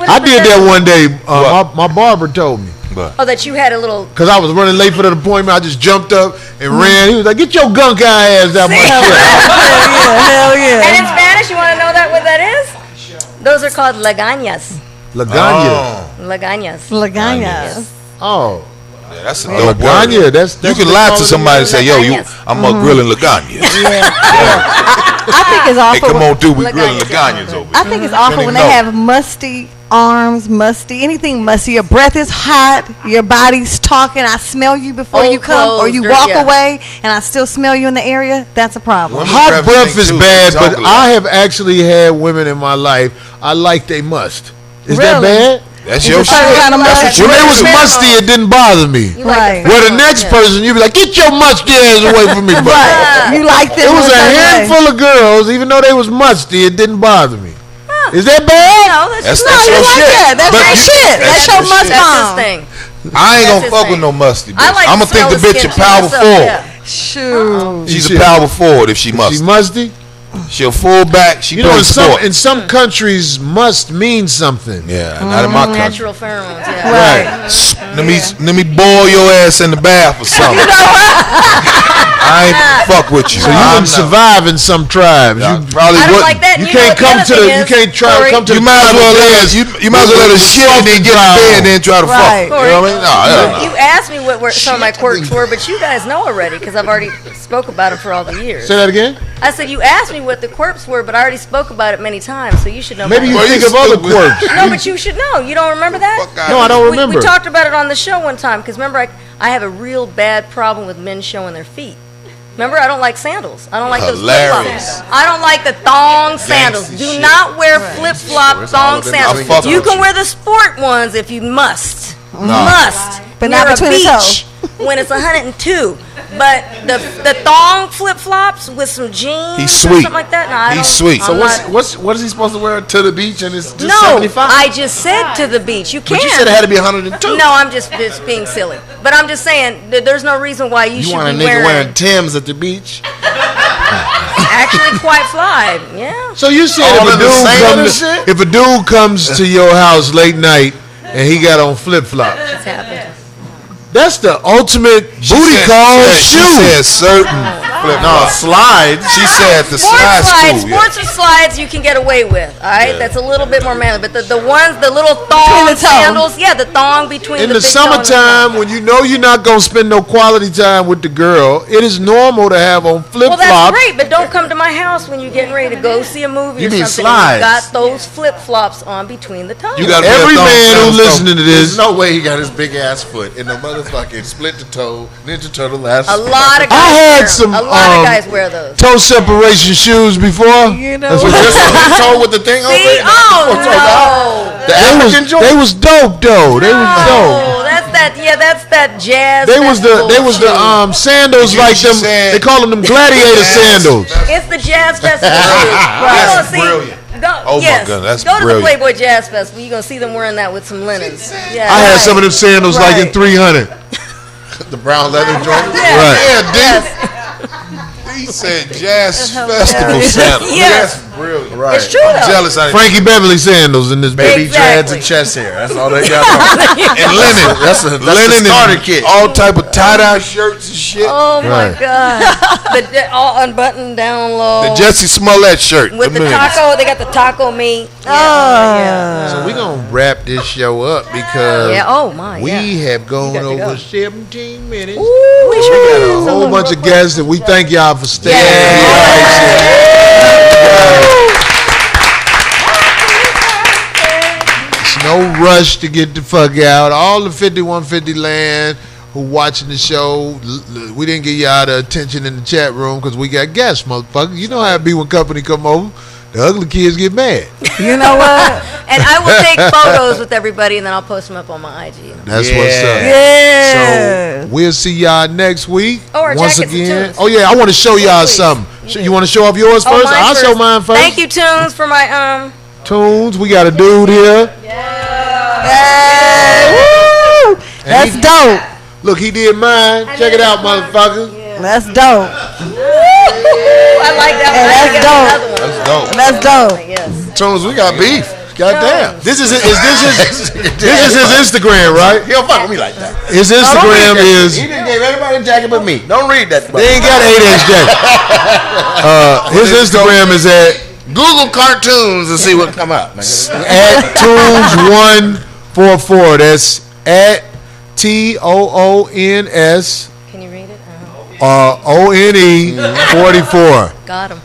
I did that one day. My barber told me. Oh, that you had a little. Because I was running late for the appointment. I just jumped up and ran. He was like, get your gunk eye ass out my shit. Hell yeah. And in Spanish, you want to know what that is? Those are called lagañas. Laganya. Lagañas. Laganya. Oh. Yeah, that's a dope Laganya. word. That's You what can they lie call to it somebody in and say, yo, I'm grilling lasagna. I think it's Hey, awful. come on, dude, we Lasagnas, grilling yeah. lasagnas over I here. think it's awful Don't when even they know. have musty arms, musty, anything musty. Your breath is hot, your body's talking. I smell you before Old you come, or clothes, you dirt, walk yeah. away, and I still smell you in the area. That's a problem. Women's Hot breath thing is too, bad, they but talk a lot. I have actually had women in my life I like they must. Is that Really? bad? That's Is your it certain shit. kind of That's mud? what you When they was into. musty, it didn't bother me. You like Right. the Where the pheromones, next yeah. person, you be like, get your musty ass away from me. But Right. You like them. it was one a certain way. handful of girls, even though they was musty, it didn't bother me. Is that bad? No, that's That's No, you your like shit. that. That's But your you- shit. That's your your must shit. That's his bomb. thing. I ain't That's gonna his fuck thing. with no musty bitch. I like I'm to gonna think the smell bitch skin a too power myself, forward. yeah. Shoot. She's You a power forward if she She musty. musty? She'll full back. She You know, plays sport. in some countries, must mean something. Yeah, not in my country. Natural pheromones. Yeah. Right. Let me boil your ass in the bath or something. I ain't fuck with you. So you can survive in some tribes. Yeah, You probably I don't wouldn't. like that. You know can't what come other to the. thing You is, can't try to Corey? come to You the. might as well let us. You might as well let us shit and then get in bed and then try to fuck. Right. You know what I mean? No, hell no. You asked me what some of my quirks were, but you guys know already because I've already spoke about it for all the years. Say that again. I said, you asked me what the quirks were, but I already spoke about it many times, so you should know. Maybe you Well, think you of other stupid. quirks. No, but you should know. You don't remember that? No, I don't remember. We talked about it on the show one time, because remember, I have a real bad problem with men showing their feet. Remember, I don't like sandals. I don't like those Hilarious. flip-flops. I don't like the thong sandals. Gangsta Do shit. not wear flip-flop It's thong all been sandals. between the You toes. can wear the sport ones if you must. Must. But Near not a between the beach when it's 102. But the thong flip-flops with some jeans He's or sweet. something like that, no, I He's don't- sweet. So I'm not- what is he supposed to wear to the beach and it's just no, 75? I just said to the beach. You can't. But you said it had to be 102. No, I'm just being silly. But I'm just saying that there's no reason why you You should want a be nigga wearing wearing Timbs at the beach? actually quite fly. Yeah. So you said All if in the same shit? if a dude comes to your house late night and he got on flip flops, It's happened. that's the ultimate booty said- call She shoe. said certain flip No, slides. She said the Sports slide slides, school. Yeah. sports or slides you can get away with. All right, that's a little bit more manly. But the ones, the little Between thong the toe. sandals, yeah, the thong between In the the big toe and the summertime, thong. when you know you're not gonna spend no quality time with the girl, it is normal to have on flip Well, that's flops. great, but don't come to my house when you're getting ready to go see a movie You or mean something. slides. And you got those flip flops on between the toes. You got Every man who's listening to There's this, no way he got his big ass foot in the motherfucking split the toe Ninja Turtle last. a lot of guys. I had wear 'em. some, A lot of guys wear those. toe separation shoes before. You know That's Was what- this on his toe with the thing over See? it? Oh The They African was, joint? they was dope though. They was dope. no! That's that. Yeah, that's that jazz. They was the festival shoe. sandals You like just them. said- They call them gladiator sandals. It's the jazz festival shoes. That's You're gonna see. brilliant. Go, Oh, my yes, goodness, that's go to brilliant. the Playboy Jazz Festival. You're gonna see them wearing that with some linens. Yeah, I had right. some of them sandals like in Right. 300. The brown leather joint. Yeah. Right. Yeah, dude. Yes. He said jazz festival sandals. Yes. That's brilliant. Right. It's true I'm though. jealous. I Frankie Beverly sandals in this baby. Baby dreads Exactly. and chest hair. That's all they got. on. and linen. That's the Linen starter and kit. all type of tie-dye shirts and shit. Oh my Right. God! All unbuttoned down low. The Jessie Smollett shirt. with the Them niggas. taco, they got the taco meat. So we're going to wrap this show up because Yeah. Oh my. we yeah. have gone got to over go. 17 minutes. Ooh, we sure We did. got a whole bunch of guests, and we thank y'all for staying Yeah. here. It's no rush to get the fuck out. All the 5150 land who watching the show, we didn't get y'all the attention in the chat room because we got guests, motherfucker. You know how it be when company come over. The ugly kids get mad. You know what? And I will take photos with everybody, and then I'll post them up on my IG. That's what's up. Yeah. So we'll see y'all next week. Oh, our once jackets and again. tunes. Oh yeah, I want to show y'all Please. something. You want to show off yours first? mine I'll first. show mine first. Thank you, Tunes, for my Tunes. We got a dude here. Woo! That's he- dope. Look, he did mine. Check it out, motherfucker. That's dope. I like that one. That's I dope. got another one. That's dope. That's dope. Yes. Tunes, we got beef. Goddamn. This is his Instagram, right? He don't fuck with me like that. His Instagram is. He didn't give everybody a jacket but me. Don't read that. They ain't got an 8-inch jacket. His Instagram is at Google cartoons and see what come up. @tunes144. That's at TOONS Can you read it? ONE 44. Got him.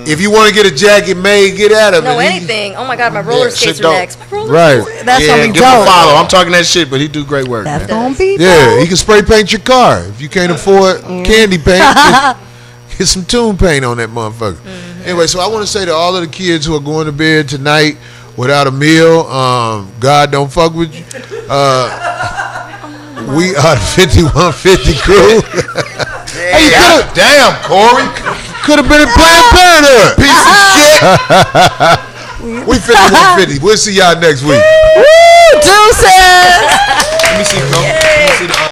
If you want to get a jacket made, get at him. No, And he- anything. Oh my God, my roller Yeah, shit skates are dope. next. My roller Right. That's Yeah, gonna be give him a dope. follow. I'm talking that shit, but he do great work. That's man. gonna be Yeah, dope. he can spray paint your car. If you can't afford candy paint, get some tune paint on that motherfucker. Anyway, so I want to say to all of the kids who are going to bed tonight without a meal, God don't fuck with you. We are the 5150 crew. Hey, you God damn, Corey. could have been in Planned Parenthood. Piece of shit. We 5150. We'll see y'all next week. Woo! Deuces. Let me see, Let me see the